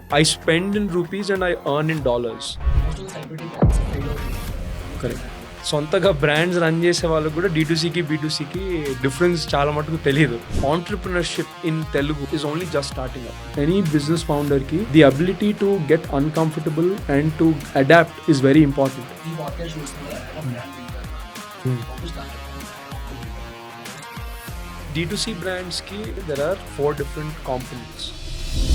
I spend in rupees and I earn in dollars. Correct. సొంతగా brands run చేసే వాళ్ళకి కూడా D2Cకి B2Cకి డిఫరెన్స్ చాలా మటుకు తెలియదు. Entrepreneurship in Telugu is only just starting up. Any business ఫౌండర్కి the ability to get uncomfortable and to adapt is very important. D2C brands ki there are 4 different components.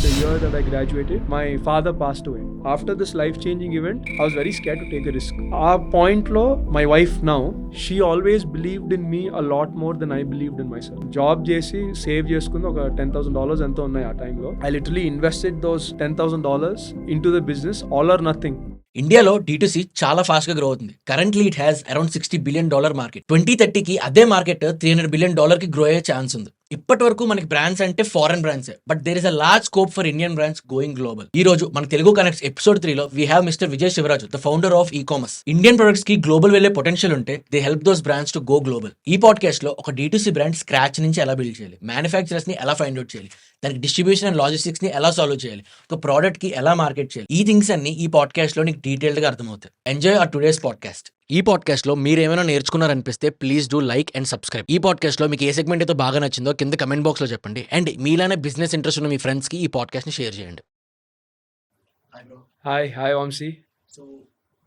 The year that I graduated, my father passed away. After this life-changing event, I was very scared to take a risk. Our point lo, my wife now, she always believed in me a lot more than I believed in myself. Job chesi save cheskundi oka $10,000 ento unnai aa time lo. I literally invested those $10,000 into the business, all or nothing. ఇండియాలో D2C చాలా fast గా grow అవుతుంది. Currently it has around $60 billion market. 2030కి అదే market $300 billion కి grow అయ్యే chance ఉంది. ఇప్పటి వరకు మనకి బ్రాండ్స్ అంటే foreign brands, but there is a large scope for Indian brands going global. ఈ రోజు మన తెలుగు కనెక్ట్స్ ఎపిసోడ్ 3లో we have mister Vijay Sivaraju, the founder of Ecomous. Indian products కి గ్లోబల్ వెళ్లే పొటెన్షియల్ ఉంటే they help those brands to go global. ఈ podcast లో ఒక D2C బ్రాండ్ స్క్రాచ్ నుంచి ఎలా బిల్డ్ చేయాలి, మ్యానుఫ్యాక్చరర్స్ ని ఎలా ఫైండ్ అవుట్ చేయాలి, దానికి డిస్ట్రిబ్యూషన్ అండ్ లాజిస్టిక్స్ ని ఎలా సాల్వ్ చేయాలి, ఒక ప్రోడక్ట్ కి ఎలా మార్కెట్ చేయాలి, ఈ థింగ్స్ అన్ని ఈ పాడ్కాస్ట్ లో నీకు డీటెయిల్డ్ గా అర్థమవుతాయి. Enjoy our today's podcast. ఈ పాడ్కాస్ట్ లో మీరు ఏమైనా నేర్చుకున్నారనిపిస్తే please do like and subscribe. ఈ పాడ్కాస్ట్ లో మీకు ఏ సెగ్మెంట్ అయితే బాగా నచ్చిందో కింద కమెంట్ బాక్స్ లో చెప్పండి. అండ్ మీలానే బిజినెస్ ఇంట్రెస్ట్ ఉన్న మీ ఫ్రెండ్స్ కి ఈ పాడ్కాస్ట్ ని షేర్ చేయండి. Hi Vamsi. సో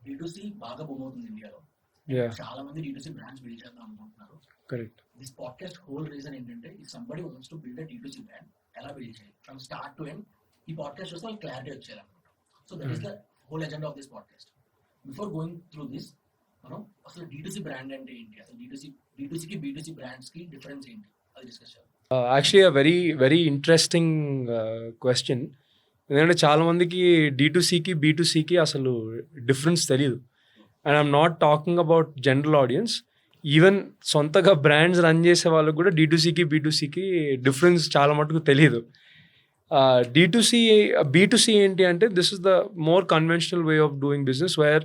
D2C బాగా బూమ్ అవుతుంది ఇండియాలో. Yeah, చాలా మంది D2C బ్రాండ్స్ బిల్డ్ చేద్దాం అనుకుంటున్నారు. correct. This podcast whole reason ఏంటంటే if somebody wants to build D2C brand ఎలా బిల్డ్ చేయాలి ఫ్రమ్ స్టార్ట్ టు ఎండ్, ఈ పాడ్కాస్ట్ చూస్తే వాళ్ళు క్లారిటీ వచ్చేయాలనుకుంటాం. So that is the whole agenda of this podcast. Before going through this, మనం అసలు D2C brand అంటే ఏంటి, అసలు D2Cకి B2C బ్రాండ్స్ కి డిఫరెన్స్ ఏంటి అది డిస్కస్ చేయాలి. Actually a very interesting question. ఎందుకంటే చాలా మందికి D2Cకి B2Cకి అసలు డిఫరెన్స్ తెలియదు. And I'm not talking about general audience, even సొంతగా బ్రాండ్స్ రన్ చేసే వాళ్ళకి కూడా D2Cకి B2Cకి డిఫరెన్స్ చాలా మటుకు తెలియదు. D2C B2C ఏంటి అంటే this is the more conventional way of doing business, where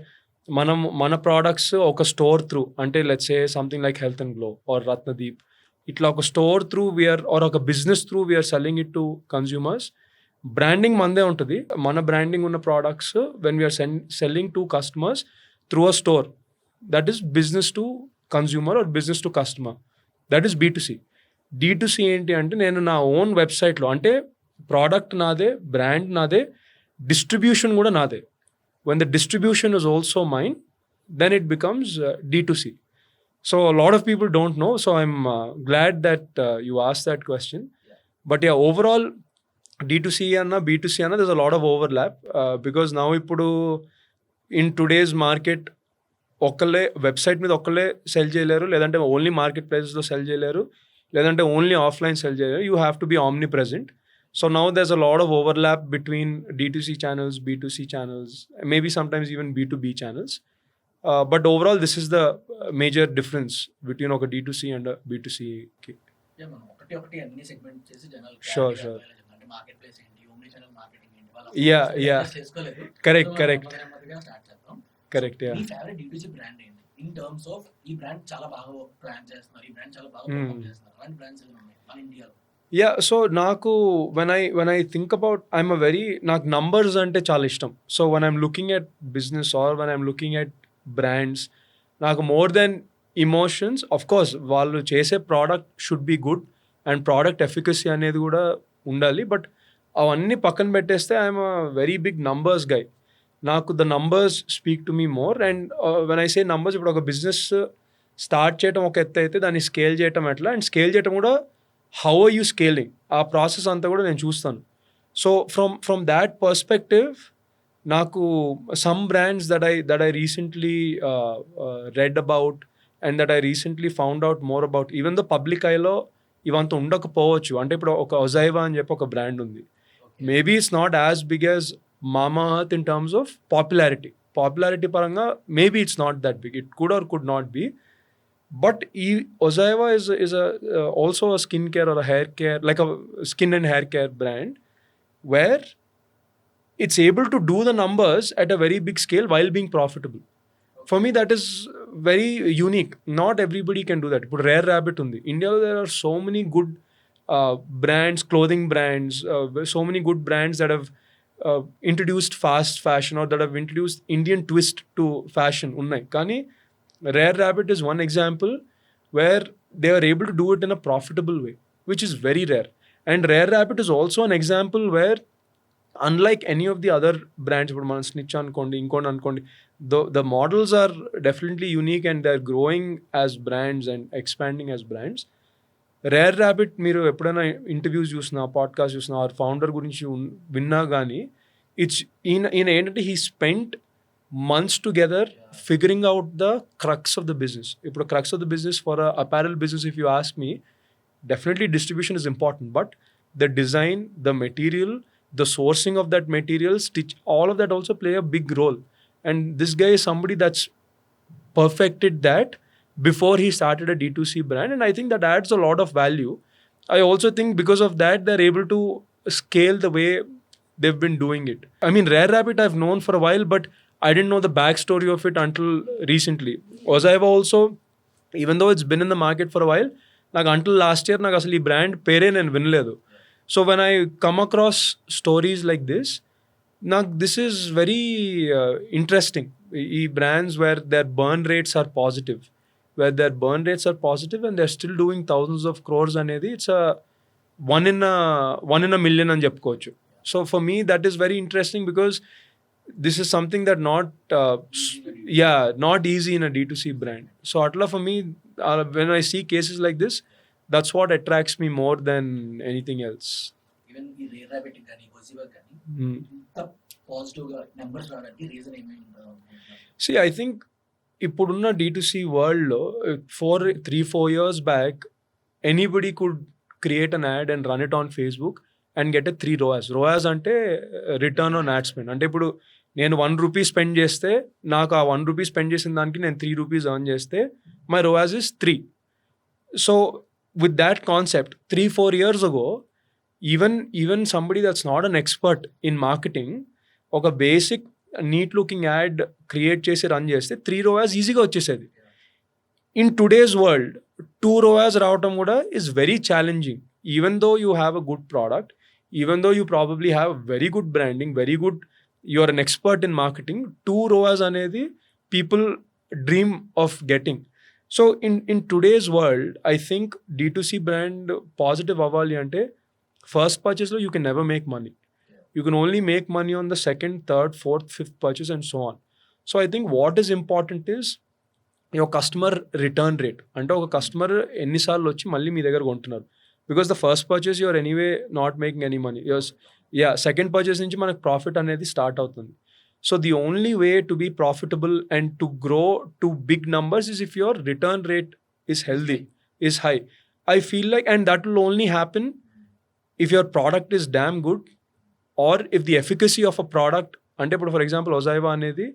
మన ప్రోడక్ట్స్ ఒక స్టోర్ త్రూ, అంటే let's say something like Health and Glow or Ratnadeep, ఇట్లా ఒక స్టోర్ త్రూ వీఆర్ ఆర్ ఒక business through we're selling it to consumers. Branding మందే ఉంటుంది. మన branding ఉన్న products when we're selling to customers through a store, that is business to consumer or business to customer, that is B2C. D2C ఏంటి అంటే నేను నా own వెబ్సైట్లో, అంటే ప్రోడక్ట్ నాదే, బ్రాండ్ నాదే, డిస్ట్రిబ్యూషన్ కూడా నాదే. When the distribution is also mine, then it becomes D2C. So a lot of people don't know. So I'm glad that you asked that question. But yeah, overall D2C and B2C, there's a lot of overlap because now ఇప్పుడు in today's market ఒకళ్ళే website మీద ఒకళ్ళే cell చేయలేరు, లేదంటే only market ప్లేసెస్లో cell చేయలేరు, లేదంటే only offline cell చేయలేరు. You have to be omni present. So now there's a lot of overlap between D2C channels, B2C channels, maybe sometimes even B2B channels. But overall, this is the major difference between a D2C and a B2C. మనం ఒకటి అన్ని segment చేసి జనాలు Sure. అంటే market place ఏంటి, omni channel marketing ఏంటి, Yeah. చేసుకోలేదు. Correct. Start చేద్దాం. Correct, yeah. మీ ఫేవరెట్ D2C బ్రాండ్ ఏంటి ఇన్ టర్మ్స్ ఆఫ్ ఈ బ్రాండ్ చాలా బాగా ప్లాన్ చేస్తున్నారు, ఈ బ్రాండ్ చాలా బాగా పర్ఫార్మ్ చేస్తున్నారు, అలాంటి బ్రాండ్స్ ఏమైనా ఉన్నాయి మన ఇండియాలో? Yeah, so నాకు when I think about, నాకు numbers అంటే చాలా ఇష్టం. So when I'm looking at business or when I'm looking at brands, నాకు more than emotions, of course వాళ్ళు చేసే product should be good and product efficacy అనేది కూడా ఉండాలి. బట్ అవన్నీ పక్కన పెట్టేస్తే I'm a very big numbers guy. నాకు the numbers speak to me more. And when I say numbers, ఇప్పుడు ఒక బిజినెస్ స్టార్ట్ చేయడం ఒక ఎత్తు అయితే దాన్ని స్కేల్ చేయడం ఎట్లా, అండ్ స్కేల్ చేయడం కూడా హౌ ఆర్ యూ స్కేలింగ్, ఆ ప్రాసెస్ అంతా కూడా నేను చూస్తాను. సో ఫ్రమ్ దాట్ పర్స్పెక్టివ్ నాకు some brands that I recently read about and that I recently found out more about, even the public ఐలో ఇవంతా ఉండకపోవచ్చు. అంటే ఇప్పుడు ఒక ఒజైవా అని చెప్పి ఒక బ్రాండ్ ఉంది. Maybe it's not as big as Mamaearth in terms of popularity పరంగా maybe it's not that big, it could or could not be. But Ozaiva is also a skincare or a hair care, like a skin and hair care brand, where it's able to do the numbers at a very big scale while being profitable. For me, that is very unique. Not everybody can do that. But Rare Rabbit undi. India, there are so many good brands, clothing brands, so many good brands that have introduced fast fashion or that have introduced Indian twist to fashion unnai. Kani Rare Rabbit is one example where they are able to do it in a profitable way, which is very rare. And Rare Rabbit is also an example where unlike any of the other brands, ఇప్పుడు మనం snitch అనుకోండి ఇంకోటి అనుకోండి, the models are definitely unique and they're growing as brands and expanding as brands. Rare rabbit మీరు ఎప్పుడైనా interviews చూసినా podcast చూసినా ఆ ఫౌండర్ గురించి విన్నా కానీ ఈయన ఏంటంటే he spent months together figuring out the crux of the business. ఇప్పుడు crux of the business for a apparel business, if you ask me, definitely distribution is important, but the design, the material, the sourcing of that material, stitch, all of that also play a big role. And this guy is somebody that's perfected that before he started a D2C brand, and I think that adds a lot of value. I also think because of that they're able to scale the way they've been doing it. I mean, Rare Rabbit I've known for a while, but I didn't know the backstory of it until recently. Ozaiva also, even though it's been in the market for a while, like until last year నాకు అసలు ఈ brand పేరే నేను వినలేదు. So when I come across stories like this, నాకు this is very interesting. ఈ brands where their burn rates are positive, where their burn rates are positive and they are still doing thousands of crores అనేది it's one in a million అని చెప్పుకోవచ్చు. So for me that is very interesting because this is something that not easy in a D2C brand. So atla for me, when I see cases like this, that's what attracts me more than anything else. Even the Rare Rabbit కానీ Ecomous కానీ ఇంత positive గా numbers రావడానికి reason ఏమేమి ఉంటుందో? See, I think ఇప్పుడున్న D2C world లో 3-4 years back anybody could create an ad and run it on Facebook and get a 3 ROAS. ROAS అంటే రిటర్న్ ఆన్ యాడ్ స్పెండ్. అంటే ఇప్పుడు నేను 1 రూపీ స్పెండ్ చేస్తే నాకు ఆ 1 రూపీ స్పెండ్ చేసిన దానికి నేను 3 రూపీస్ ఎర్న్ చేస్తే my ROAS is 3. So with that concept 3-4 years ago, even somebody that's not an expert in marketing ఒక basic neat looking ad create చేసి రన్ చేస్తే 3 ROAS ఈజీగా వచ్చేసేది. ఇన్ టుడేస్ వరల్డ్ 2 ROAS రావటం కూడా is very challenging. Even though you have a good product, even though you probably have very good branding, very good, you are an expert in marketing, 2 ROAS anedi people dream of getting. So in today's world, I think D2C brand positive avali ante first purchase lo you can never make money. You can only make money on the second, third, fourth, fifth purchase and so on. So I think what is important is your customer return rate. Ante oka customer enni saarlu vachi malli మీ దగ్గర కొంటున్నారు. Because the first purchase you're anyway not making any money. Second purchase నుంచి మనకు profit అనేది start అవుతుంది. So the only way to be profitable and to grow to big numbers is if your return rate is healthy, is high. I feel like, and that will only happen if your product is damn good or if the efficacy of a product, అంటే ఇప్పుడు for example Ozaiva అనేది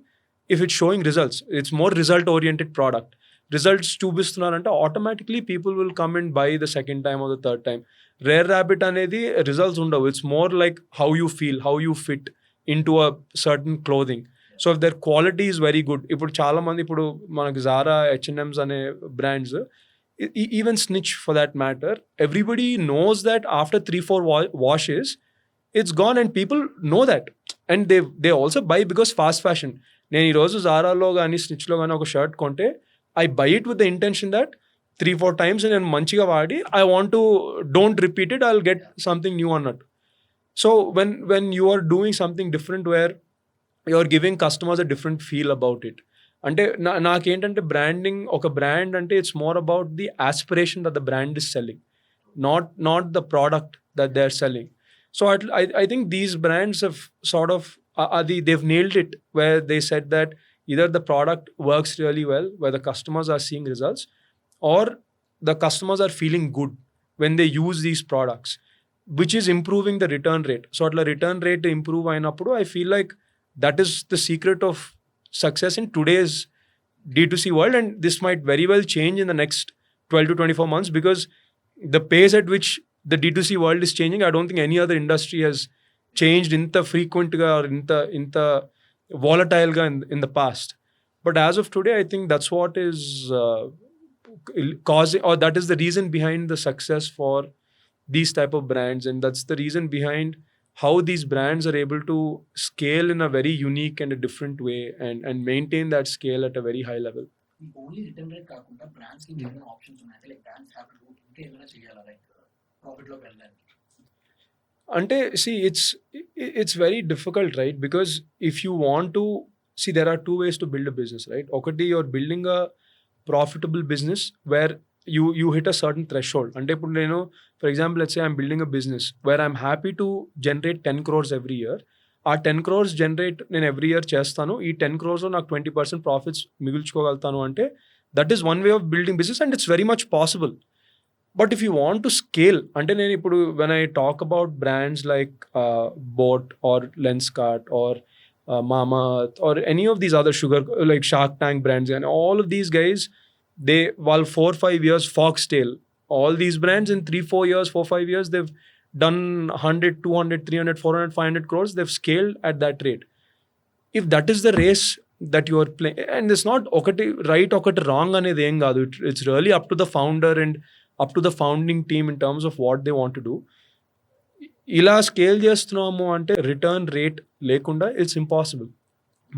if it's showing results, it's more result oriented product. Results చూపిస్తున్నారంటే automatically people will come and buy the second time or the third time. Rare rabbit అనేది results ఉండవు. It's more like how you feel, how you fit in to a certain clothing. So if their quality is very good. ఇప్పుడు చాలామంది ఇప్పుడు మనకు Zara, H&M's అనే brands, even Snitch for that matter, everybody knows that after 3-4 washes it's gone and people know that and they also buy because fast fashion. నేను ఈరోజు జారాలో కానీ స్నిచ్లో కానీ ఒక షర్ట్ కొంటే I buy it with the intention that 3-4 times నేను మంచిగా వాడి don't repeat it, I'll get something new on it. So when you are doing something different where you are giving customers a different feel about it, అంటే నాకేంటంటే branding, ఒక brand అంటే it's more about the aspiration that the brand is selling, not the product that they're selling. So I think these brands have sort of they've nailed it where they said that either the product works really well where the customers are seeing results, or the customers are feeling good when they use these products, which is improving the return rate. So atla return rate improve ayinappudu I feel like that is the secret of success in today's D2C world, and this might very well change in the next 12 to 24 months because the pace at which the D2C world is changing, I don't think any other industry has changed inta frequent ga or inta volatile ga in the past. But as of today, I think that's what is causing, or that is the reason behind the success for these type of brands, and that's the reason behind how these brands are able to scale in a very unique and a different way and maintain that scale at a very high level. ఈ only return rate కాకుండా brands కి ఏమైనా options ఉన్నాయి అంటే like brands have to ఇంకా ఏమైనా చేయాలా like profit లోకి వెళ్ళడానికి? Ante, see, it's very difficult, right? Because if you want to see, there are two ways to build a business, right? Okati, you're building a profitable business where you hit a certain threshold. Ante ippudu nenu, for example, let's say I'm building a business where I'm happy to generate 10 crores every year. ఆ 10 crores generate నేను every year చేస్తాను. ఈ 10 crores లో నాకు 20% profits మిగుల్చుకోగలుగుతాను అంటే that is one way of building business and it's very much possible. But if you want to scale, అంటే నేను ఇప్పుడు when I talk about brands like Boat or Lenskart or Mamaearth or any of these other sugar like Shark Tank brands and all of these guys, they while 4-5 years Foxtail, all these brands in 3-4 years, 4-5 years, they've done 100, 200, 300, 400, 500 crores. They've scaled at that rate. If that is the race that you are playing, and it's not okati right, okati wrong anedi em kaadu. It's really up to the founder and up to the founding team in terms of what they want to do. ఇలా scale చేస్తున్నాము అంటే return rate లేకుండా it's impossible.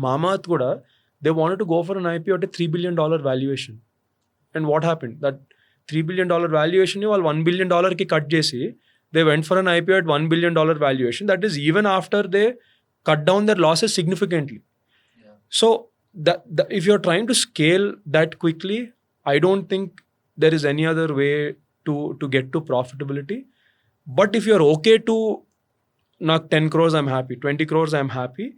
మామాత్ కూడా they wanted to go for an IPO అంటే $3 billion valuation. And what happened, that $3 billion వాల్యుయేషన్ని వాళ్ళు $1 billion cut చేసి they went for an IPO at $1 billion valuation. That is even after they cut down their losses significantly. Yeah. So if you're trying to scale that quickly, I don't think there is any other way to get to profitability. But if you're okay to నాకు 10 crores I'm happy, 20 crores I'm happy,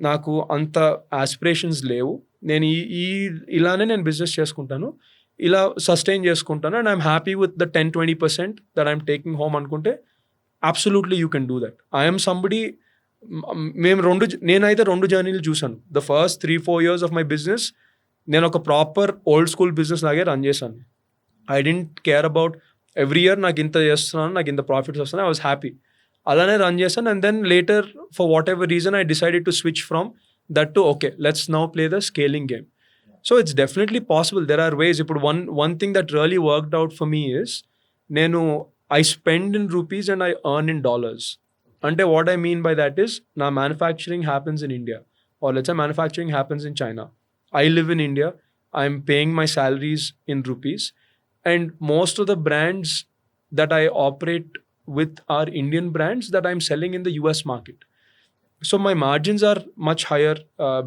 నాకు అంత aspirations లేవు, నేను ఇలానే నేను business చేసుకుంటాను, ఇలా sustain చేసుకుంటాను and I'm happy with the 10-20% that I'm taking home అనుకుంటే absolutely you can do that. I'm somebody, నేనైతే 2 జర్నీలు చూసాను. The first 3-4 years of my business నేను ఒక ప్రాపర్ ఓల్డ్ స్కూల్ బిజినెస్ లాగే రన్ చేశాను. I don't care about every year నాకు ఇంత చేస్తున్నాను, నాకు ఇంత ప్రాఫిట్స్ వస్తున్నాయి, ఐ వాజ్ హ్యాపీ, అలానే రన్ చేశాను. And then later for whatever reason I decided to switch from that to okay let's now play the scaling game. So it's definitely possible. There are ways. One thing that really worked out for me is I spend in rupees and I earn in dollars. And what I mean by that is now manufacturing happens in India, or let's say manufacturing happens in China. I live in India. I'm paying my salaries in rupees, and most of the brands that I operate with are Indian brands that I'm selling in the US market. So my margins are much higher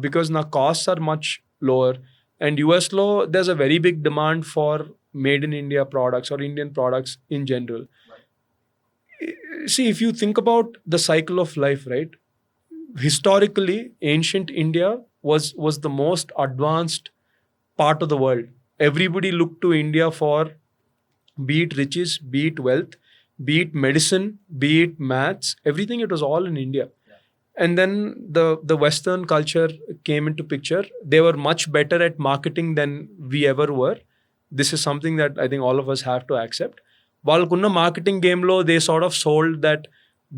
because now costs are much lower. And US law, there's a very big demand for made in India products or Indian products in general. Right. See, if you think about the cycle of life, right? Historically, ancient India was the most advanced part of the world. Everybody looked to India for be it riches, be it wealth, be it medicine, be it maths, everything, it was all in India. And then the Western culture came into picture. They were much better at marketing than we ever were. This is something that I think all of us have to accept. Valkunna marketing game lo, they sort of sold that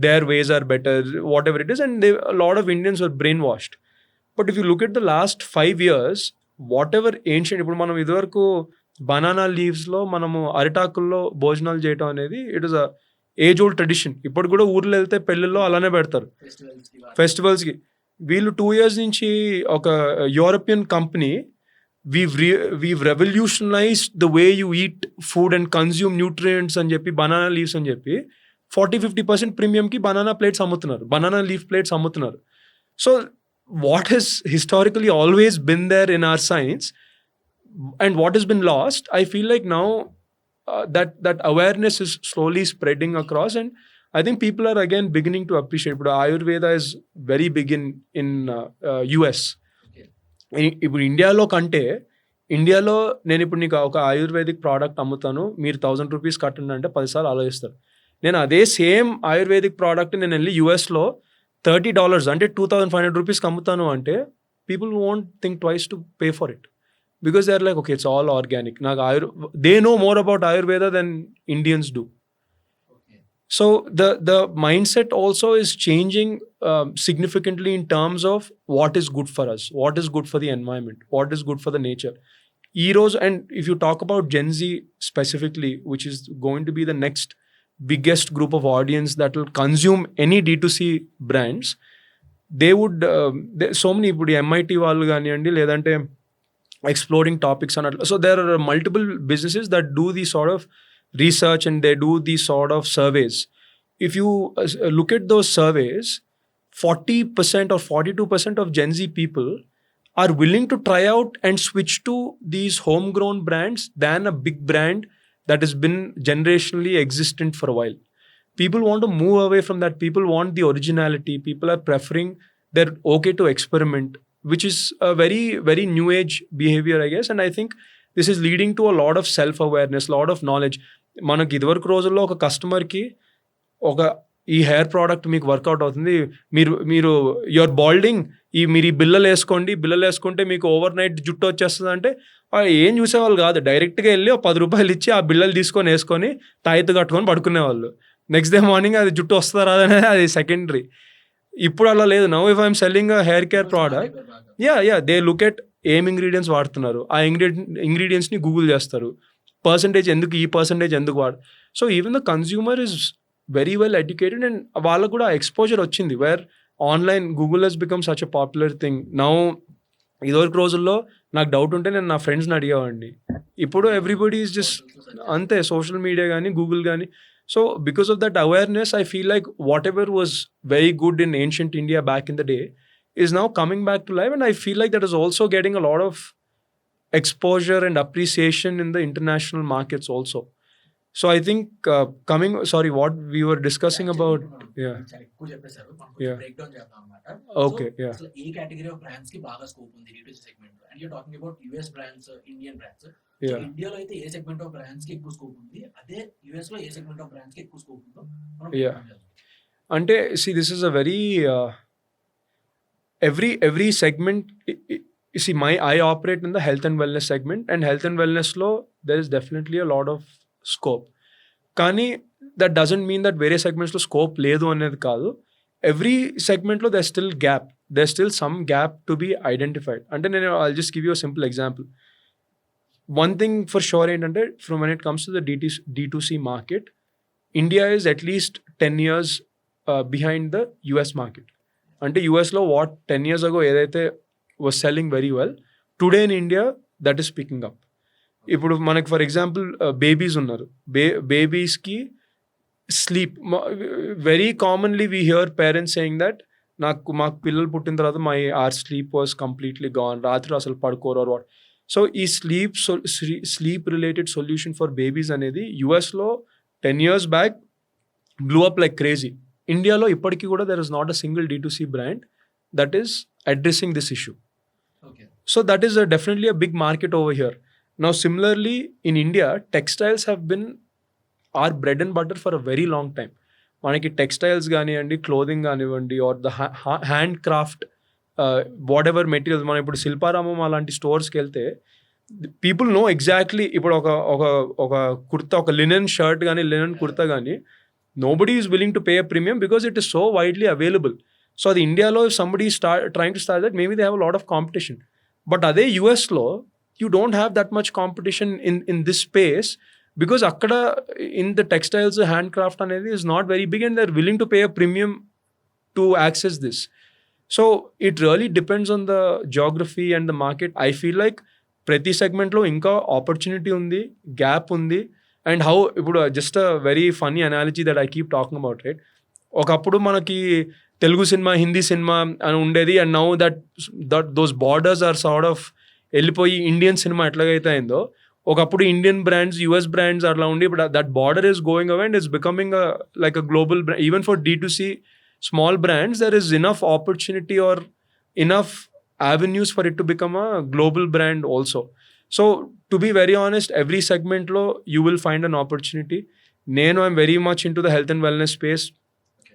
their ways are better, whatever it is, and a lot of Indians were brainwashed. But if you look at the last 5 years, whatever ancient, ఇప్పుడు మనం ఇదివరకు banana లీవ్స్లో మనము అరిటాకుల్లో భోజనాలు చేయటం అనేది it is a age old tradition. ఇప్పుడు కూడా ఊర్లో వెళ్తే పెళ్ళిళ్ళలో అలానే పెడతారు ఫెస్టివల్స్కి. వీళ్ళు 2 years నుంచి ఒక European company we've revolutionized the way you eat food and consume nutrients అని చెప్పి బనానా లీవ్స్ అని చెప్పి 40-50% ప్రీమియంకి బనానా ప్లేట్స్ అమ్ముతున్నారు, బనానా లీఫ్ ప్లేట్స్ అమ్ముతున్నారు. So what has historically always been there in our science and what has been lost, I feel like now that awareness is slowly spreading across, and I think people are again beginning to appreciate. But Ayurveda is very big in US. ఇప్పుడు ఇండియాలో కంటే, ఇండియాలో నేను ఇప్పుడు నీకు ఒక ayurvedic product అమ్ముతాను, మీరు 1000 rupees కట్టండి అంటే 10 సార్లు ఆలోచిస్తారు. నేను అదే సేమ్ ఆయుర్వేదిక్ ప్రోడక్ట్ నేను వెళ్ళి యూఎస్లో $30 అంటే 2500 రూపీస్కి అమ్ముతాను అంటే people won't think twice to pay for it because they're like, okay, it's all organic. They know more about Ayurveda than Indians do. Okay. So the mindset also is changing significantly in terms of what is good for us, what is good for the environment, what is good for the nature. And if you talk about Gen Z specifically, which is going to be the next biggest group of audience that will consume any D2C brands, they would so many ఇప్పుడు MIT వాళ్ళు కానివ్వండి లేదంటే exploring topics and so there are multiple businesses that do these sort of research and they do these sort of surveys. If you look at those surveys, 40% or 42% of Gen Z people are willing to try out and switch to these homegrown brands than a big brand that has been generationally existent for a while. People want to move away from that. People want the originality. People are preferring, they're okay to experiment, which is a very, very new age behavior, I guess. And I think this is leading to a lot of self-awareness, lot of knowledge. మనకి ఇదివరకు రోజుల్లో ఒక కస్టమర్కి ఒక ఈ hair product మీకు work out అవుతుంది, మీరు యువర్ బాల్డింగ్, మీరు ఈ బిల్లలు వేసుకుంటే మీకు ఓవర్ నైట్ జుట్టు వచ్చేస్తుంది అంటే ఏం చూసేవాళ్ళు కాదు. డైరెక్ట్గా వెళ్ళి ఒక 10 రూపాయలు ఇచ్చి ఆ బిల్లలు తీసుకొని వేసుకొని తాయితు కట్టుకొని పడుకునేవాళ్ళు. నెక్స్ట్ డే మార్నింగ్ అది జుట్టు వస్తుందా రాదనేది అది సెకండరీ. ఇప్పుడు అలా లేదు. Now if I'm selling a hair care product, they look at ఏం ఇంగ్రీడియంట్స్ వాడుతున్నారు, ఆ ఇంగ్రీడియంట్స్ని గూగుల్ చేస్తారు, పర్సంటేజ్ ఎందుకు వాడు. So even the consumer is very well educated and వాళ్ళకు కూడా ఎక్స్పోజర్ వచ్చింది. Where online Google has become such a popular thing now. ఇదివరకు రోజుల్లో నాకు డౌట్ ఉంటే నేను నా ఫ్రెండ్స్ని అడిగేవాడిని. ఇప్పుడు ఎవ్రీబడి ఈజ్ జస్ట్ అంతే, సోషల్ మీడియా కానీ గూగుల్ కానీ. So because of that awareness, I feel like whatever was very good in ancient India back in the day is now coming back to life, and I feel like that is also getting a lot of exposure and appreciation in the international markets also. So I think what we were discussing about, ఎక్కువ చెప్పేశారు, break down చేద్దాం అన్నమాట. Okay, yeah. అసలు ఏ category of brands కి బాగా scope ఉంది D2C segment లో? And you talking about US brands, Indian brands. ఇండియాలో అయితే ఏ సెగ్మెంట్ ఆఫ్ బ్రాండ్స్ కి ఎక్కువ స్కోప్ ఉంది, అదే US లో ఏ సెగ్మెంట్ ఆఫ్ బ్రాండ్స్ కి ఎక్కువ స్కోప్ ఉందో మనం అంటే see, this is a very every segment. See, I operate in the health and wellness segment, and health and wellness lo there is definitely a lot of scope. కానీ that doesn't mean that వేరే సెగ్మెంట్స్లో scope లేదు అనేది కాదు. Every సెగ్మెంట్లో there's still some gap to be identified. అంటే నేను I'll just give you a simple example. One thing for sure ఏంటంటే from when it comes to the D2C market, India is at least 10 years behind the US market. అంటే యూఎస్లో what 10 years ago ఏదైతే was selling very well, today in India that is picking up. ఇప్పుడు మనకి for example babies ఉన్నారు, బేబీస్కి sleep, very commonly we hear parents saying that మాకు పిల్లలు పుట్టిన తర్వాత our sleep was completely gone, రాత్రి అసలు పడుకోరు or what. సో ఈ sleep related solution for babies అనేది యూఎస్లో 10 years back blew up like crazy. ఇండియాలో ఇప్పటికీ కూడా there is not a single D2C brand that is addressing this issue. So that is definitely a big market over here. Now similarly in India, textiles have been our bread and butter for a very long time. మనకి textiles కానివ్వండి, clothing కానివ్వండి, or the hand craft whatever materials. మనం ఇప్పుడు శిల్పారామం అలాంటి స్టోర్స్కి వెళ్తే people know exactly. ఇప్పుడు ఒక కుర్తా, ఒక లినెన్ షర్ట్ కానీ లినెన్ కుర్తా కానీ nobody is willing to pay a premium because it is so widely available. So the India-lo if somebody is trying to start that, maybe they have a lot of competition. But ade US-lo you don't have that much competition in this space because akkada in the textiles handcraft anedi is not very big and they're willing to pay a premium to access this. So it really depends on the geography and the market. I feel like ప్రతి సెగ్మెంట్లో ఇంకా opportunity ఉంది, gap ఉంది. And how ఇప్పుడు just a very funny analogy that I keep talking about, right? ఒకప్పుడు మనకి తెలుగు సినిమా, హిందీ సినిమా అని ఉండేది, and now those borders are sort of వెళ్ళిపోయి ఇండియన్ సినిమా ఎట్లాగైతే అయిందో, ఒకప్పుడు ఇండియన్ బ్రాండ్స్, యుఎస్ బ్రాండ్స్ అట్లా ఉండి ఇప్పుడు that border is going away and it's becoming like a global brand. Even for D2C small brands there is enough opportunity or enough avenues for it to become a global brand also. So to be very honest, every segment lo you will find an opportunity. I'm very much into the health and wellness space,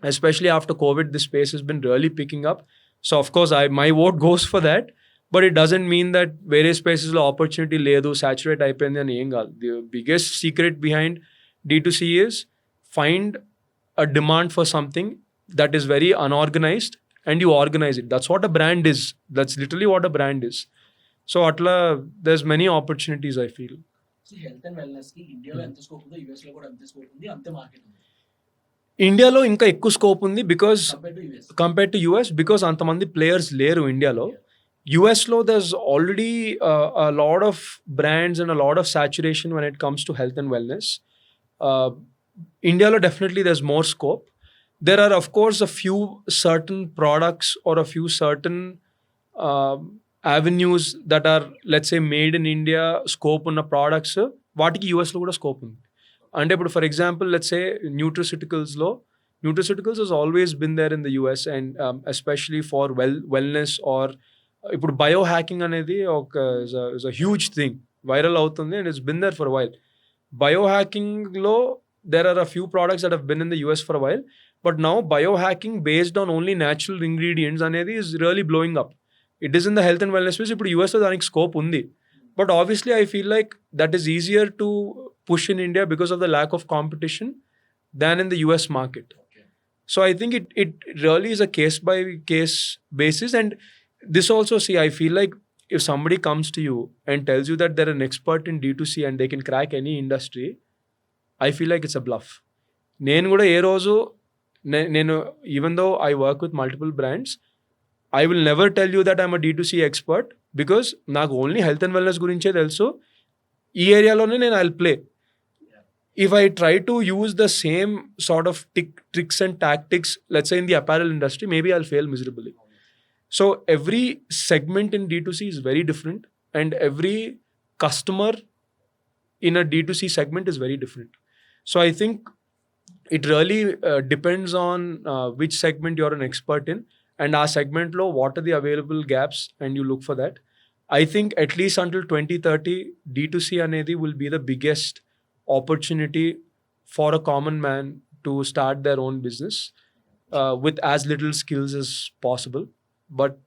especially after COVID. This space has been really picking up. So of course my vote goes for that, but it doesn't mean that various spaces lo opportunity ledu, saturate అయిపోయింది అని ఏం కాదు. The biggest secret behind D2C is find a demand for something that is very unorganized and you organize it. That's what a brand is. That's literally what a brand is. So atla there's many opportunities I feel. Health and wellness కి ఇండియాలో ఎంత scope ఉందో US లో కూడా అంతే scope ఉంది, అంతే market ఉంది. ఇండియాలో ఇంకా ఎక్కువ స్కోప్ ఉంది because compared to US. Compare to US because అంతమంది ప్లేయర్స్ లేరు ఇండియాలో. యుఎస్లో దర్స్ already a lot of brands and a lot of saturation when it comes to health and wellness. Indialo definitely there's more scope. There are of course a few certain products or a few certain avenues that are, let's say, made in India, scope ఉన్న products వాటికి యుఎస్లో కూడా scope ఉంది. అంటే ఇప్పుడు for example let's say న్యూట్రిసిటికల్స్లో nutraceuticals has always been there in the US and especially for wellness or ఇప్పుడు biohacking అనేది ఒక is a huge thing, viral అవుతుంది and it's been there for a while. బయో హ్యాకింగ్లో there are a few products that have been in the US for a while, but now biohacking based on only natural ingredients అనేది is really blowing up. It is in the health and wellness space. ఇప్పుడు యుఎస్లో దానికి scope ఉంది, but obviously I feel like that is easier to push in India because of the lack of competition than in the US market. Okay. So I think it really is a case by case basis. And this also, see, I feel like if somebody comes to you and tells you that they're an expert in D2C and they can crack any industry, I feel like it's a bluff. నేను కూడా ఏ రోజు నేను even though I work with multiple brands, I will never tell you that I'm a D2C expert because నాకు only health and wellness గురించే తెలుసు. ఈ ఏరియాలోనే నేను I will play. If I try to use the same sort of tricks and tactics, let's say in the apparel industry, maybe I'll fail miserably. So every segment in D2C is very different and every customer in a D2C segment is very different. So I think it really depends on which segment you're an expert in and our segment lo what are the available gaps and you look for that. I think at least until 2030 D2C anedi will be the biggest opportunity for a common man to start their own business with as little skills as possible. But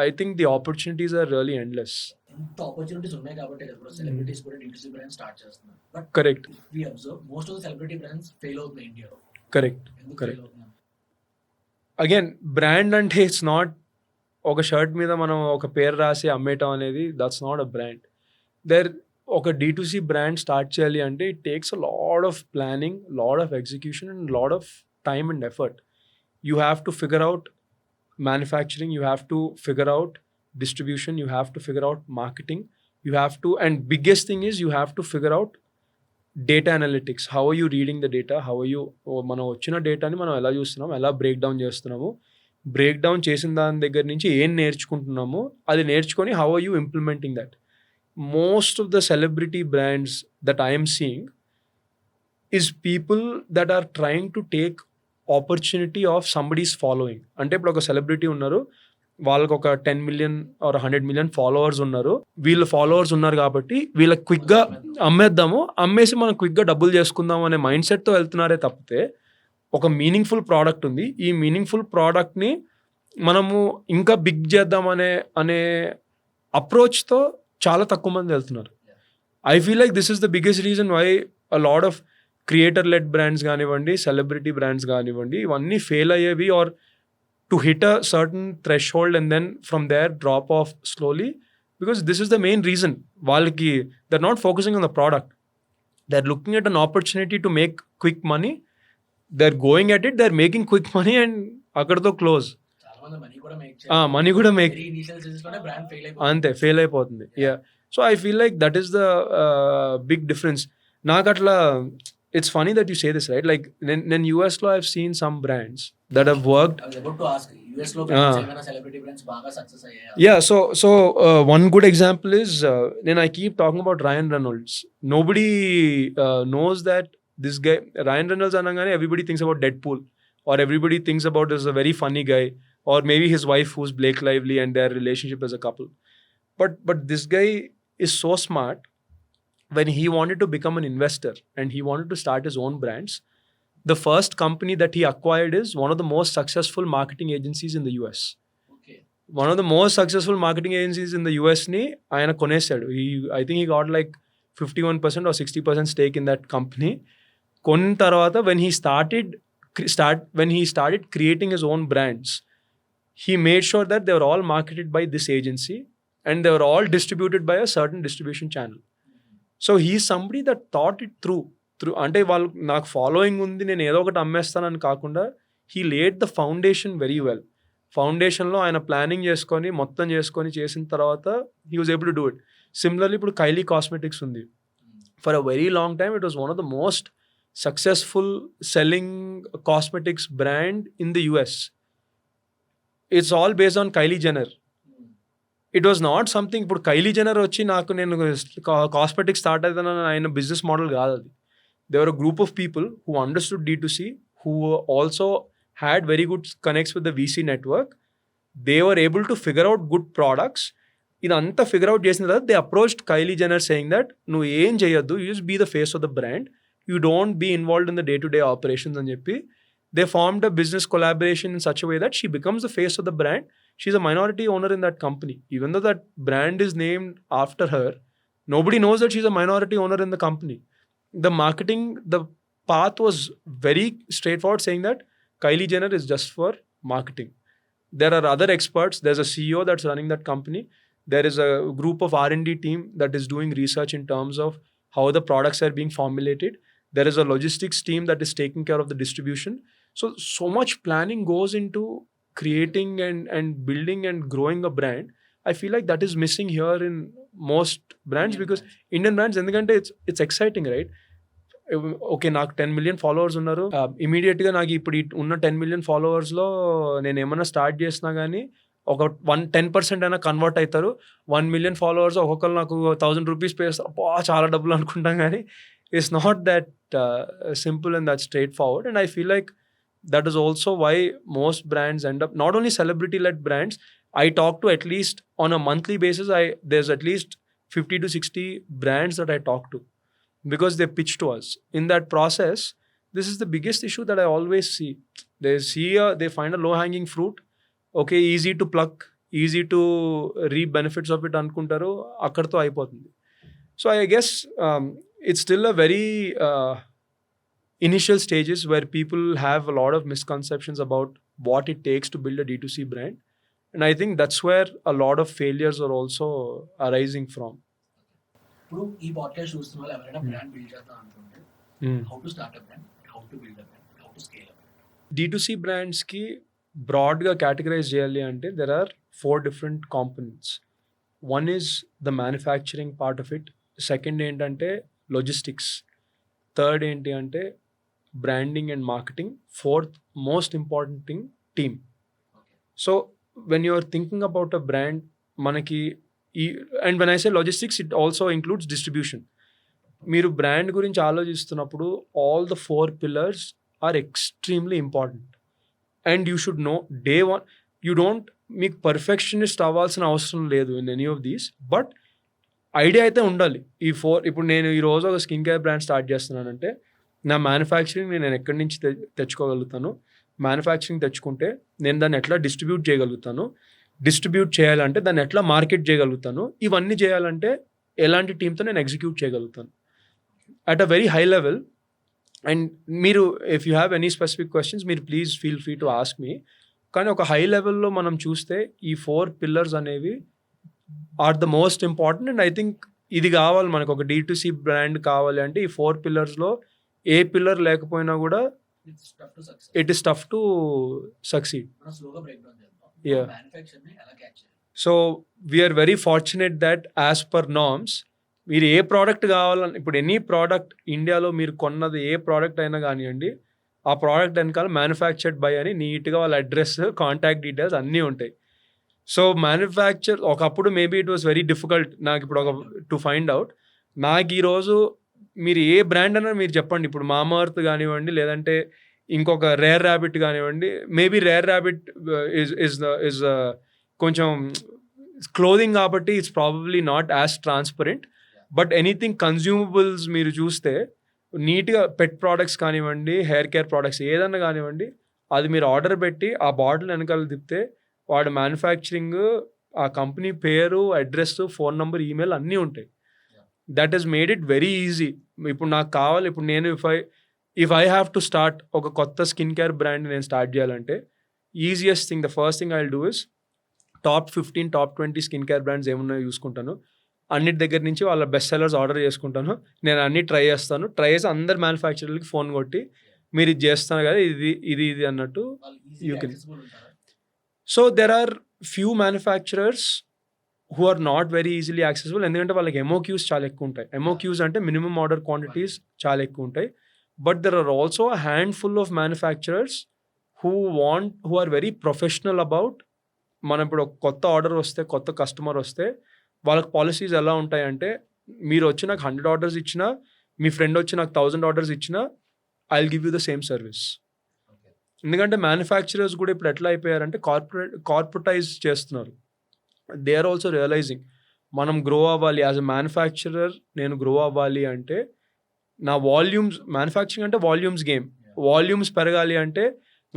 I think the opportunities are really endless. ఇంత opportunities ఉన్నాయి కాబట్టి ఇప్పుడు celebrities కూడా D2C brand start చేస్తున్నారు. But Correct. We observe most of the celebrity brands fail అవుతున్నాయి ఇండియాలో. Correct. ఎందుకు Correct. Fail అవుతున్నాయి? అగైన్ బ్రాండ్ అంటే ఇట్స్ నాట్ ఒక షర్ట్ మీద మనం ఒక పేరు రాసి అమ్మేయటం అనేది, దట్స్ నాట్ అ బ్రాండ్. ఒక D2C బ్రాండ్ స్టార్ట్ చేయాలి అంటే it takes a lot of planning, lot of execution and lot of time and effort. You have to figure out manufacturing, you have to figure out distribution, you have to figure out marketing, you have to, and biggest thing is you have to figure out data analytics. How are you reading the data? How are you మనం వచ్చిన డేటాని మనం ఎలా చూస్తున్నాము, ఎలా break down చేస్తున్నాము, break down చేసిన దాని దగ్గర నుంచి ఏం నేర్చుకుంటున్నాము, అది నేర్చుకొని how are you implementing that. Most of the celebrity brands that I am seeing is people that are trying to take opportunity of somebody's following. అంటే ఇప్పుడు ఒక సెలబ్రిటీ ఉన్నారు, వాళ్ళకి ఒక 10 million or 100 million ఫాలోవర్స్ ఉన్నారు, వీళ్ళ ఫాలోవర్స్ ఉన్నారు కాబట్టి వీళ్ళకి క్విక్గా అమ్మేద్దాము, అమ్మేసి మనం క్విక్గా డబ్బులు చేసుకుందాం అనే మైండ్ సెట్తో వెళ్తున్నారే తప్పితే ఒక మీనింగ్ఫుల్ ప్రోడక్ట్ ఉంది, ఈ మీనింగ్ఫుల్ ప్రోడక్ట్ని మనము ఇంకా బిగ్ చేద్దామనే అనే అప్రోచ్తో చాలా తక్కువ మంది వెళ్తున్నారు. I feel like this is the biggest reason why a lot of creator led brands కానివ్వండి, సెలబ్రిటీ బ్రాండ్స్ కానివ్వండి, ఇవన్నీ ఫెయిల్ అయ్యేవి are to hit a certain threshold and then from there drop off slowly, because this is the main reason. వాళ్ళకి they're not focusing on the product, they are looking at an opportunity to make quick money, they are going at it, they are making quick money and అక్కడితో close. Money కూడా make అంతే fail అయిపోతుంది. Yeah, so I feel like that is the big difference. నాకు అట్లా it's funny that you say this, right? Like in US law I've seen some brands that have worked. I was about to ask, US law brands ఏమైనా celebrity brands బాగా success అయ్యాయా? Yeah, so one good example is then I keep talking about Ryan Reynolds. Nobody knows that this guy Ryan Reynolds anangane everybody thinks about Deadpool, or everybody thinks about this a very funny guy, or maybe his wife who's Blake Lively and their relationship as a couple. But this guy is so smart. When he wanted to become an investor and he wanted to start his own brands, the first company that he acquired is one of the most successful marketing agencies in the US. Okay. One of the most successful marketing agencies in the US ni ayana konesadu. I think he got like 51% or 60% stake in that company. Kon tarvata when he started creating his own brands, he made sure that they were all marketed by this agency and they were all distributed by a certain distribution channel. So he's somebody that thought it through. అంటే వాళ్ళు నాకు following ఉంది, నేను ఏదో ఒకటి అమ్మేస్తానని కాకుండా he laid the foundation very well. ఫౌండేషన్లో ఆయన ప్లానింగ్ చేసుకొని మొత్తం చేసుకొని చేసిన తర్వాత he was able to do it. Similarly ఇప్పుడు కైలీ కాస్మెటిక్స్ ఉంది. For a very long time it was one of the most successful selling cosmetics brand in the US. It's all based on Kylie Jenner. It was not something ఇప్పుడు Kylie Jenner వచ్చి నాకు నేను cosmetics start అవుతానని ఆయన business model కాదు అది. There were a group of people who understood D2C, who also had very good connects with the VC network. They were able to figure out good products. ఇదంతా figure out చేసిన తర్వాత they approached Kylie Jenner saying that నువ్వు ఏం చేయొద్దు, you just be the face of the brand, you don't be involved in the day to day operations అని చెప్పి they formed a business collaboration in such a way that she becomes the face of the brand. She's a minority owner in that company. Even though that brand is named after her, nobody knows that she's a minority owner in the company. The marketing, the path was very straightforward, saying that Kylie Jenner is just for marketing. There are other experts. There's a CEO that's running that company. There is a group of R&D team that is doing research in terms of how the products are being formulated. There is a logistics team that is taking care of the distribution. So much planning goes into creating and building and growing a brand. I feel like that is missing here in most brands, because Indian brands, ఎందుకంటే it's exciting, right? Okay, నాకు 10 million followers ఉన్నారు, ఇమీడియట్గా నాకు ఇప్పుడు ఉన్న 10 million ఫాలోవర్స్లో నేను ఏమన్నా start చేసినా కానీ ఒక 10% అయినా కన్వర్ట్ అవుతారు. 1 million ఫాలోవర్స్ ఒక్కొక్కరు నాకు 1000 రూపీస్ పే చేస్తారు, చాలా డబ్బులు అనుకుంటాం. కానీ it's not that simple and that straight forward. And I feel like that is also why most brands end up, not only celebrity led brands, I talk to at least on a monthly basis, there's at least 50 to 60 brands that I talk to, because they pitch to us. In that process, this is the biggest issue that I always see. They find a low hanging fruit, okay, easy to pluck, easy to reap benefits of it anukuntaru, akkarto ayipotundi. So I guess it's still a very initial stages where people have a lot of misconceptions about what it takes to build a D2C brand. And I think that's where a lot of failures are also arising from. ఇప్పుడు ఈ podcast చూస్తున్న వాళ్ళు ఎవరైనా brand build చేద్దాం అనుకుంటే how to start a brand, how to build a brand, how to scale a brand? D2C బ్రాండ్స్కి బ్రాడ్గా categorise చేయాలి అంటే there are 4 different components. One is the manufacturing part of it. Second ఏంటంటే logistics. Third ఏంటి అంటే branding and marketing. Fourth, most important thing, team. So when you are thinking about a brand, manaki, and when I say logistics, it also includes distribution. Meeru brand gurinchi aalojistunappudu all the 4 pillars are extremely important, and you should know day one. You don't meek perfectionist అవ్వాల్సిన అవసరం లేదు in any of these, but idea అయితే ఉండాలి. ఈ 4 ఇప్పుడు నేను ఈరోజు ఒక స్కిన్ కేర్ బ్రాండ్ స్టార్ట్ చేస్తున్నానంటే నా మ్యానుఫ్యాక్చరింగ్ నేను ఎక్కడి నుంచి తెచ్చుకోగలుగుతాను, మ్యానుఫ్యాక్చరింగ్ తెచ్చుకుంటే నేను దాన్ని ఎట్లా డిస్ట్రిబ్యూట్ చేయగలుగుతాను, డిస్ట్రిబ్యూట్ చేయాలంటే దాన్ని ఎట్లా మార్కెట్ చేయగలుగుతాను, ఇవన్నీ చేయాలంటే ఎలాంటి టీంతో నేను ఎగ్జిక్యూట్ చేయగలుగుతాను at a very high level. And మీరు if you have any specific questions మీరు please feel free to ask me. కానీ ఒక హై లెవెల్లో మనం చూస్తే ఈ 4 పిల్లర్స్ అనేవి are the most important. And I think ఇది కావాలి మనకు, ఒక D2C బ్రాండ్ కావాలి అంటే ఈ 4 పిల్లర్స్లో ఏ పిల్లర్ లేకపోయినా కూడా it is tough to succeed. Yeah. So we are very fortunate that as per norms, మీరు ఏ ప్రోడక్ట్ కావాలని, ఇప్పుడు ఎనీ ప్రోడక్ట్ ఇండియాలో మీరు కొన్నది ఏ ప్రోడక్ట్ అయినా కానివ్వండి, ఆ ప్రోడక్ట్ వెనకాల మ్యానుఫ్యాక్చర్డ్ బై అని నీట్గా వాళ్ళ అడ్రస్, కాంటాక్ట్ డీటెయిల్స్ అన్నీ ఉంటాయి. సో మ్యానుఫ్యాక్చర్ ఒకప్పుడు maybe it was very difficult నాకు ఇప్పుడు టు ఫైండ్ అవుట్. నాకు ఈరోజు మీరు ఏ బ్రాండ్ అన్నా మీరు చెప్పండి, ఇప్పుడు మామా-ఎర్త్ కానివ్వండి, లేదంటే ఇంకొక రేర్ ర్యాబిట్ కానివ్వండి. మేబీ రేర్ ర్యాబిట్ ఇస్ కొంచెం క్లోదింగ్ కాబట్టి it's probably not as transparent, but anything consumables మీరు చూస్తే నీట్గా పెట్ ప్రోడక్ట్స్ కానివ్వండి, హెయిర్ కేర్ ప్రోడక్ట్స్ ఏదన్నా కానివ్వండి, అది మీరు ఆర్డర్ పెట్టి ఆ బాటిల్ వెనకాల తిప్పితే వాడు మ్యానుఫ్యాక్చరింగ్, ఆ కంపెనీ పేరు, అడ్రస్, ఫోన్ నెంబర్, ఈమెయిల్ అన్నీ ఉంటాయి. That is made it very easy. ఇప్పుడు నాకు కావాలి, ఇప్పుడు నేను if I have to start ఒక కొత్త స్కిన్ కేర్ బ్రాండ్ నేను స్టార్ట్ చేయాలంటే easiest thing, the first thing I will do is top 15, top 20 skin care brands ఏమున్నాయో చూసుకుంటాను. అన్నిటి దగ్గర నుంచి వాళ్ళ బెస్ట్ సెల్లర్స్ ఆర్డర్ చేసుకుంటాను, నేను అన్ని ట్రై చేస్తాను, ట్రై చేసి అందరు మ్యానుఫ్యాక్చరర్లకి ఫోన్ కొట్టి మీరు ఇది చేస్తున్నారు కదా, ఇది అన్నట్టు you can. So there are few manufacturers who are not very easily accessible, ఎందుకంటే వాళ్ళకి MOQs చాలా ఎక్కువ ఉంటాయి. MOQs అంటే మినిమం ఆర్డర్ క్వాంటిటీస్ చాలా ఎక్కువ ఉంటాయి. But there are also a handful of manufacturers who are very professional about, మనం ఇప్పుడు ఒక కొత్త ఆర్డర్ వస్తే, కొత్త కస్టమర్ వస్తే వాళ్ళకి పాలసీస్ ఎలా ఉంటాయంటే, మీరు వచ్చి నాకు 100 ఆర్డర్స్ ఇచ్చినా, మీ ఫ్రెండ్ వచ్చి నాకు 1000 ఆర్డర్స్ ఇచ్చినా, I will give you the same service. ఎందుకంటే మ్యానుఫ్యాక్చరర్స్ కూడా ఇప్పుడు ఎట్లా అయిపోయారంటే కార్పొరేటైజ్ చేస్తున్నారు. దే ఆర్ ఆల్సో రియలైజింగ్ మనం గ్రో అవ్వాలి యాజ్ అ మ్యానుఫ్యాక్చరర్. నేను గ్రో అవ్వాలి అంటే నా వాల్యూమ్స్, మ్యానుఫ్యాక్చరింగ్ అంటే వాల్యూమ్స్ గేమ్, వాల్యూమ్స్ పెరగాలి అంటే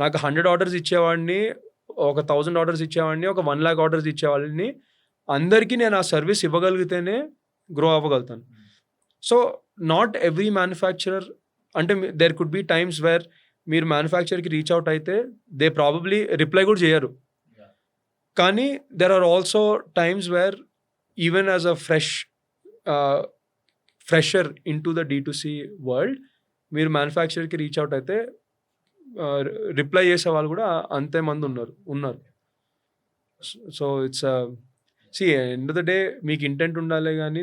నాకు 100 ఆర్డర్స్ ఇచ్చేవాడిని, ఒక 1000 ఆర్డర్స్ ఇచ్చేవాడిని, ఒక 1 lakh ఆర్డర్స్ ఇచ్చేవాళ్ళని అందరికీ నేను ఆ సర్వీస్ ఇవ్వగలిగితేనే గ్రో అవ్వగలుగుతాను. సో నాట్ ఎవ్రీ మ్యానుఫ్యాక్చరర్, అంటే there could be times where మీరు మ్యానుఫ్యాక్చర్కి రీచ్ అవుట్ అయితే దే ప్రాబబ్లీ రిప్లై కూడా చేయరు. కానీ there are also times where even as a fresher into the D2C world మీరు మ్యానుఫ్యాక్చర్కి రీచ్ అవుట్ అయితే రిప్లై చేసే వాళ్ళు కూడా అంతే మంది ఉన్నారు. So it's end of the day మీకు ఇంటెంట్ ఉండాలి కానీ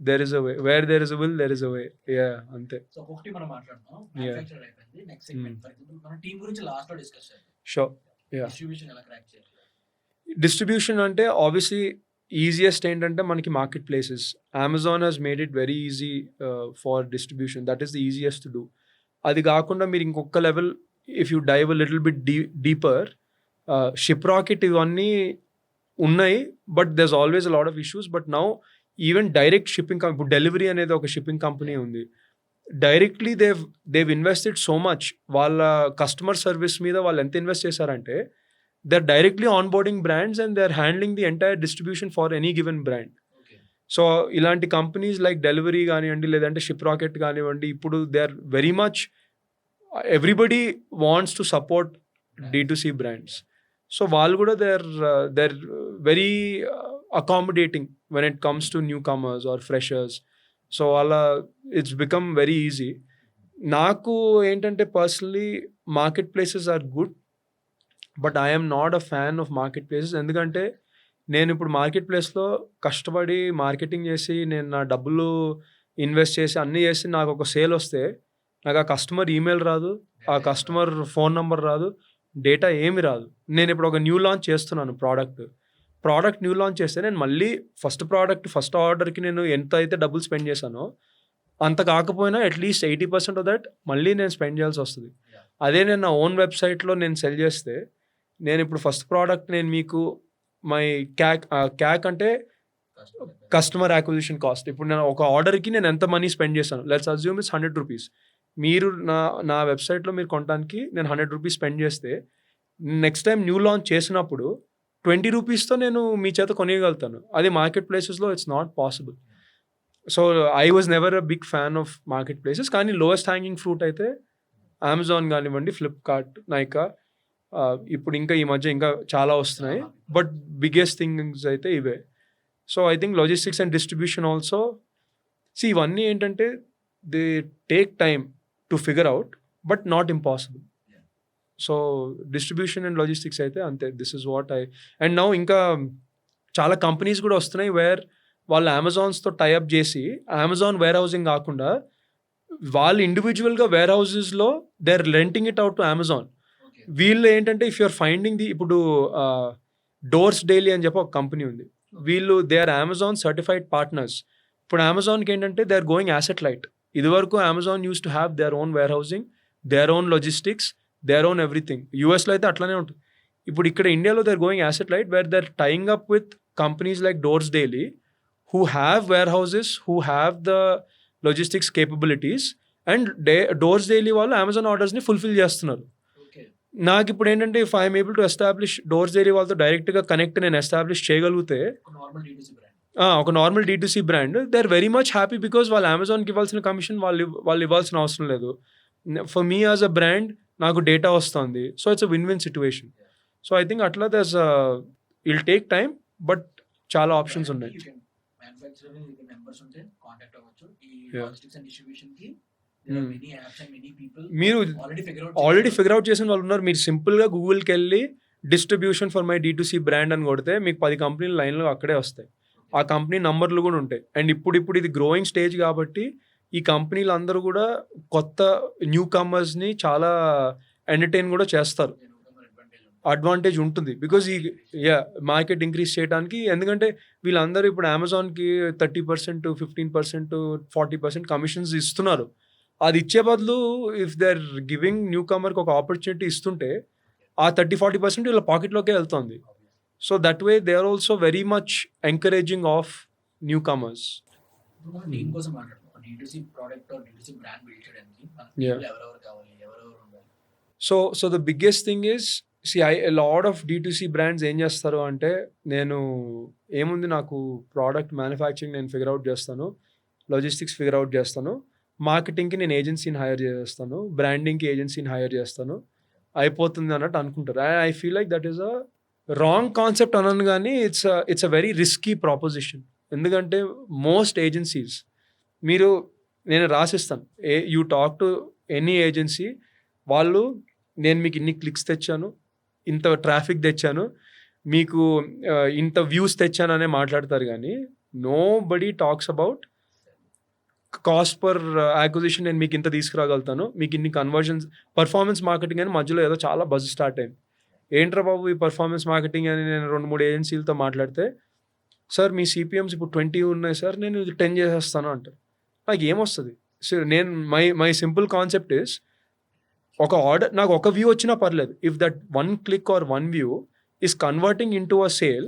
there is a way, where there is a will there is a way. అంతే. సో ఒకటి మనం మాట్లాడుతున్నాం, మ్యానుఫ్యాక్చరర్ అయిపోయింది, నెక్స్ట్ సెగ్మెంట్ ఫర్ ఎగ్జాంపుల్ మన టీం గురించి లాస్ట్ లో డిస్కస్ చేద్దాం. షూర్. డిస్ట్రిబ్యూషన్ ఎలా క్రాక్ చేయాలి? డిస్ట్రిబ్యూషన్ అంటే ఆబ్వియస్లీ ఈజియెస్ట్ ఏంటంటే మనకి marketplaces. Amazon has made it very easy for distribution, that is the easiest to do. అది కాకుండా మీరు ఇంకొక level, if you dive a little bit deeper, Shiprocket ఇవన్నీ ఉన్నాయి, but there's always a lot of issues. But now even direct shipping, ఇప్పుడు డెలివరీ అనేది ఒక shipping company ఉంది, directly they've invested so much. వాళ్ళ కస్టమర్ సర్వీస్ మీద వాళ్ళు ఎంత ఇన్వెస్ట్ చేశారంటే they are directly onboarding brands and they are handling the entire distribution for any given brand. So ఇలాంటి కంపెనీస్ లైక్ డెలివరీ కానివ్వండి, లేదంటే షిప్ రాకెట్ కానివ్వండి, ఇప్పుడు they are very much, everybody wants to support D2C brands. So వాళ్ళు కూడా they are very accommodating when it comes to newcomers or freshers. So it's become very easy. Naku entante personally marketplaces are good, but I am not a fan of marketplaces. Endukante నేను ఇప్పుడు market ప్లేస్లో కష్టపడి marketing చేసి నేను నా డబ్బులు invest చేసి అన్నీ చేసి నాకు ఒక సేల్ వస్తే నాకు ఆ కస్టమర్ ఈమెయిల్ రాదు, ఆ కస్టమర్ ఫోన్ నెంబర్ రాదు, డేటా ఏమి రాదు. నేను ఇప్పుడు ఒక న్యూ లాంచ్ చేస్తున్నాను ప్రోడక్ట్ న్యూ లాంచ్ చేస్తే నేను మళ్ళీ ఫస్ట్ ఆర్డర్కి నేను ఎంత అయితే డబ్బులు స్పెండ్ చేశానో అంత కాకపోయినా అట్లీస్ట్ 80% ఆఫ్ దట్ మళ్ళీ నేను స్పెండ్ చేయాల్సి వస్తుంది. అదే నేను నా ఓన్ వెబ్సైట్లో నేను సెల్ చేస్తే, నేను ఇప్పుడు ఫస్ట్ ప్రోడక్ట్ నేను మీకు మై క్యాక్ అంటే కస్టమర్ యాక్విజిషన్ కాస్ట్, ఇప్పుడు నేను ఒక ఆర్డర్కి నేను ఎంత మనీ స్పెండ్ చేశాను, లెట్స్ అజ్యూమ్ ఇట్స్ 100 రూపీస్. మీరు నా వెబ్సైట్లో మీరు కొనడానికి నేను 100 రూపీస్ స్పెండ్ చేస్తే, నెక్స్ట్ టైం న్యూ లాంచ్ చేసినప్పుడు 20 రూపీస్తో నేను మీ చేత కొనియగలుగుతాను. అది మార్కెట్ ప్లేసెస్లో it's not possible. So I was never a big fan of marketplaces. కానీ లోయెస్ట్ హ్యాంగింగ్ ఫ్రూట్ అయితే అమెజాన్ కానివ్వండి, ఫ్లిప్కార్ట్, నైకా, ఇప్పుడు ఇంకా ఈ మధ్య ఇంకా చాలా వస్తున్నాయి, బట్ బిగ్గెస్ట్ థింగ్స్ అయితే ఇవే. So I think logistics and distribution also, ఇవన్నీ ఏంటంటే they take time to figure out, but not impossible. So distribution and logistics అయితే అంతే. This is what and now ఇంకా చాలా కంపెనీస్ కూడా వస్తున్నాయి వేర్ వాళ్ళు అమెజాన్స్తో టైఅప్ చేసి అమెజాన్ వేర్ హౌసింగ్ కాకుండా వాళ్ళు ఇండివిజువల్గా వేర్ హౌసెస్లో they are renting it out to Amazon. వీళ్ళు ఏంటంటే ఇఫ్ యూఆర్ ఫైండింగ్ ఇప్పుడు డోర్స్ డైలీ అని చెప్పి ఒక కంపెనీ ఉంది, వీళ్ళు they are Amazon certified partners. ఇప్పుడు అమెజాన్కి ఏంటంటే they are going asset light. ఇదివరకు Amazon used to have their own warehousing, their own logistics, their own everything. యూఎస్లో అయితే అట్లానే ఉంటుంది. ఇప్పుడు ఇక్కడ ఇండియాలో they are going asset light where they are tying up with companies like Doors Daily who have warehouses, who have the logistics capabilities, and Doors Daily వాళ్ళు Amazon ఆర్డర్స్ని fulfil చేస్తున్నారు. నాకు ఇప్పుడు ఏంటంటే if I'm able to establish doors daily వాళ్ళతో డైరెక్ట్గా connect నేను establish చేయగలిగితే ఒక normal D2C brand, they are very much happy because వాళ్ళు అమెజాన్కి ఇవ్వాల్సిన కమిషన్ వాళ్ళు ఇవ్వాల్సిన అవసరం లేదు. For me as a brand నాకు డేటా వస్తుంది, so it's a win situation. So I think అట్లా ఇల్ టేక్ టైమ్, బట్ చాలా ఆప్షన్స్ ఉన్నాయి. మ్యానుఫ్యాక్చరర్ మెంబర్స్ ఉంటే కాంటాక్ట్ అవ్వచ్చు. ఈ Yeah. లాజిస్టిక్స్ అండ్ డిస్ట్రిబ్యూషన్ కి there are Hmm. many apps and many people మీరు already ఫిగర్ అవుట్ చేసిన వాళ్ళు ఉన్నారు. మీరు సింపుల్గా గూగుల్కి వెళ్ళి distribution for my D2C brand అని కొడితే మీకు 10 కంపెనీలు లైన్లో అక్కడే వస్తాయి. ఆ కంపెనీ నంబర్లు కూడా ఉంటాయి. అండ్ ఇప్పుడు ఇది గ్రోయింగ్ స్టేజ్ కాబట్టి ఈ కంపెనీలు అందరూ కూడా కొత్త న్యూ కమర్స్ని చాలా ఎంటర్టైన్ కూడా చేస్తారు. అడ్వాంటేజ్ ఉంటుంది బికాజ్ ఈ మార్కెట్ ఇంక్రీజ్ చేయడానికి. ఎందుకంటే వీళ్ళందరూ ఇప్పుడు అమెజాన్కి 30%, 15%, 40% కమిషన్స్ ఇస్తున్నారు. అది ఇచ్చే బదులు ఇఫ్ దే ఆర్ గివింగ్ న్యూ కమర్కి ఒక ఆపర్చునిటీ ఇస్తుంటే ఆ 30-40% వీళ్ళ పాకెట్లోకే వెళ్తుంది. So that way they are also very much encouraging of newcomers. Team కోసం మాట్లాడుతున్నాం. D2C product or D2C brand build చేయడానికి మనకి Yeah. ఎవరెవరు కావాలి, ఎవరెవరు ఉండాలి? So the biggest thing is lot of D2C brands ఏం చేస్తారు అంటే, నేను ఏముంది నాకు ప్రోడక్ట్ మ్యానుఫ్యాక్చరింగ్ నేను ఫిగర్ అవుట్ చేస్తాను, లాజిస్టిక్స్ ఫిగర్ అవుట్ చేస్తాను, మార్కెటింగ్కి నేను ఏజెన్సీని హైర్ చేస్తాను, బ్రాండింగ్కి ఏజెన్సీని హైర్ చేస్తాను, అయిపోతుంది అన్నట్టు అనుకుంటారు. I feel like that is a wrong concept అనను, కానీ it's a very risky proposition. ఎందుకంటే మోస్ట్ ఏజెన్సీస్ నేను రాసిస్తాను, you talk to any agency, వాళ్ళు నేను మీకు ఇన్ని క్లిక్స్ తెచ్చాను, ఇంత ట్రాఫిక్ తెచ్చాను, మీకు ఇంత వ్యూస్ తెచ్చాను అనే మాట్లాడతారు. కానీ nobody talks about cost per acquisition. నేను మీకు ఇంత తీసుకురాగలుగుతాను, మీకు ఇన్ని కన్వర్జన్స్, పర్ఫార్మెన్స్ మార్కెటింగ్ అని మధ్యలో ఏదో చాలా బజ్ స్టార్ట్ అయింది. ఏంట్రా బాబు ఈ పర్ఫార్మెన్స్ మార్కెటింగ్ అని నేను 2-3 ఏజెన్సీలతో మాట్లాడితే, సార్ మీ CPMs ఇప్పుడు 20 ఉన్నాయి సార్, నేను 10 చేసేస్తాను అంటారు. నాకు ఏమొస్తుంది? సో నేను మై సింపుల్ కాన్సెప్ట్ ఇస్, ఒక ఆర్డర్ నాకు ఒక వ్యూ వచ్చినా పర్లేదు, if that 1 click or 1 view is converting into a sale,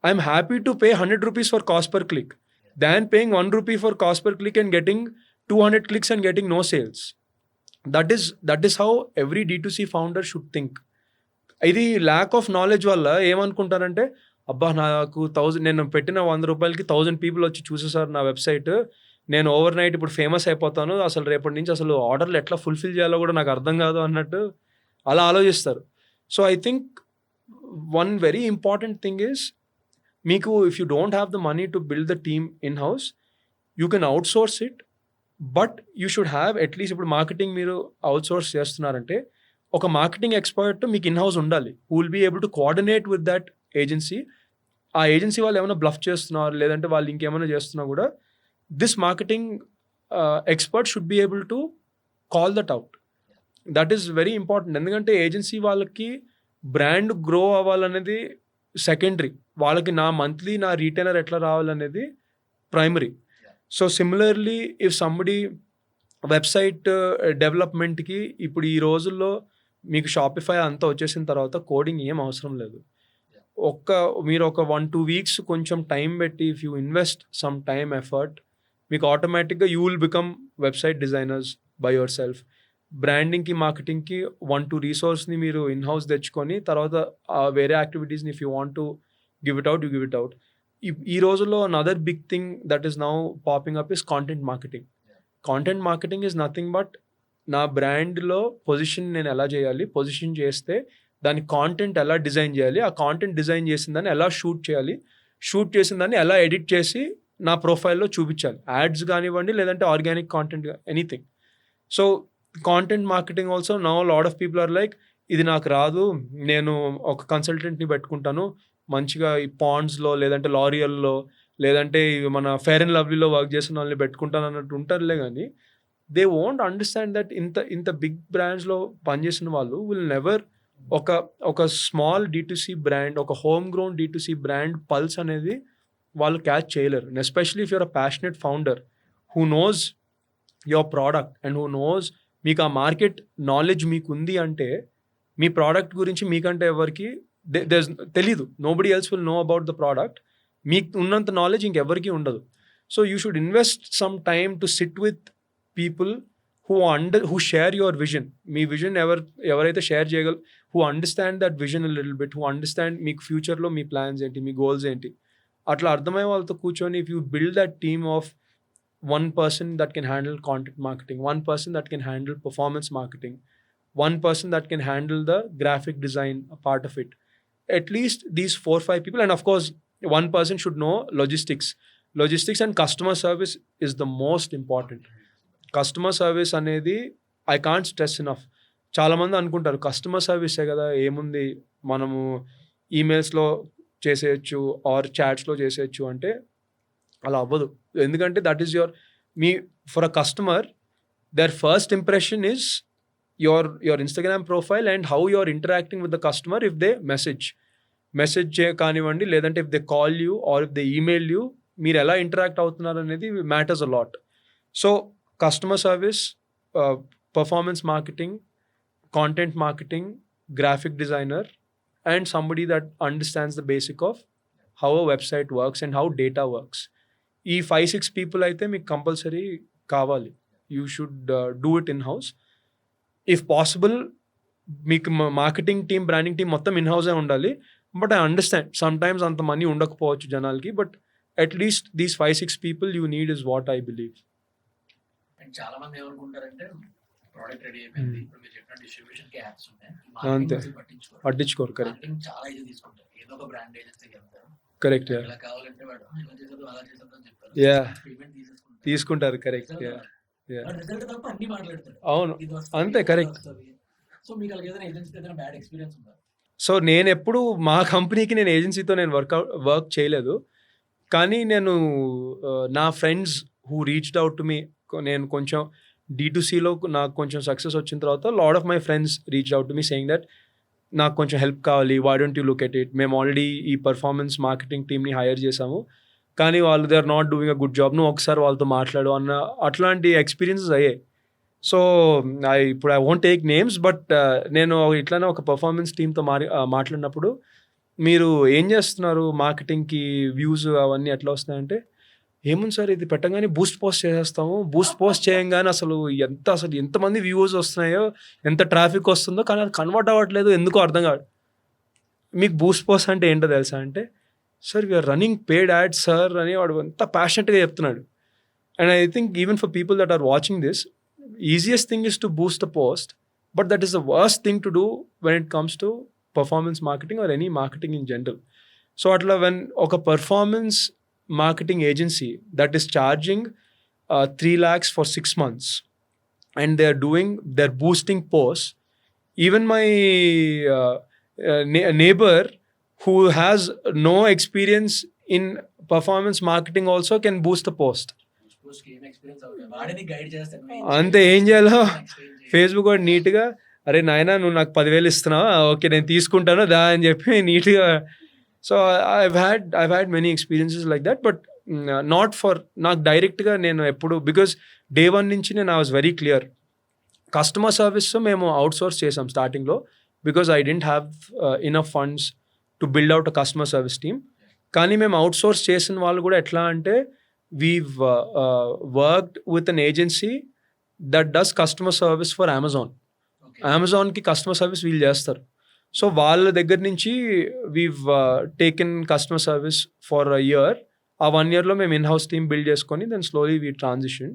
I'm happy to pay 100 rupees for cost per click than paying 1 rupee for cost per click and getting 200 clicks and getting no sales. That is how every D2C founder should think. ఇది lack of knowledge వల్ల ఏమనుకుంటారంటే, అబ్బా నాకు 1000 నేను పెట్టిన 100 రూపాయలకి 1000 people వచ్చి చూసేసారు నా వెబ్సైట్, నేను ఓవర్ నైట్ ఇప్పుడు ఫేమస్ అయిపోతాను, అసలు రేపటి నుంచి అసలు ఆర్డర్లు ఎట్లా ఫుల్ఫిల్ చేయాలో కూడా నాకు అర్థం కాదు అన్నట్టు అలా ఆలోచిస్తారు. So I think one very important thing is, మీకు if you don't have the money to build the team in house, you can outsource it, but you should have at least, ఇప్పుడు మార్కెటింగ్ మీరు outsource చేస్తున్నారంటే ఒక marketing expert మీకు in house ఉండాలి, who will be able to coordinate with that agency. ఆ agency వాళ్ళు ఏమైనా bluff చేస్తున్నారు, లేదంటే వాళ్ళు ఇంకేమైనా చేస్తున్నా కూడా this marketing expert should be able to call that out. That is very important. ఎందుకంటే ఏజెన్సీ వాళ్ళకి బ్రాండ్ గ్రో అవ్వాలనేది సెకండరీ, వాళ్ళకి నా మంత్లీ నా రీటైనర్ ఎట్లా రావాలనేది primary. So similarly if somebody website డెవలప్మెంట్కి ఇప్పుడు ఈ రోజుల్లో మీకు షాపిఫై అంతా వచ్చేసిన తర్వాత కోడింగ్ ఏం అవసరం లేదు. మీరు ఒక 1-2 weeks కొంచెం టైం పెట్టి, if you invest some time effort, మీకు ఆటోమేటిక్గా you will become website designers by yourself. బ్రాండింగ్కి మార్కెటింగ్కి 1-2 రీసోర్స్ని మీరు ఇన్ హౌస్ తెచ్చుకొని, తర్వాత వేరే యాక్టివిటీస్ని if you want to give it out, you give it out. ఈ రోజుల్లో another big thing that is now popping up is content marketing. Content marketing is nothing but, నా బ్రాండ్లో పొజిషన్ నేను ఎలా చేయాలి, పొజిషన్ చేస్తే దాని కాంటెంట్ ఎలా డిజైన్ చేయాలి, ఆ కాంటెంట్ డిజైన్ చేసిన దాన్ని ఎలా షూట్ చేయాలి, షూట్ చేసిన దాన్ని ఎలా ఎడిట్ చేసి నా ప్రొఫైల్లో చూపించాలి, యాడ్స్ కానివ్వండి లేదంటే organic content, anything. So content marketing also now lot of people are like, ఇది నాకు రాదు, నేను ఒక కన్సల్టెంట్ని పెట్టుకుంటాను, మంచిగా ఈ పాండ్స్లో లేదంటే లారియల్లో లేదంటే మన ఫెయిర్ అండ్ లవ్లీలో వర్క్ చేసిన వాళ్ళని పెట్టుకుంటాను అన్నట్టు ఉంటారులే. కానీ దే వోంట్ అండర్స్టాండ్ దట్ ఇంత బిగ్ బ్రాండ్స్లో పనిచేసిన వాళ్ళు విల్ నెవర్ ఒక స్మాల్ D2C బ్రాండ్, ఒక home grown D2C brand pulse అనేది వాళ్ళు క్యాచ్ చేయలేరు. Especially if you're a passionate founder who knows your product and who knows, మీకు ఆ మార్కెట్ నాలెడ్జ్ మీకు ఉంది అంటే, మీ ప్రోడక్ట్ గురించి మీకంటే ఎవరికి తెలీదు, nobody else will know about the product. మీకు ఉన్నంత నాలెడ్జ్ ఇంకెవరికి ఉండదు. So you should invest some time to SIT with people who share your vision. Me vision ఎవరైతే షేర్ చేయగలరు, who understand that vision a little bit, who understand మీకు ఫ్యూచర్లో మీ plans ఏంటి, మీ goals ఏంటి, అట్లా అర్థమయ్యే వాళ్ళతో కూర్చొని if you build that team of 1 person that can handle content marketing, 1 person that can handle performance marketing, 1 person that can handle the graphic design part of it, at least these 4-5 people, and of course 1 person should know logistics. Logistics and customer service is the most important. Customer service అనేది I can't stress enough. చాలామంది అనుకుంటారు customer సర్వీసే కదా ఏముంది, మనము ఈమెయిల్స్లో చేసేయచ్చు are చాట్స్లో చేసేయచ్చు అంటే అలా అవ్వదు. ఎందుకంటే దట్ ఈస్ మీ for a customer their first impression is your Instagram profile and how you're interacting with the customer. If they message కానివ్వండి, లేదంటే if they call you or if they email you, మీరు ఎలా interact అవుతున్నారు అనేది matters a lot. So customer service, performance marketing, content marketing, graphic designer and somebody that understands the basic of how a website works and how data works. ఈ 5-6 people అయితే మీకు compulsory కావాలి. You should do it in house. If possible మీకు marketing team, branding team మొత్తం in హౌసే ఉండాలి. But I understand some times అంత money ఉండకపోవచ్చు జనాలకి, but at least these 5-6 people you need is what I believe. And చాలా మంది ఏమనుకుంటారంటే ప్రోడక్ట్ రెడీ అయిపోయింది, ఇప్పుడు మీరు చెప్పిన డిస్ట్రిబ్యూషన్ కి యాప్స్ ఉన్నాయి, అంతే, పట్టించుకోరు. కరెక్ట్, మార్కెటింగ్ చాలా ఇది తీసుకుంటారు. ఏదో ఒక బ్రాండ్ ఏజెన్సీకి వెళ్తారు, కరెక్ట్, ఇలా కావాలంటే వాడు ఇలా చేసేది అలా చేసేది అని చెప్తారు. Yeah. పేమెంట్ తీసుకుంటారు. కరెక్ట్, రిజల్ట్ తప్ప అన్ని మాట్లాడతారు. అవును, ఇది వస్తది, అంతే, అది correct. వస్తది. సో మీకు అలాగే ఏదైనా ఏజెన్సీ ఏదైనా బ్యాడ్ ఎక్స్పీరియన్స్ ఉందా? సో నేను ఎప్పుడు మా కంపెనీకి నేను ఏజెన్సీతో నేను వర్క్ చేయలేదు. కానీ నేను నా friends who reached out to me, నేను కొంచెం D2Cలో నాకు కొంచెం సక్సెస్ వచ్చిన తర్వాత lot of my friends reach out to me saying that నాకు కొంచెం హెల్ప్ కావాలి, why don't you look at it, మేము ఆల్రెడీ ఈ పర్ఫార్మెన్స్ మార్కెటింగ్ టీమ్ని హైర్ చేసాము, కానీ వాళ్ళు they are not doing a good job, నువ్వు ఒకసారి వాళ్ళతో మాట్లాడు అన్న అట్లాంటి ఎక్స్పీరియన్సెస్ అయ్యాయి. సో ఇప్పుడు I won't take names, but నేను ఇట్లానే ఒక పర్ఫార్మెన్స్ టీమ్తో మాట్లాడినప్పుడు, మీరు ఏం చేస్తున్నారు మార్కెటింగ్కి, వ్యూస్ అవన్నీ ఎట్లా వస్తున్నాయంటే, ఏముంది సార్ ఇది పెట్టగానే బూస్ట్ పోస్ట్ చేసేస్తాము, బూస్ట్ పోస్ట్ చేయంగానే అసలు ఎంతమంది వ్యూస్ వస్తున్నాయో, ఎంత ట్రాఫిక్ వస్తుందో, కానీ అది కన్వర్ట్ అవ్వట్లేదు, ఎందుకో అర్థం కాదు. మీకు బూస్ట్ పోస్ట్ అంటే ఏంటో తెలుసా అంటే, sir we're running paid ads sir అని వాడు ఎంత ప్యాషనెట్గా చెప్తున్నాడు. And I think even for people that are watching this, easiest thing is to boost a post, but that is the worst thing to do when it comes to performance marketing or any marketing in general. So atla when oka performance marketing agency that is charging 3 lakhs for 6 months and they're boosting posts, even my neighbor who has no experience in performance marketing also can boost the post. అంతే, ఏం చేయాలో Facebook వాడు నీట్గా, అరే నాయనా నువ్వు నాకు 10,000 ఇస్తున్నావా, ఓకే నేను తీసుకుంటాను దా అని చెప్పి నీట్గా. So I've had many experiences like that, but not for నాకు డైరెక్ట్గా నేను ఎప్పుడు, బికాస్ డే 1 నుంచి నేను I was very clear, customer service మేము అవుట్ సోర్స్ చేసాం స్టార్టింగ్లో, because I didn't have enough funds to build out a customer service team. కానీ మేము అవుట్ సోర్స్ చేసిన వాళ్ళు కూడా ఎట్లా అంటే, we've worked with an agency that does customer service for Amazon. Amazonకి కస్టమర్ సర్వీస్ వీళ్ళు చేస్తారు. సో వాళ్ళ దగ్గర నుంచి we've taken customer service for a year. ఆ 1 yearలో మేము ఇన్ హౌస్ టీమ్ బిల్డ్ చేసుకొని then slowly we transition.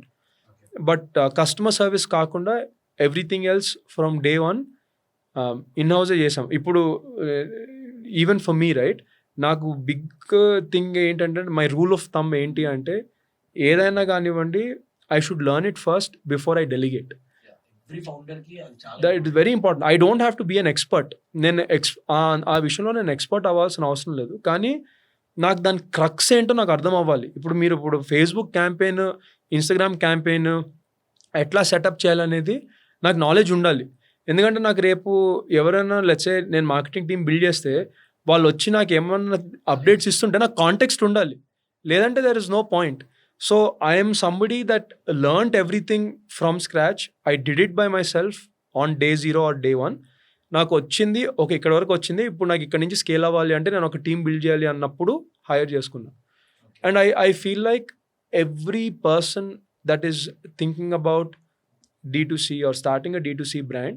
But customer service కాకుండా everything else from day 1 in హౌసే చేసాం. ఇప్పుడు ఈవెన్ ఫర్ మీ రైట్, నాకు బిగ్ థింగ్ ఏంటంటే, మై రూల్ ఆఫ్ థంబ్ ఏంటి అంటే, ఏదైనా కానివ్వండి I should learn it first before I delegate. That it is very important. I don't have to be an expert. నేను ఆ విషయంలో నేను ఎక్స్పర్ట్ అవ్వాల్సిన అవసరం లేదు, కానీ నాకు దాని క్రక్స్ ఏంటో నాకు అర్థం అవ్వాలి. ఇప్పుడు ఫేస్బుక్ క్యాంపెయిన్, ఇన్స్టాగ్రామ్ క్యాంపెయిన్ ఎట్లా సెటప్ చేయాలనేది నాకు నాలెడ్జ్ ఉండాలి. ఎందుకంటే నాకు రేపు ఎవరైనా లెట్స్ సే నేను మార్కెటింగ్ టీమ్ బిల్డ్ చేస్తే వాళ్ళు వచ్చి నాకు ఏమన్నా అప్డేట్స్ ఇస్తుంటే నాకు కాంటెక్స్ట్ ఉండాలి, లేదంటే there is no point. So I'm somebody that learned everything from scratch. I did it by myself on day 0 or day 1. నాకు వచ్చింది, ఓకే ఇక్కడ వరకు వచ్చింది, ఇప్పుడు నాకు ఇక్కడ నుంచి స్కేల్ అవ్వాలి అంటే నేను ఒక టీమ్ బిల్డ్ చేయాలి అన్నప్పుడు హైర్ చేసుకున్నా. And I feel like every person that is thinking about D2C or starting a D2C brand,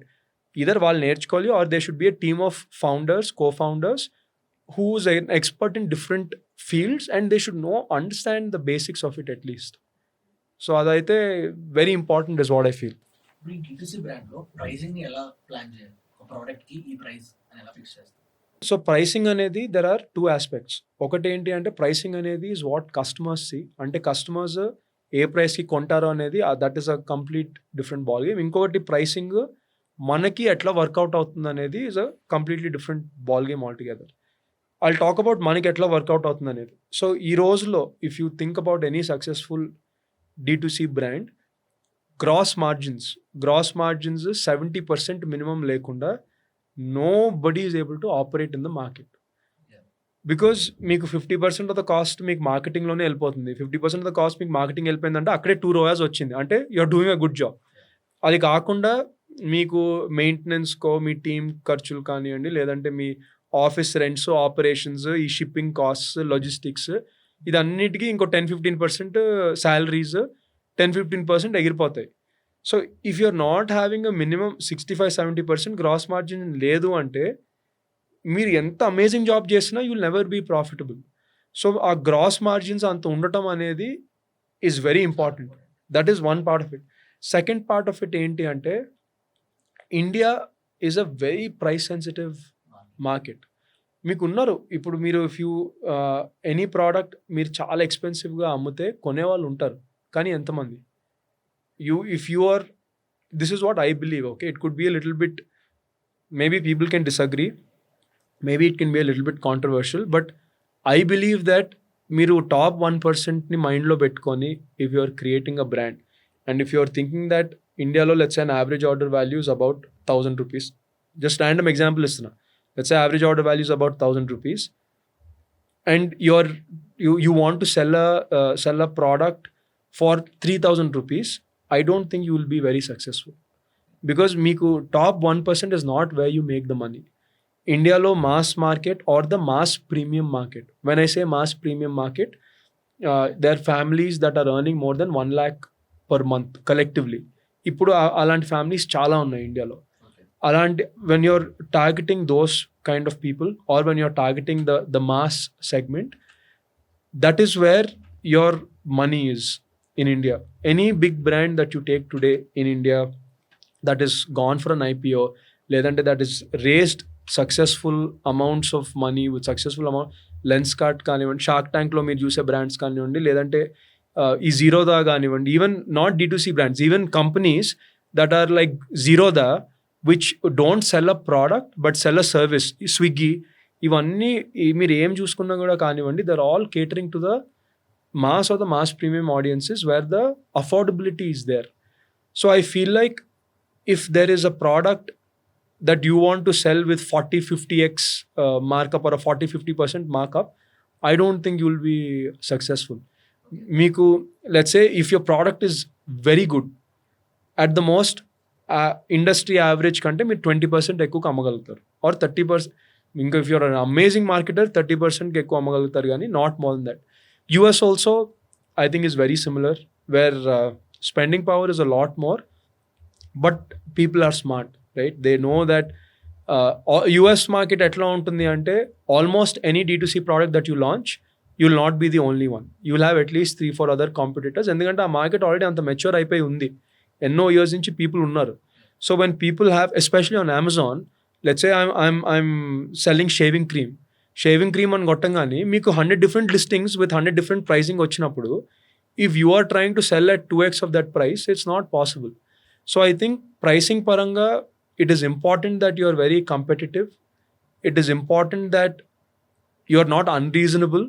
either వాళ్ళు నేర్చుకోవాలి or there should be a team of founders, co-founders who's an expert in different fields and they should understand the basics of it at least. So అదైతే very important is what I feel. ఇప్పుడు ఈ D2C brand లో pricing ని ఎలా plan చేయాలి? ఒక product కి ఈ ప్రైస్ అని ఎలా ఫిక్స్ చేస్తారు? సో ప్రైసింగ్ అనేది దెర్ ఆర్ 2 ఆస్పెక్ట్స్. ఒకటి ఏంటి అంటే ప్రైసింగ్ అనేది ఈజ్ వాట్ కస్టమర్స్ సీ. అంటే కస్టమర్స్ ఏ ప్రైస్‌కి కొంటారో అనేది that is a complete different ball game. ఇంకొకటి ప్రైసింగ్ మనకి ఎట్లా వర్కౌట్ అవుతుందనేది is a completely different ball game altogether. I'll talk about మనకి ఎట్లా వర్కౌట్ అవుతుందనేది. సో ఈ రోజుల్లో if you think about any successful D2C brand, gross margins 70% minimum లేకుండా nobody is able to operate in the market. Because మీకు 50% of the cost మీకు మార్కెటింగ్‌లోనే వెళ్ళిపోతుంది. 50% ఆఫ్ ద కాస్ట్ మీకు మార్కెటింగ్ వెళ్ళిపోయిందంటే అక్కడే 2 ROAS వచ్చింది. అంటే you are doing a good job. అది కాకుండా మీకు మెయింటెనెన్స్‌కో, మీ టీమ్ ఖర్చులు కానివ్వండి, లేదంటే మీ ఆఫీస్ రెంట్స్, ఆపరేషన్స్, ఈ షిప్పింగ్ కాస్ట్స్, లాజిస్టిక్స్ ఇదన్నిటికి ఇంకో 10-15% సాలరీస్, 10-15% ఎగిరిపోతాయి. So if you are not having a minimum 65-70% gross margin లేదు అంటే మీరు ఎంత అమేజింగ్ జాబ్ చేసినా you will never be profitable. So ఆ గ్రాస్ మార్జిన్స్ అంత ఉండటం అనేది is very important. That is one part of it. Second part of it ఏంటి అంటే India is a very price sensitive market. మీకు ఉన్నారు ఇప్పుడు మీరు ఇఫ్ యూ ఎనీ ప్రోడక్ట్ మీరు చాలా ఎక్స్పెన్సివ్గా అమ్మితే కొనేవాళ్ళు ఉంటారు, కానీ ఎంతమంది? If you are this is what I believe. Okay, it could be a little bit, maybe people can disagree, maybe it can be a little bit controversial, but I believe that మీరు top 1%ని మైండ్లో పెట్టుకొని if you are creating a brand and if you are thinking that ఇండియాలో let's an average order values about 1000 rupees, just random example ఇస్తున్నా, let's average order values about 1000 rupees and you want to sell a product for 3000 rupees, I don't think you will be very successful because మీకు top 1% is not where you make the money. ఇండియాలో mass market are the mass premium market, when I say mass premium market, they are families that are earning more than 1 lakh per month collectively. ఇప్పుడు అలాంటి families చాలా ఉన్నాయి ఇండియాలో. అలాంటి when you're targeting those kind of people or when you're targeting the mass segment, that is where your money is in India. Any big brand that you take today in India that is gone for an IPO, లేదంటే that is raised successful amounts of money with successful amount, Lenskart కానివ్వండి, shark ట్యాంక్లో మీరు చూసే brands కానివ్వండి, లేదంటే ఈ జీరోదా కానివ్వండి, even not D2C brands, even companies that are like Zerodha which don't sell a product but sell a service, Swiggy, ఇవన్నీ మీరు ఏం చూసుకున్నా కూడా కానివ్వండి, they're all catering to the mass or the mass premium audiences where the affordability is there. So I feel like if there is a product that you want to sell with 40-50x markup or a 40-50% markup, I don't think you will be successful. Meeku, let's say if your product is very good, at the most industry average kante meer 20% ekku అమ్మగలుగుతారు or 30%. ఇంకా if you're an amazing marketer 30% ekku అమ్మగలుగుతారు కానీ not more than that. US also I think is very similar where spending power is a lot more, but people are smart, right? They know that US market ఎట్లా ఉంటుంది అంటే almost any D2C product that you launch, you will not be the only one. You will have at least 3-4 other competitors, ఎందుకంటే ఆ market already అంత mature అయిపోయి ఉంది, ఎన్నో years నుంచి పీపుల్ ఉన్నారు. So when people have, especially on Amazon, let's say I'm selling shaving cream అని కొట్టంగానే మీకు 100 different listings with 100 different pricing వచ్చినప్పుడు if you are trying to sell at 2x of that price, it's not possible. So I think pricing paranga it is important that you are very competitive. It is important that you are not unreasonable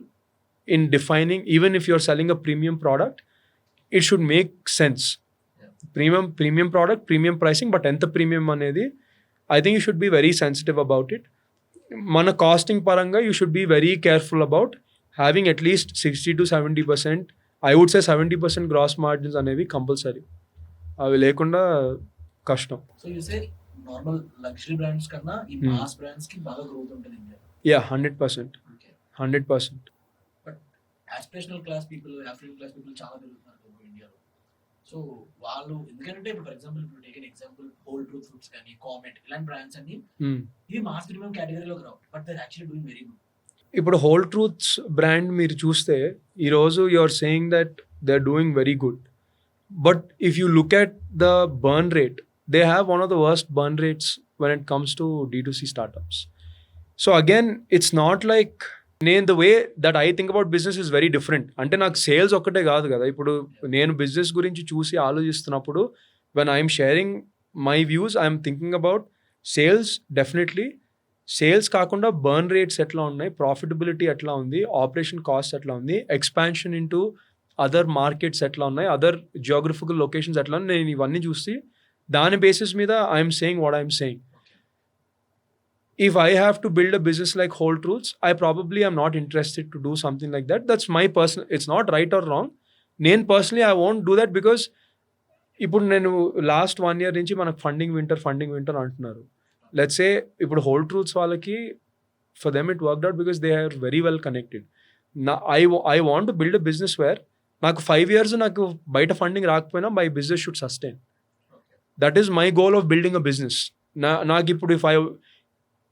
in defining, even if you are selling a premium product, it should make sense. Premium product, premium pricing, but enta premium anedi I think you should be very sensitive about it. Mana costing paranga you should be very careful about having at least 60-70%, I would say 70% gross margins అనేవి compulsory, అవి లేకుండా కష్టం. So you say normal luxury brands కన్నా ఈ mass brands కి బాగా growth ఉంటుంది India. Yeah 100%. 100%. But aspirational class people, African class people చాలా పెరుగుతున్నారు ఇండియాలో. సో వాళ్ళు ఎందుకంటే ఇప్పుడు ఫర్ ఎగ్జాంపుల్ ఇప్పుడు take an example Whole Truth Foods కానీ కామెట్ ఇలాంటి బ్రాండ్స్ అన్ని ఇవి మాస్ ప్రీమియం కేటగిరీలోకి రావు, but they actually doing very good. ఇప్పుడు హోల్ ట్రూత్స్ బ్రాండ్ మీరు చూస్తే ఈరోజు you are saying that they are doing very good, but if you look at the burn rate, they have one of the worst burn rates when it comes to D2C startups. So again it's not like నేను the way that I think about business is very different. అంటే నాకు sales ఒక్కటే కాదు కదా, ఇప్పుడు నేను business గురించి చూసి ఆలోచిస్తున్నప్పుడు when I'm sharing my views I'm thinking about sales definitely. Sales కాకుండా బర్న్ రేట్స్ ఎట్లా ఉన్నాయి, ప్రాఫిటబిలిటీ ఎట్లా ఉంది, ఆపరేషన్ కాస్ట్ ఎట్లా ఉంది, ఎక్స్పాన్షన్ ఇంటూ అదర్ మార్కెట్స్ ఎట్లా ఉన్నాయి, అదర్ జియోగ్రఫికల్ లొకేషన్స్ ఎట్లా ఉన్నాయి, నేను ఇవన్నీ చూసి దాని బేసిస్ మీద I'm saying what I'm saying. If I have to build a business like Whole Truths, I probably am not interested to do something like that. That's my personal, it's not right or wrong. నేను personally I won't do that because ఇప్పుడు నేను last 1 year నుంచి మనకు funding winter అంటున్నారు. Let's say ఇప్పుడు whole truths వాళ్ళకి for them it worked out because they are very well connected. I want to build a business where నాకు 5 years నాకు బయట ఫండింగ్ రాకపోయినా my business should sustain. That is my goal of building a business. నాకు ఇప్పుడు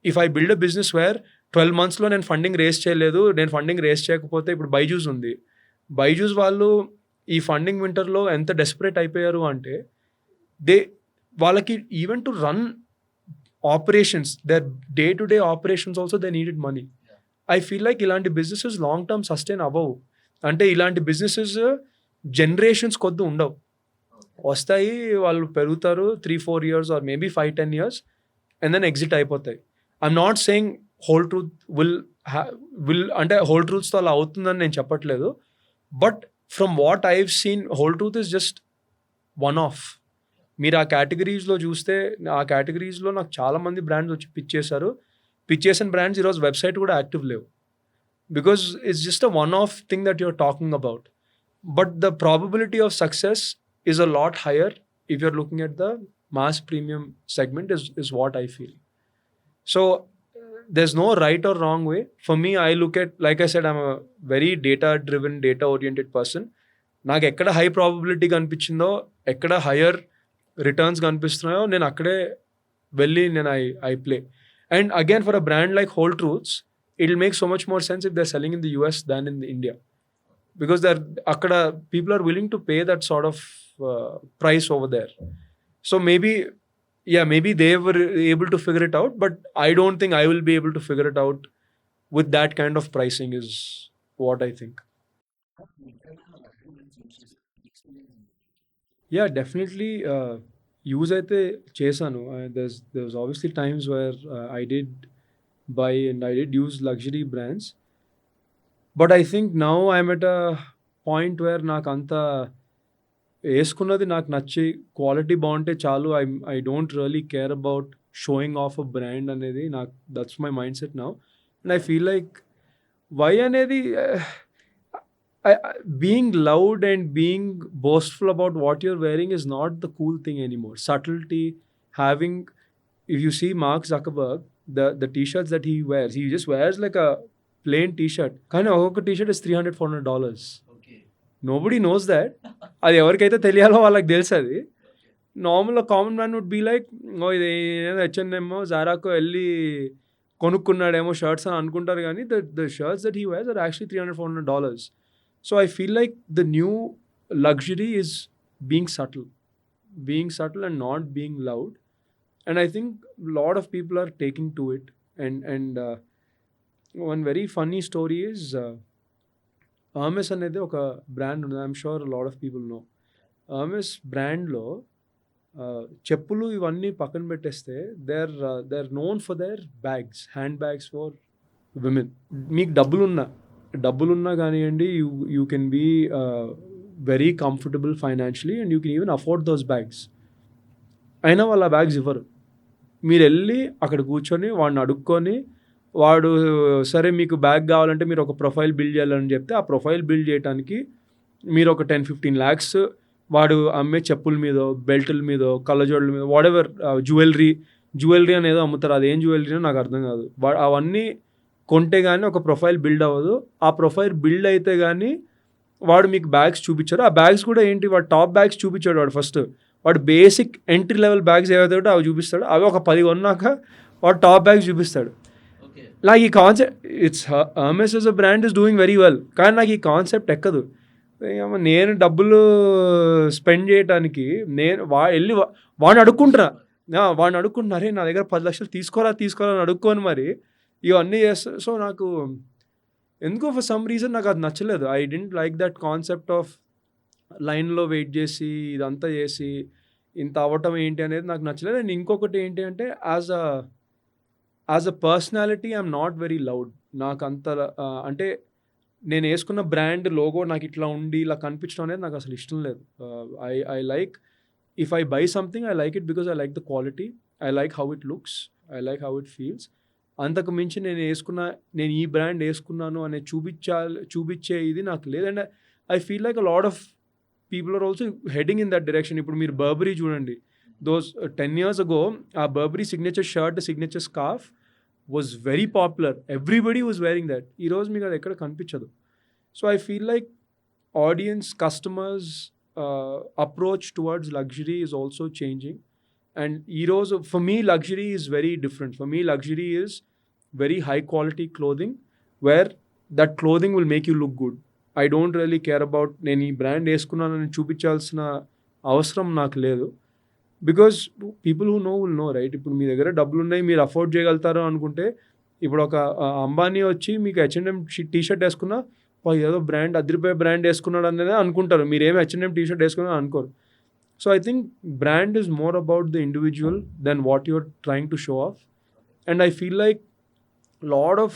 if I build a business where 12 monthsలో నేను funding race చేయలేదు, నేను ఫండింగ్ రేస్ చేయకపోతే ఇప్పుడు బైజూస్ ఉంది. బైజూస్ వాళ్ళు ఈ ఫండింగ్ వింటర్లో ఎంత డెస్పరేట్ అయిపోయారు అంటే వాళ్ళకి even to run operations, their day to day operations also they needed money. I feel like ఇలాంటి బిజినెసెస్ లాంగ్ టర్మ్ సస్టైన్ అవ్వవు. అంటే ఇలాంటి బిజినెసెస్ జనరేషన్స్ కొద్ది ఉండవు, వస్తాయి వాళ్ళు పెరుగుతారు 3-4 years or maybe 5-10 years and then exit అయిపోతాయి. I'm not saying Whole Truth will అంటే హోల్ ట్రూత్స్తో అలా అవుతుందని నేను చెప్పట్లేదు. But from what I've seen Whole Truth is just one off. మీరు ఆ కేటగిరీస్లో చూస్తే ఆ కేటగిరీస్లో నాకు చాలామంది బ్రాండ్స్ వచ్చి పిచ్ చేసిన బ్రాండ్స్ ఈరోజు వెబ్సైట్ కూడా యాక్టివ్ లేవు because it's just a one off thing that you're talking about. But the probability of success is a lot higher if you're looking at the mass premium segment is what I feel. So there's no right or wrong way. For me, I look at, like I said, I'm a very data-driven, data-oriented person. నాకు ఎక్కడ high probability కనిపించిందో, ఎక్కడ higher returns కనిపిస్తున్నాయో నేను అక్కడే వెళ్ళి నేను I play. And again for a brand like whole truths it will make so much more sense if they're selling in the US than in India. Because అక్కడ people are willing to pay that sort of price over there. So maybe they were able to figure it out, but I don't think I will be able to figure it out with that kind of pricing is what I think. Yeah, definitely use అయితే చేశాను. There's obviously times where I did buy and I did use luxury brands, but I think now I'm at a point where నాకు అంత వేసుకున్నది నాకు నచ్చి quality బాగుంటే చాలు. I don't really care about showing off a brand అనేది నాకు, that's my mindset now. And I feel like why అనేది being loud and being boastful about what you're wearing is not the cool thing anymore. Subtlety having, if you see Mark Zuckerberg, the t-shirts that he just wears like a plain t-shirt, కానీ ఒక్కొక్క t-shirt is $300-400. Nobody knows that. అది ఎవరికైతే తెలియాలో వాళ్ళకి తెలుసు. అది నార్మల్గా common man would be like, oh ఇది H&M జారాకో వెళ్ళి కొనుక్కున్నాడేమో షర్ట్స్ అని అనుకుంటారు, కానీ the shirts that he wears are actually $300-400. So I feel like the new luxury is being subtle and not being loud. And I think a lot of people are taking to it. And one very funny story is Ecomous అనేది ఒక brand ఉంది. I'm sure lot of people know. Ecomous బ్రాండ్లో చెప్పులు ఇవన్నీ పక్కన పెట్టేస్తే they are known for their bags, hand bags for women. మీకు డబ్బులున్నా కానివ్వండి, you can be very comfortable financially and you can even afford those bags. అయినా వాళ్ళు ఆ బ్యాగ్స్ ఇవ్వరు. మీరు వెళ్ళి అక్కడ కూర్చొని వాడిని అడుక్కొని, వాడు సరే మీకు బ్యాగ్ కావాలంటే మీరు ఒక ప్రొఫైల్ బిల్డ్ చేయాలని చెప్తే ఆ ప్రొఫైల్ బిల్డ్ చేయడానికి మీరు ఒక 10-15 lakhs వాడు అమ్మే చెప్పుల మీదో, బెల్టుల మీదో, కళ్ళజోళ్ళ మీద, వాటెవర్ జ్యువెలరీ అనేదో అమ్ముతారు. అదేం జ్యువెలరీనో నాకు అర్థం కాదు. అవన్నీ కొంటే కానీ ఒక ప్రొఫైల్ బిల్డ్ అవ్వదు. ఆ ప్రొఫైల్ బిల్డ్ అయితే కానీ వాడు మీకు బ్యాగ్స్ చూపించారు. ఆ బ్యాగ్స్ కూడా ఏంటి, వాడు టాప్ బ్యాగ్స్ చూపించాడు. వాడు ఫస్ట్ వాడు బేసిక్ ఎంట్రీ లెవెల్ బ్యాగ్స్ ఏవైతే ఉంటే అవి చూపిస్తాడు. అవి ఒక 10 కొన్నాక వాడు టాప్ బ్యాగ్స్ చూపిస్తాడు. నాకు ఈ concept, it's Ecomous as a brand is doing very well, కానీ నాకు ఈ కాన్సెప్ట్ ఎక్కదు. నేను డబ్బులు స్పెండ్ చేయడానికి నేను వెళ్ళి వాడిని అడుక్కుంటున్నా. అరే నా దగ్గర 10 లక్షలు తీసుకోరా అని అడుక్కొని మరి ఇవన్నీ చేస్తారు. సో నాకు ఎందుకో ఫర్ సమ్ రీజన్ నాకు అది నచ్చలేదు. I didn't like that concept of లైన్లో వెయిట్ చేసి ఇదంతా చేసి ఇంత అవ్వటం ఏంటి అనేది నాకు నచ్చలేదు. అండ్ ఇంకొకటి ఏంటి అంటే as a personality I'm not very loud. నాకు అంత అంటే నేను వేసుకున్న బ్రాండ్ లోగో నాకు ఇట్లా ఉండి ఇలా కనిపించడం అనేది నాకు అసలు ఇష్టం లేదు. I like if I by something I like it because I like the quality, I like how it looks, I like how it feels. అంతకు మించి నేను ఈ బ్రాండ్ వేసుకున్నాను అనేది చూపించే ఇది నాకు లేదు. And I feel like a lot of people are also heading in that direction. ఇప్పుడు మీరు బర్బరీ చూడండి, దోస్ 10 years ago ఆ Burberry signature shirt, signature scarf was very popular, everybody was wearing that. ఈరోజు మీకు అది ఎక్కడ కనిపించదు. So I feel like audience, customers approach towards luxury is also changing. And ఈరోజు for me luxury is very different. For me luxury is very high quality clothing where that clothing will make you look good. I don't really care about నేను ఈ brand వేసుకున్నానని చూపించాల్సిన అవసరం నాకు లేదు. Because people who know will know, right? ఇప్పుడు మీ దగ్గర డబ్బులు ఉన్నాయి, మీరు అఫోర్డ్ చేయగలుగుతారు అనుకుంటే, ఇప్పుడు ఒక అంబానీ వచ్చి మీకు H&M టీ షర్ట్ వేసుకున్నా ఏదో బ్రాండ్ అదిరిపోయే బ్రాండ్ వేసుకున్నాడు అనేది అనుకుంటారు. మీరు ఏమి H&M టీ షర్ట్ వేసుకున్నా అనుకోరు. So I think brand is more about the individual than what you're trying to show off. And I feel like lot of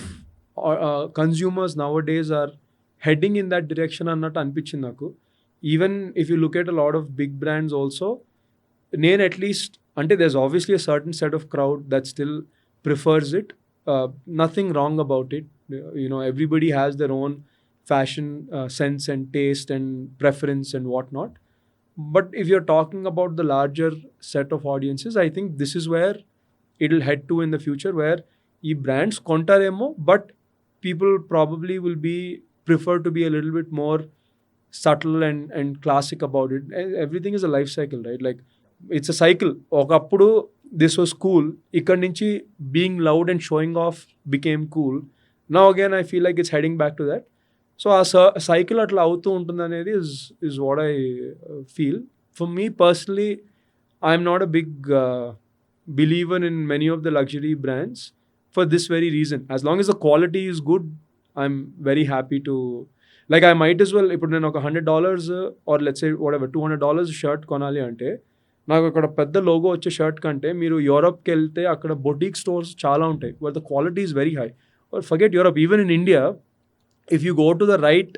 consumers nowadays are heading in that direction అన్నట్టు అనిపించింది నాకు. Even if you look at a lot of big brands also, నేను at least అంటే there's obviously a certain set of crowd that still prefers it. Nothing wrong about it. You know, everybody has their own fashion sense and taste and preference and whatnot. But if you're talking about the larger set of audiences, I think this is where it'll head to in the future, where ఈ brands కొంటారేమో, but people probably will be prefer to be a little bit more subtle and classic about it. Everything is a life cycle, right? Like it's a cycle. ఒకప్పుడు this was cool, ఇక్కడ నుంచి being loud and showing off became cool. Now again I feel like it's heading back to that. So ఆ cycle అట్లా అవుతూ ఉంటుంది అనేది is what I feel. For me personally, I'm not a big believer in many of the luxury brands for this very reason. As long as the quality is good, I'm very happy to, like, I might as well, ఇప్పుడు నేను ఒక $100 or let's say whatever $200 shirt కొనాలి అంటే, నాకు అక్కడ పెద్ద logo వచ్చే shirt కంటే మీరు యూరోప్కి వెళ్తే అక్కడ బొటిక్ స్టోర్స్ చాలా ఉంటాయి where the quality is very high. Or forget Europe, even in India, if you go to the right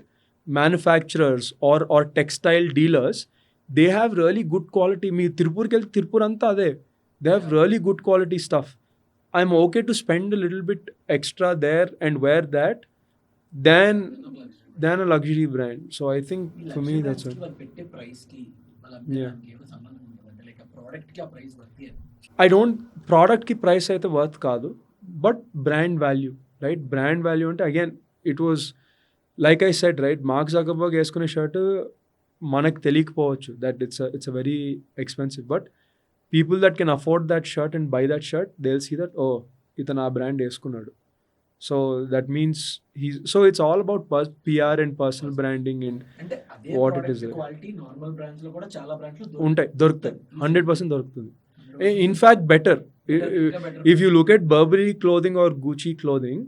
manufacturers or textile dealers, they have really good quality. మీ తిరుపూర్కి వెళ్తే తిరుపూర్ అంతా అదే, they have really good quality stuff. I'm okay to spend a little bit extra there and wear that than a luxury brand. So I think for me that's it. Yeah. I don't, product ki price aithe worth kaadu, but brand value, right? Brand value ante again it was like I said, right? Mark Zuckerberg వేసుకునే shirt మనకు తెలియకపోవచ్చు that it's a very expensive, but people that can afford that shirt and buy that shirt, they'll see that, oh, itana brand వేసుకున్నాడు. So that means so it's all about PR and personal branding and what it is. Quality normal brands లో కూడా చాలా brands లో ఉంటాయి, దొరుకుతాయి, 100% దొరుకుతుంది. In fact, better. If you look at Burberry clothing or Gucci clothing,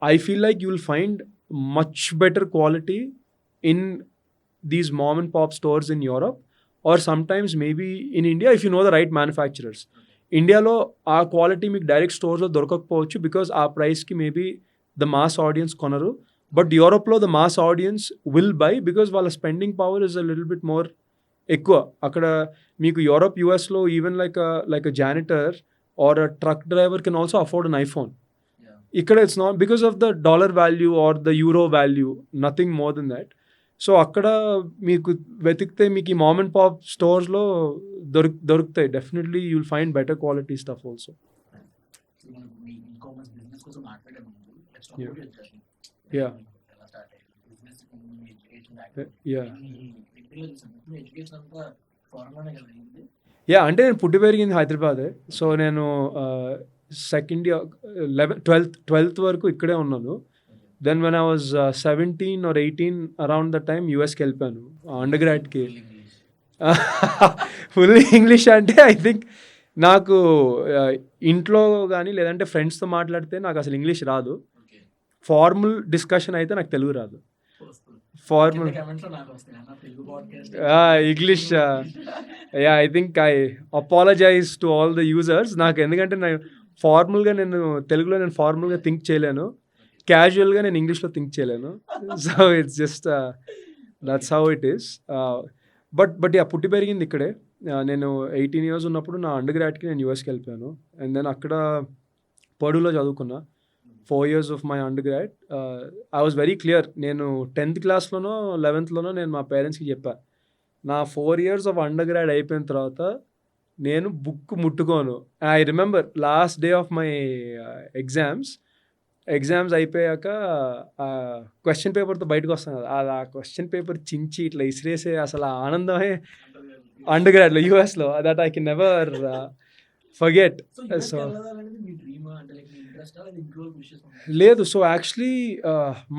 I feel like you'll find much better quality in these mom and pop stores in Europe, or sometimes maybe in India if you know the right manufacturers. ఇండియాలో ఆ quality మీకు direct స్టోర్స్లో దొరకకపోవచ్చు because ఆ ప్రైస్కి maybe the mass audience కొనరు. But యూరోప్లో the mass audience will buy because వాళ్ళ spending power is a little bit more ఎక్కువ. అక్కడ మీకు యూరోప్, యూఎస్లో even like a janitor or a truck driver can also afford an iPhone. ఇక్కడ it's not because of the dollar value or the euro value, nothing more than that. So అక్కడ మీకు వెతికితే మీకు ఈ మామ్ అండ్ పాప్ స్టోర్స్లో దొరుకుతాయి. Definitely you will find better quality stuff also. అంటే నేను పుట్టి పెరిగింది హైదరాబాదే. సో నేను సెకండ్ ఇయర్ 12th వరకు ఇక్కడే ఉన్నాను. Then when I was 17 or 18, around that time యూఎస్కి వెళ్ళిపోయాను అండర్ గ్రాడ్కి. ఫుల్ ఇంగ్లీష్ అంటే ఐ థింక్ నాకు ఇంట్లో కానీ లేదంటే ఫ్రెండ్స్తో మాట్లాడితే నాకు అసలు ఇంగ్లీష్ రాదు. ఓకే. ఫార్మల్ డిస్కషన్ అయితే నాకు తెలుగు రాదు. ఫార్మల్ కామెంట్స్ లో నాకు వస్తాయి అన్న Telugu podcast English I think I apologize to all the users. నాకు ఎందుకంటే నేను ఫార్మల్గా తెలుగులో ఫార్మల్గా థింక్ చేయలేను, క్యాజువల్గా నేను ఇంగ్లీష్లో థింక్ చేయలేను. So it's just that's how it is. But పుట్టి పెరిగింది ఇక్కడే. నేను 18 years ఉన్నప్పుడు నా అండర్ గ్రాడ్కి నేను యూఎస్కి వెళ్ళిపోయాను. అండ్ దెన్ అక్కడ పర్డూలో చదువుకున్నా 4 years of my under grad. I was very clear. నేను 10th క్లాస్లోనో 11thలోనో నేను మా పేరెంట్స్కి చెప్పా, నా 4 years ఆఫ్ అండర్ గ్రాడ్ అయిపోయిన తర్వాత నేను బుక్ ముట్టుకోను. I remember last day of my exams అయిపోయాక క్వశ్చన్ పేపర్తో బయటకు వస్తాను కదా, ఆ క్వశ్చన్ పేపర్ చించి ఇట్లా ఇసిరేసే అసలు ఆ ఆనందమే అండర్ గ్రాడ్లో యూఎస్లో that I can never forget. So లేదు, so actually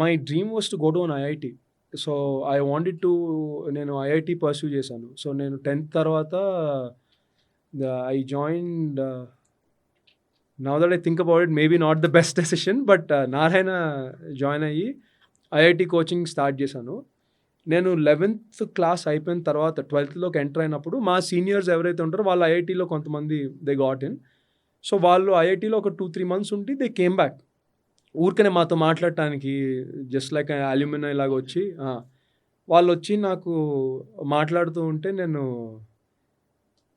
my dream was to go to an IIT. So I wanted to, నేను ఐఐటి పర్సూ చేశాను. సో నేను 10th తర్వాత I joined, now that I think about it maybe not the best decision, but Narayana join అయ్యి IIT coaching start చేశాను. నేను 11th class అయిపోయిన తర్వాత 12thలోకి enter అయినప్పుడు మా సీనియర్స్ ఎవరైతే ఉంటారో వాళ్ళు ఐఐటీలో కొంతమంది దే గాట్ ఇన్. సో వాళ్ళు ఐఐటీలో ఒక 2-3 months ఉండి దే కేమ్ బ్యాక్ ఊరికనే మాతో మాట్లాడటానికి, జస్ట్ లైక్ అల్యూమినై లాగా వచ్చి వాళ్ళు వచ్చి నాకు మాట్లాడుతూ ఉంటే నేను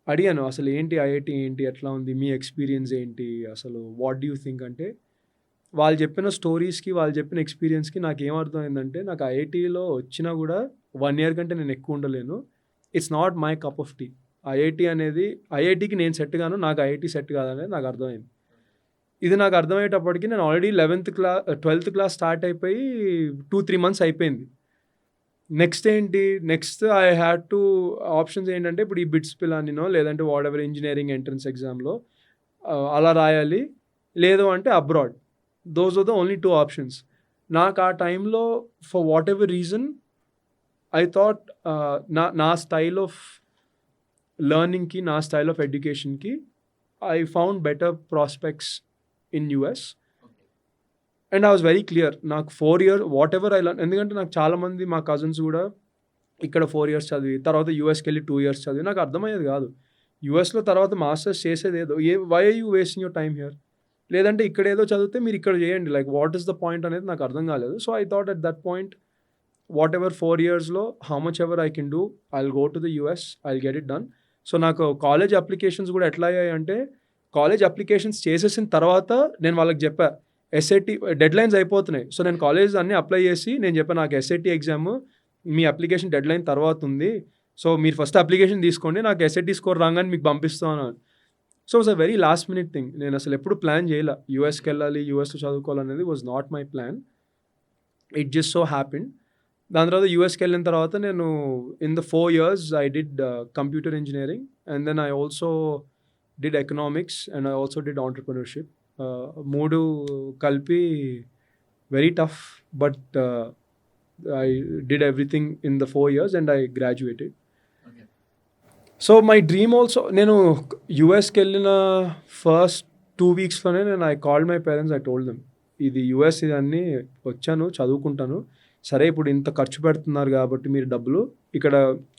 అడిగాను, అసలు ఏంటి ఐఐటి ఏంటి, ఎట్లా ఉంది, మీ ఎక్స్పీరియన్స్ ఏంటి, అసలు వాట్ డూ యూ థింక్ అంటే వాళ్ళు చెప్పిన స్టోరీస్కి వాళ్ళు చెప్పిన ఎక్స్పీరియన్స్కి నాకు ఏమర్థమైందంటే, నాకు ఐఐటీలో వచ్చినా కూడా 1 year కంటే నేను ఎక్కువ ఉండలేను. It's not my cup of tea. ఐఐటీకి నేను సెట్ గాను, నాకు ఐఐటీ సెట్ కాదనేది నాకు అర్థమైంది. ఇది నాకు అర్థమయ్యేటప్పటికి నేను ఆల్రెడీ 12th క్లాస్ స్టార్ట్ అయిపోయి 2-3 months అయిపోయింది. Next I had to options ఏంటంటే, ఇప్పుడు ఈ బిట్స్ పిలానినో లేదంటే వాట్ ఎవర్ ఇంజనీరింగ్ ఎంట్రన్స్ ఎగ్జామ్లో అలా రాయాలి, లేదు అంటే abroad. Those are the only 2 options. నాకు ఆ టైంలో for whatever reason I thought నా స్టైల్ ఆఫ్ లెర్నింగ్కి, నా స్టైల్ ఆఫ్ ఎడ్యుకేషన్కి I found better prospects in US. And I was very clear, నాకు 4 years whatever I learn, ఎందుకంటే నాకు చాలామంది మా కజిన్స్ కూడా ఇక్కడ 4 years చదివి తర్వాత యూఎస్కి వెళ్ళి 2 years చదివి, నాకు అర్థమయ్యేది కాదు. యూఎస్లో తర్వాత మాస్టర్స్ చేసేది ఏదో, why are you wasting your time here, లేదంటే ఇక్కడ ఏదో చదివితే మీరు ఇక్కడ చేయండి, like what is the point అనేది నాకు అర్థం కాలేదు. So I thought at that point, whatever 4 yearsలో how much ever I can do, I will go to the US, I will get it done. So నాకు college applications కూడా ఎట్లా అయ్యాయి అంటే, కాలేజ్ అప్లికేషన్స్ చేసేసిన తర్వాత నేను వాళ్ళకి చెప్పా, ఎస్ఐటి డెడ్లైన్స్ అయిపోతున్నాయి. సో నేను కాలేజ్ అన్నీ అప్లై చేసి నేను చెప్పాను, నాకు ఎస్ఐటి ఎగ్జామ్ మీ అప్లికేషన్ డెడ్లైన్ తర్వాత ఉంది, సో మీరు ఫస్ట్ అప్లికేషన్ తీసుకోండి, నాకు ఎస్ఐటి స్కోర్ రాగానే మీకు పంపిస్తాను. So it's a very last minute thing. నేను అసలు ఎప్పుడు ప్లాన్ చేయాల యూఎస్కి వెళ్ళాలి, యూఎస్లో చదువుకోవాలనేది was not my plan. It just so happened. దాని తర్వాత యూఎస్కి వెళ్ళిన తర్వాత నేను in the 4 years I did computer engineering, and then I also did economics, and I also did entrepreneurship. 3 కలిపి very tough, but I did everything in the 4 years and I graduated. So my dream also, నేను యూఎస్కి వెళ్ళిన first 2 weeksలోనే నేను I called my parents, I told them, ఇది US ఇదన్నీ వచ్చాను చదువుకుంటాను, సరే ఇప్పుడు ఇంత ఖర్చు పెడుతున్నారు కాబట్టి మీరు డబ్బులు, ఇక్కడ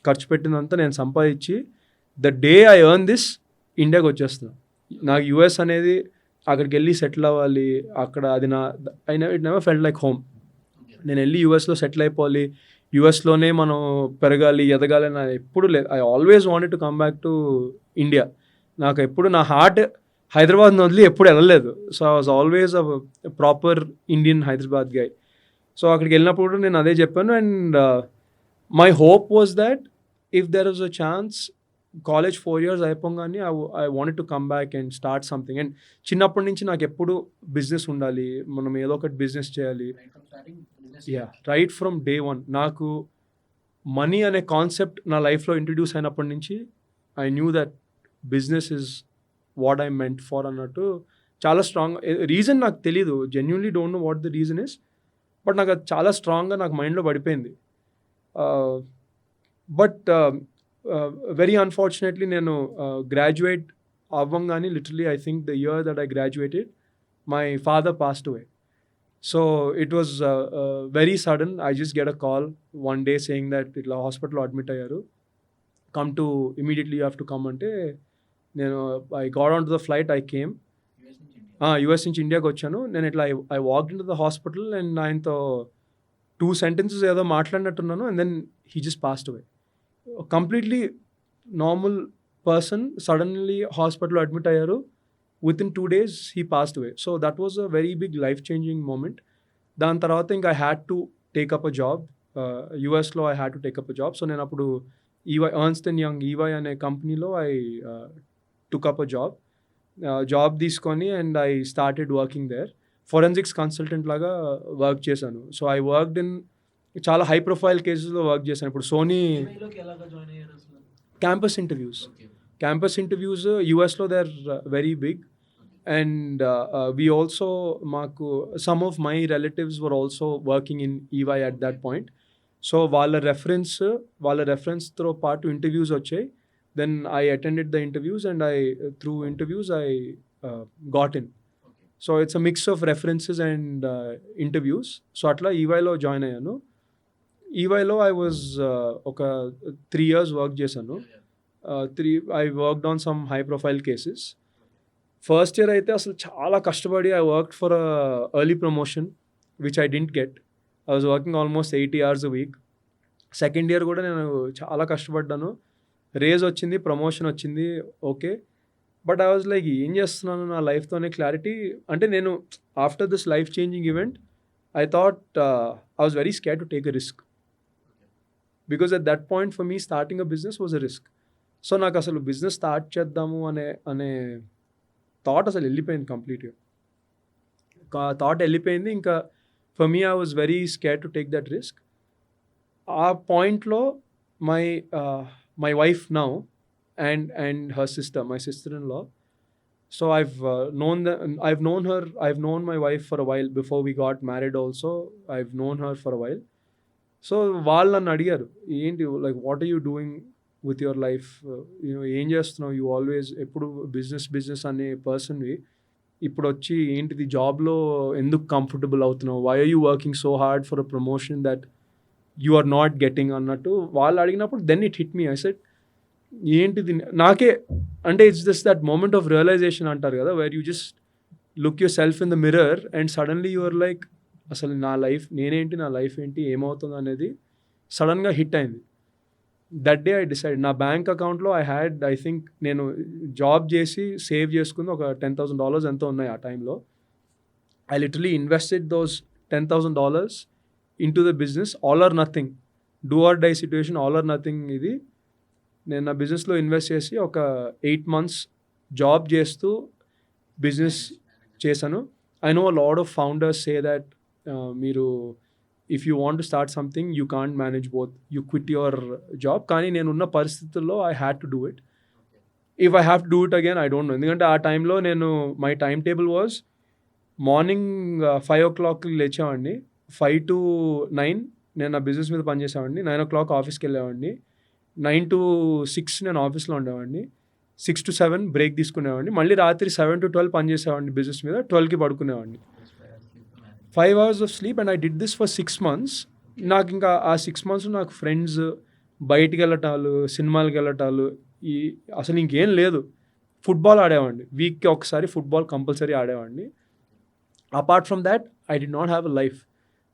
ఖర్చు పెట్టినంత నేను సంపాదించి the day I earn this ఇండియాకి వచ్చేస్తున్నాను. నాకు యూఎస్ అనేది అక్కడికి వెళ్ళి సెటిల్ అవ్వాలి, అక్కడ అది it never felt like home. నేను వెళ్ళి యూఎస్లో సెటిల్ అయిపోవాలి, యూఎస్లోనే మనం పెరగాలి, ఎదగాలి అని ఎప్పుడు లేదు. I always wanted to come back to India. నాకు ఎప్పుడు నా హార్ట్ హైదరాబాద్ని వదిలి ఎప్పుడు వెళ్ళలేదు. So I was always a proper Indian Hyderabad guy. So అక్కడికి వెళ్ళినప్పుడు నేను అదే చెప్పాను. And my hope was that if there is a chance, college 4 years అయిపోగానే I wanted to come back and start something. And చిన్నప్పటి నుంచి నాకు ఎప్పుడు బిజినెస్ ఉండాలి, మనం ఏదో ఒకటి బిజినెస్ చేయాలి. రైట్ ఫ్రమ్ డే 1 నాకు మనీ అనే కాన్సెప్ట్ నా లైఫ్లో ఇంట్రడ్యూస్ అయినప్పటి నుంచి I knew that business is what I meant for అన్నట్టు చాలా స్ట్రాంగ్ రీజన్ నాకు తెలీదు, genuinely don't know what the reason is, but నాకు అది చాలా స్ట్రాంగ్గా నాకు మైండ్లో పడిపోయింది. బట్ వెరీ అన్ఫార్చునేట్లీ నేను గ్రాడ్యుయేట్ అవ్వంగానే literally I think the year that I graduated my father passed away. So it was very sudden. I just get a call one day saying that itla hospital admit ayyaru, come to immediately, you have to come ante nenu I got onto the flight, I came US నుంచి ఇండియాకి వచ్చాను. నేను ఇట్లా I walked into the hospital and ఆయనతో 2 sentences ఏదో మాట్లాడినట్టున్నాను, and then he just passed away. Completely normal person suddenly hospital admit అయ్యారు. Within 2 days he passed away. So that was a very big life changing moment. దాని తర్వాత ఇంకా I had to take up a job. USలో I had to take up a job. So నేను అప్పుడు Ernst & Young EY అనే కంపెనీలో I took up a job. Job తీసుకొని and I started working there. Forensics consultant లాగా work చేశాను. So I worked in చాలా high profile కేసెస్లో work చేశాను. ఇప్పుడు సోనీ క్యాంపస్ ఇంటర్వ్యూస్ యూఎస్లో they are very big. And we also మాకు some of my relatives were also working in EY at that point. So వాళ్ళ రెఫరెన్స్తో పాటు ఇంటర్వ్యూస్ వచ్చాయి. Then I attended the interviews and through interviews I got in. So it's a mix of references and interviews. So అట్లా ఈవైలో join అయ్యాను. ఈవైలో I was ఒక 3 years work చేశాను. I worked on some high profile cases. First year అయితే అసలు చాలా కష్టపడి I worked for a early promotion which I didn't get. I was working almost 80 hours a week. Second year కూడా నేను చాలా కష్టపడ్డాను. రేజ్ వచ్చింది, ప్రమోషన్ వచ్చింది, okay. But I was like ఏం చేస్తున్నాను నా లైఫ్తోనే క్లారిటీ. అంటే నేను after this life changing event I thought I was very scared to take a risk. Because at that point for me starting a business was a risk. So నాకు అసలు business start చేద్దాము అనే thought అసలు వెళ్ళిపోయింది కంప్లీట్గా. Thought వెళ్ళిపోయింది. ఇంకా for me I was very scared to take that risk. ఆ పాయింట్లో my wife now and her sister, my sister-in-law. So I've known my wife for a while before we got married also. I've known her for a while. So వాళ్ళు నన్ను అడిగారు, ఏంటి like what are you doing with your life, ఏం చేస్తున్నావు, you always ఎప్పుడు business అనే పర్సన్వి, ఇప్పుడు వచ్చి ఏంటిది జాబ్లో ఎందుకు కంఫర్టబుల్ అవుతున్నావు, why are you working so hard for a promotion that you are not getting అన్నట్టు వాళ్ళు అడిగినప్పుడు then it hit me. I said ఏంటిది నాకే, అంటే it's just that moment of realisation అంటారు కదా, where you just look yourself in the mirror and suddenly your like అసలు నా లైఫ్ నేనేంటి, నా లైఫ్ ఏంటి, ఏమవుతుంది అనేది సడన్గా హిట్ అయింది. దట్ డే ఐ డిసైడ్, నా బ్యాంక్ అకౌంట్లో ఐ థింక్ నేను జాబ్ చేసి సేవ్ చేసుకుంది ఒక $10,000 ఎంతో ఉన్నాయి ఆ టైంలో. I literally invested those $10,000 into the business. All or nothing, do or die situation, all or nothing. ఇది నేను నా బిజినెస్లో ఇన్వెస్ట్ చేసి ఒక 8 months జాబ్ చేస్తూ బిజినెస్ చేశాను. I know a lot of founders say that మీరు if you want to start something you can't manage both, you quit your job. కానీ నేనున్న పరిస్థితుల్లో I had to do it. If I have to do it again I don't know. ఎందుకంటే ఆ టైంలో నేను my time table was morning 5 o'clock లేచేవాడిని, 5 to 9 నేను నా business మీద పనిచేసేవాడిని, 9 o'clock ఆఫీస్కి వెళ్ళేవాడిని, 9 to 6 నేను ఆఫీస్లో ఉండేవాడిని, 6 to 7 బ్రేక్ తీసుకునేవాడిని, మళ్ళీ రాత్రి 7 to 12 పనిచేసేవాడిని బిజినెస్ మీద, 12కి పడుకునేవాడిని. 5 hours of sleep and I did this for 6 months. నాకు ఇంకా ఆ 6 months నాకు ఫ్రెండ్స్, బయటికి వెళ్ళటాలు, సినిమాలకి వెళ్ళటాలు, అసలు ఇంకేం లేదు. ఫుట్బాల్ ఆడేవాడిని, వీక్కి ఒకసారి ఫుట్బాల్ కంపల్సరీ ఆడేవాడిని. Apart from that I did not have a life.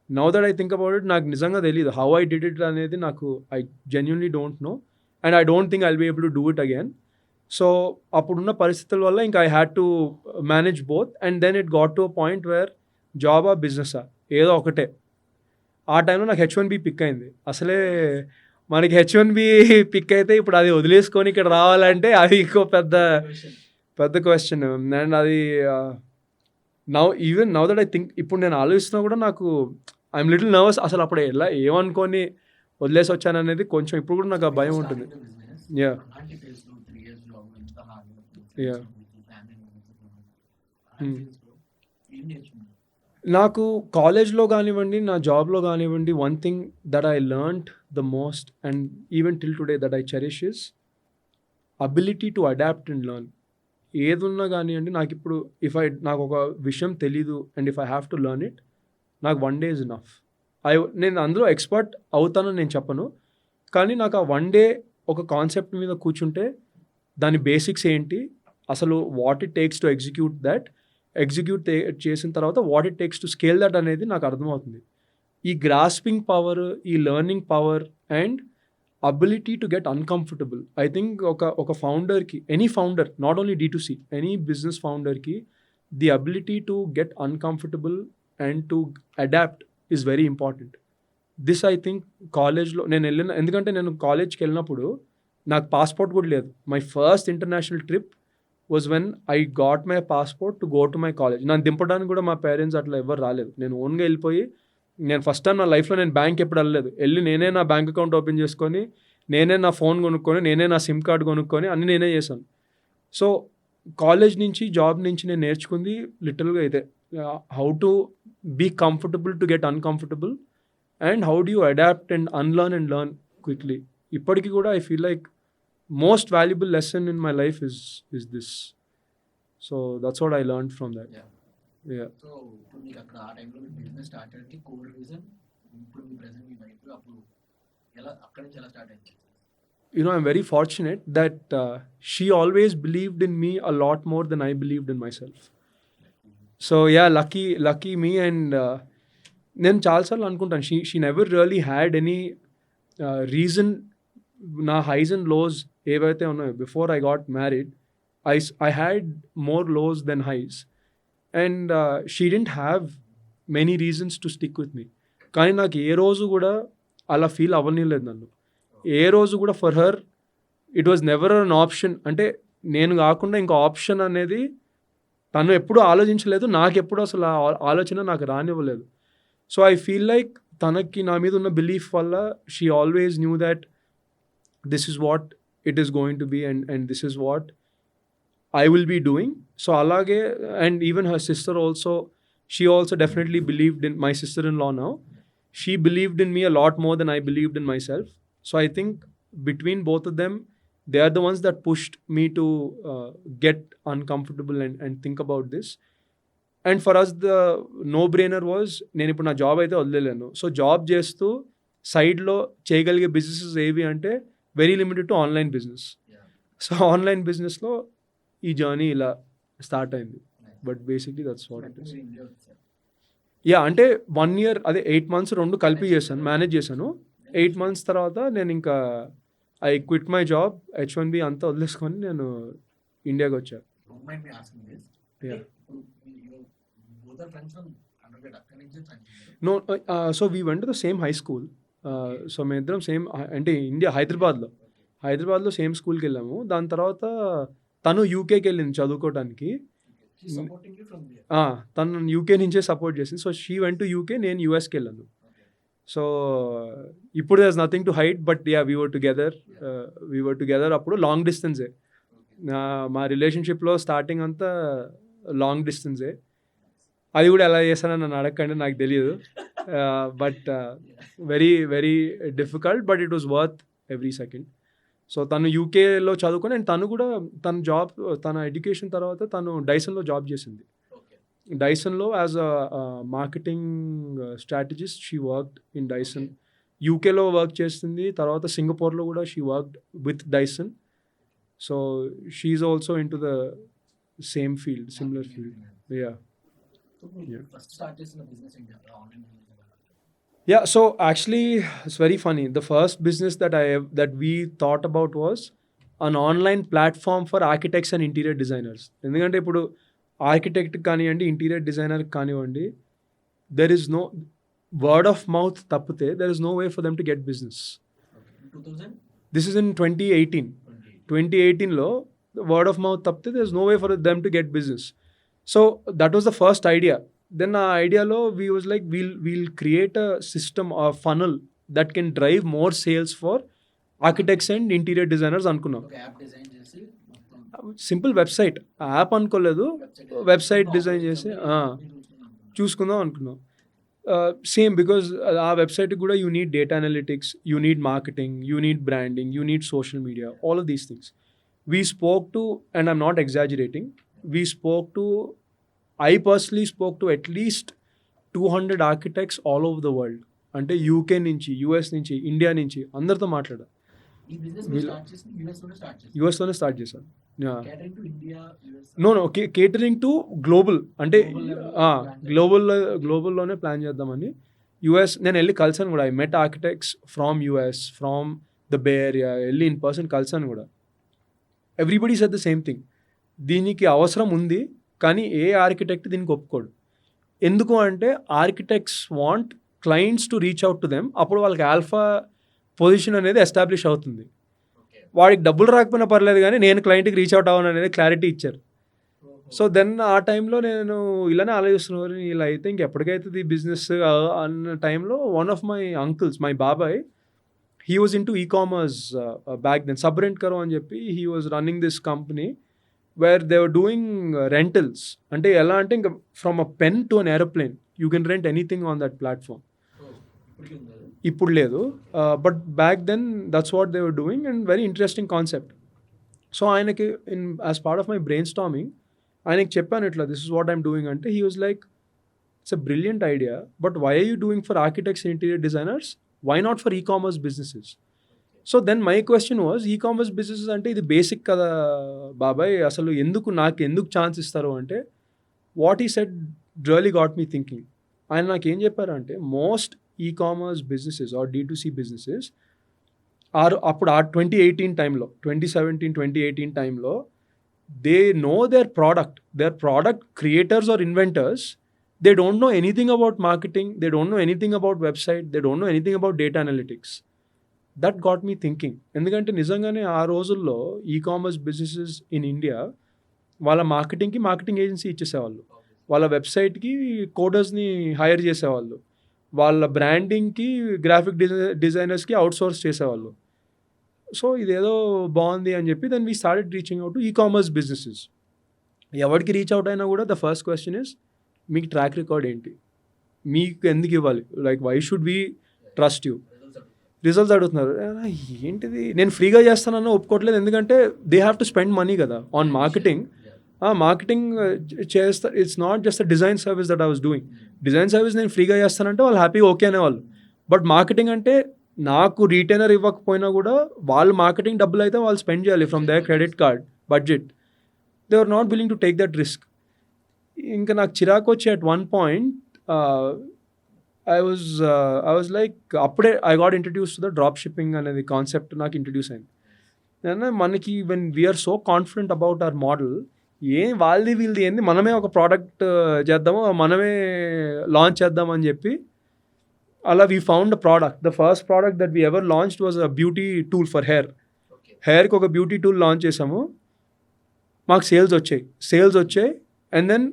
Now that I think about it, నాకు నిజంగా తెలియదు హౌ ఐ డిడ్ ఇట్ అనేది. నాకు I genuinely don't know and I don't think I'll be able to do it again. So అప్పుడున్న పరిస్థితుల వల్ల ఇంకా I had to manage both. And then it got to a point where జాబా బిజినెసా ఏదో ఒకటే. ఆ టైంలో నాకు H1B పిక్ అయింది. అసలే మనకి H1B పిక్ అయితే ఇప్పుడు అది వదిలేసుకొని ఇక్కడ రావాలంటే అది ఇంకో పెద్ద క్వశ్చన్. అండ్ అది నౌ దట్ ఐ థింక్, ఇప్పుడు నేను ఆలోచిస్తున్నా కూడా నాకు ఐఎమ్ లిటిల్ నర్వస్. అసలు అప్పుడు ఎలా ఏమనుకొని వదిలేసి వచ్చాను అనేది కొంచెం ఇప్పుడు కూడా నాకు ఆ భయం ఉంటుంది. నాకు కాలేజ్లో కానివ్వండి, నా జాబ్లో కానివ్వండి, one thing that I learned the most and even till today that I cherish is ability to adapt and learn. ఏదున్నా కానివ్వండి, నాకు ఇప్పుడు నాకు ఒక విషయం తెలీదు and if I have to learn it, నాకు 1 డే ఇస్ ఇనఫ్. నేను అందులో ఎక్స్పర్ట్ అవుతానని నేను చెప్పను, కానీ నాకు ఆ 1 డే ఒక కాన్సెప్ట్ మీద కూర్చుంటే దాని బేసిక్స్ ఏంటి, అసలు what it takes to execute చేసిన తర్వాత what it takes to scale that అనేది నాకు అర్థమవుతుంది. ఈ గ్రాస్పింగ్ పవర్, ఈ learning power and ability to get uncomfortable, I think ఒక ఫౌండర్కి, any founder, not only D2C, any business ఫౌండర్కి the ability to get uncomfortable and to adapt is very important. This I think కాలేజ్లో నేను ఎందుకంటే నేను కాలేజ్కి వెళ్ళినప్పుడు నాకు పాస్పోర్ట్ కూడా లేదు. My first international trip was when I got my passport to go to my college. నన్ను దింపడానికి కూడా మా పేరెంట్స్ అట్లా ఎవరు రాలేదు. నేను ఓన్గా వెళ్ళిపోయి, నేను ఫస్ట్ టైం నా లైఫ్లో నేను బ్యాంక్ ఎప్పుడు వెళ్ళలేదు. నేనే నా బ్యాంక్ అకౌంట్ ఓపెన్ చేసుకొని, నేనే నా ఫోన్ కొనుక్కొని, నేనే నా సిమ్ కార్డ్ కొనుక్కొని అన్నీ నేనే చేశాను. సో కాలేజ్ నుంచి, జాబ్ నుంచి నేను నేర్చుకుంది లిటరల్గా ఇదే, how to be comfortable to get uncomfortable and how do you adapt and unlearn and learn quickly. ఇప్పటికీ కూడా I feel like most valuable lesson in my life is this. So that's what I learned from that. Yeah. So ఇప్పుడు మీకు అక్కడ ఆ టైంలో business start చేయడానికి core reason, ఇప్పుడు మీ ప్రెసెంట్ మీ వైఫ్, అప్పుడు అక్కడి నుంచి ఎలా స్టార్ట్ అయింది? I'm very fortunate that she always believed in me a lot more than I believed in myself. So yeah, lucky me. And నేను చాలాసార్లు అనుకుంటాను, she never really had any reason. నా highs and lows ఏవైతే ఉన్నాయో before I got married, I had more lows than highs. And she didn't have many reasons to stick with me. కానీ నాకు ఏ రోజు కూడా అలా ఫీల్ అవ్వలేదు నన్ను. ఏ రోజు కూడా for her it was never an option. అంటే నేను కాకుండా ఇంకో ఆప్షన్ అనేది తను ఎప్పుడూ ఆలోచించలేదు, నాకు ఎప్పుడు అసలు ఆ ఆలోచన నాకు రానివ్వలేదు. సో ఐ ఫీల్ లైక్ తనకి నా మీద ఉన్న బిలీఫ్ వల్ల she always knew that this is what it is going to be and this is what I will be doing. So alage, and even her sister also, she also definitely believed in my sister-in-law now. She believed in me a lot more than I believed in myself. So I think between both of them, they are the ones that pushed me to get uncomfortable and think about this. And for us, the no-brainer was, నేను ఇప్పుడు నా job అయితే వదిలేను. So job చేస్తూ సైడ్లో చేయగలిగే businesses ఏవి అంటే very limited to online business. So online బిజినెస్లో ఈ జర్నీ ఇలా స్టార్ట్ అయింది. But basically that's what it is. Yeah, అంటే 1 year, అదే 8 months రెండు కలిపి చేశాను, మేనేజ్ చేశాను. 8 months తర్వాత నేను ఇంకా I quit my job, H1B అంతా వదిలేసుకొని నేను ఇండియాకి వచ్చాను. No, so we went to the same high school. So మేమిద్దరం సేమ్, అంటే హైదరాబాద్లో సేమ్ స్కూల్కి వెళ్ళాము. దాని తర్వాత తను యూకేకి వెళ్ళింది చదువుకోవడానికి. తను యూకే నుంచే సపోర్ట్ చేసింది. So she went to UK, నేను యూఎస్కి వెళ్ళాను. సో ఇప్పుడు there is nothing to hide, but yeah we were together. అప్పుడు లాంగ్ డిస్టెన్సే మా రిలేషన్షిప్లో, స్టార్టింగ్ అంతా లాంగ్ డిస్టెన్సే. అది కూడా ఎలా చేశానని నన్ను అడగకండి, నాకు తెలియదు. But very very difficult, but it was worth every second. So తను యూకేలో చదువుకొని, అండ్ తను కూడా తన ఎడ్యుకేషన్ తర్వాత తను డైసన్లో జాబ్ చేసింది. డైసన్లో as a marketing strategist she worked in Dyson. యూకేలో వర్క్ చేస్తుంది, తర్వాత సింగపూర్లో కూడా she worked with Dyson. So she is also into the same field, similar field. Yeah, so actually it's very funny. The first business that we thought about was an online platform for architects and interior designers. ఎందుకంటే ఇప్పుడు architect కానివ్వండి, interior designer కానివ్వండి, there is no word of mouth తప్పితే there is no way for them to get business. This is in 2018. 2018లో word of mouth తప్పితే there is no way for them to get business. So that was the first idea. Then our idea lo we was like we'll create a system or funnel that can drive more sales for architects and interior designers అనుకున్నాం. Simple website, app అనుకోలేదు, website design చేసి చూసుకుందాం అనుకున్నాం. Same because ఆ వెబ్సైట్కి కూడా you need data analytics, you need marketing, you need branding, you need social media, all of these things. we spoke to, and I'm not exaggerating, I personally spoke to at least 200 architects all over the world. అంటే UK నుంచి, US నుంచి, India నుంచి అందరితో మాట్లాడా. ఈ business start చేసి యూఎస్లోనే start చేశాను. Catering to India, US. No catering to global, అంటే Global level గ్లోబల్లోనే ప్లాన్ చేద్దామని. యుఎస్ నేను వెళ్ళి కలిసాను కూడా. I met architects from US, from the Bay Area, వెళ్ళి ఇన్ పర్సన్ కలిసాను కూడా. Everybody said the same thing, దీనికి అవసరం ఉంది కానీ ఏ ఆర్కిటెక్ట్ దీనికి ఒప్పుకోడు. ఎందుకు అంటే architects want clients to reach out to them, అప్పుడు వాళ్ళకి ఆల్ఫా పొజిషన్ అనేది ఎస్టాబ్లిష్ అవుతుంది. వాడికి డబ్బులు రాకపోయినా పర్లేదు కానీ నేను క్లయింట్కి రీచ్ అవుట్ అవ్వను అనేది క్లారిటీ ఇచ్చారు. సో దెన్ ఆ టైంలో నేను ఇలానే ఆలోచిస్తున్నాను, ఇలా అయితే ఇంకెప్పటికైతుంది ఈ బిజినెస్ అన్న టైంలో one of my uncles, my బాబాయ్, he was into ecommerce back then. Sabrent కరో అని చెప్పి he was running this company where they were doing rentals. అంటే ఎలా అంటే ఇంకా from a pen to an aeroplane you can rent anything on that platform. ఇప్పుడు లేదు, but back then that's what they were doing and very interesting concept. So ఆయనకి as part of my brain storming ఆయనకి చెప్పాను ఇట్లా, this is what I'm doing అంటే, he was like, it's a brilliant idea, but why are you doing for architects, interior designers, why not for ecommerce businesses? So then my question was, ecommerce businesses అంటే ఇది basic కదా బాబాయ్, అసలు నాకు ఎందుకు chance ఇస్తారు అంటే, what he said really got me thinking. ఆయన నాకు ఏం చెప్పారు అంటే, most ecommerce businesses are D2C businesses అప్పుడు ఆ 2018 టైంలో, 2017-2018 టైంలో, they know their product creators or inventors, they don't know anything about marketing, they don't know anything about website, they don't know anything about data analytics. That got me thinking. ఎందుకంటే నిజంగానే ఆ రోజుల్లో ecommerce businesses in India వాళ్ళ marketing agency ఇచ్చేసేవాళ్ళు, వాళ్ళ వెబ్సైట్కి కోడర్స్ని hire చేసేవాళ్ళు, వాళ్ళ బ్రాండింగ్కి గ్రాఫిక్ డిజైనర్స్కి అవుట్సోర్స్ చేసేవాళ్ళు. సో ఇదేదో బాగుంది అని చెప్పి then we started reaching out to ecommerce businesses. ఎవరికి రీచ్ అవుట్ అయినా కూడా ద ఫస్ట్ క్వశ్చన్ ఇస్, మీకు ట్రాక్ రికార్డ్ ఏంటి, మీకు ఎందుకు ఇవ్వాలి, like why should we trust you? Results అడుగుతున్నారు. ఏంటిది, నేను ఫ్రీగా చేస్తానన్నా ఒప్పుకోవట్లేదు, ఎందుకంటే they have to spend money కదా ఆన్ మార్కెటింగ్. మార్కెటింగ్ చేస్తా, it's not just a design service that I was doing. Design service నేను ఫ్రీగా చేస్తానంటే వాళ్ళు హ్యాపీగా ఓకే అనేవాళ్ళు, బట్ మార్కెటింగ్ అంటే నాకు రీటైనర్ ఇవ్వకపోయినా కూడా వాళ్ళు మార్కెటింగ్ డబ్బులు అయితే వాళ్ళు స్పెండ్ చేయాలి from their credit card budget. They are not willing to take that risk. ఇంకా నాకు చిరాకు వచ్చి at one point I was like, అప్పుడే I got introduce to the drop shipping అనేది కాన్సెప్ట్ నాకు ఇంట్రడ్యూస్ అయింది. మనకి when we're so confident about our model, వీళ్ళది ఏంది, మనమే ఒక ప్రోడక్ట్ చేద్దాము, మనమే లాంచ్ చేద్దాం అని చెప్పి అలా we found a product. The first product that we ever launched was a beauty tool for హెయిర్కి ఒక బ్యూటీ టూల్ లాంచ్ చేసాము. మాకు సేల్స్ వచ్చాయి and then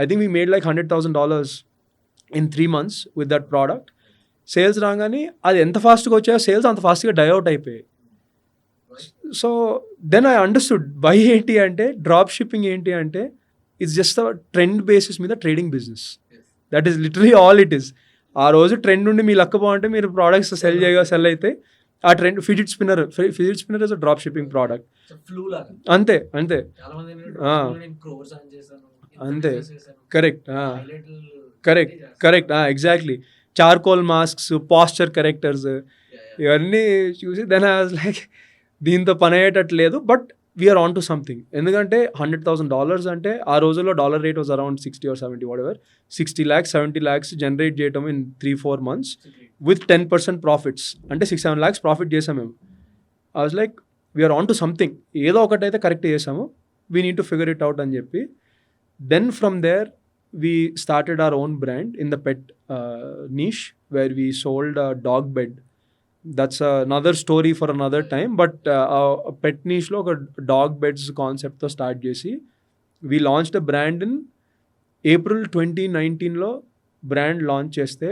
I think we made like $100,000 in 3 months with that product. Sales రాగానే అది ఎంత ఫాస్ట్గా వచ్చాయో సేల్స్ అంత ఫాస్ట్గా డైఅవుట్ అయిపోయాయి. So then I understood why ఏంటి అంటే, డ్రాప్ షిప్పింగ్ ఏంటి అంటే, it's just a trend basis మీద trading business. That is literally all it is. ఆ రోజు ట్రెండ్ నుండి మీ లక్క బాగుంటే మీరు ప్రోడక్ట్స్ సెల్ అయితే ఆ trend. Fidget spinner is a drop shipping product. అంతే correct exactly. Charcoal masks, posture correctors, ఇవన్నీ చూసి దెన్ ఐ వాజ్ లైక్, దీంతో పని అయ్యేటట్లేదు, but we're on to something. ఎందుకంటే $100,000 అంటే ఆ రోజుల్లో dollar rate was around 60 or 70 వాటెవర్, 60 lakhs 70 lakhs జనరేట్ చేయటం ఇన్ 3-4 months విత్ 10% ప్రాఫిట్స్, అంటే 6-7 lakhs ప్రాఫిట్ చేసాం మేము. I was like, we're on to something, ఏదో ఒకటైతే కరెక్ట్ చేసాము, we need to figure it out అని చెప్పి. Then from there we started our own brand in the pet niche where we sold a dog bed. That's another story for another time, but a pet niche lo oka dog beds concept tho start chesi we launched a brand in April 2019 lo brand launch cheste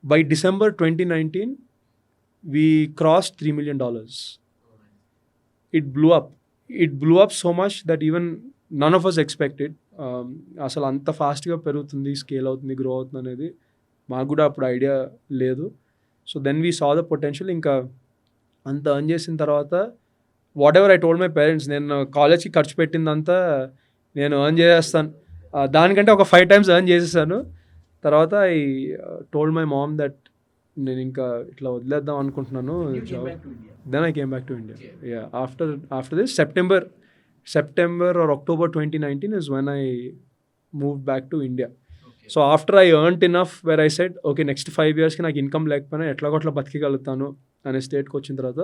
by December 2019 we crossed $3 million. It blew up so much that even none of us expected. అసలు అంత ఫాస్ట్గా పెరుగుతుంది, scale అవుతుంది, grow అవుతుంది అనేది మాకు కూడా అప్పుడు ఐడియా లేదు. So then we saw the potential. ఇంకా అంత ఎర్న్ చేసిన తర్వాత whatever I told my parents, నేను కాలేజ్కి ఖర్చు పెట్టిందంతా నేను ఎర్న్ చేసేస్తాను, దానికంటే ఒక 5 times ఎర్న్ చేసేసాను. తర్వాత I told my mom that నేను ఇంకా ఇట్లా వదిలేద్దాం అనుకుంటున్నాను When you came job. back to India. Then I came back to India. Okay. Yeah, after this September or October 2019 is when I moved back to India. Okay. So after I earned enough where I said, okay, next 5 yearsకి నాకు income లేకపోయినా ఎట్లాగొట్లా బతికగలుగుతాను అనే స్టేట్కి వచ్చిన తర్వాత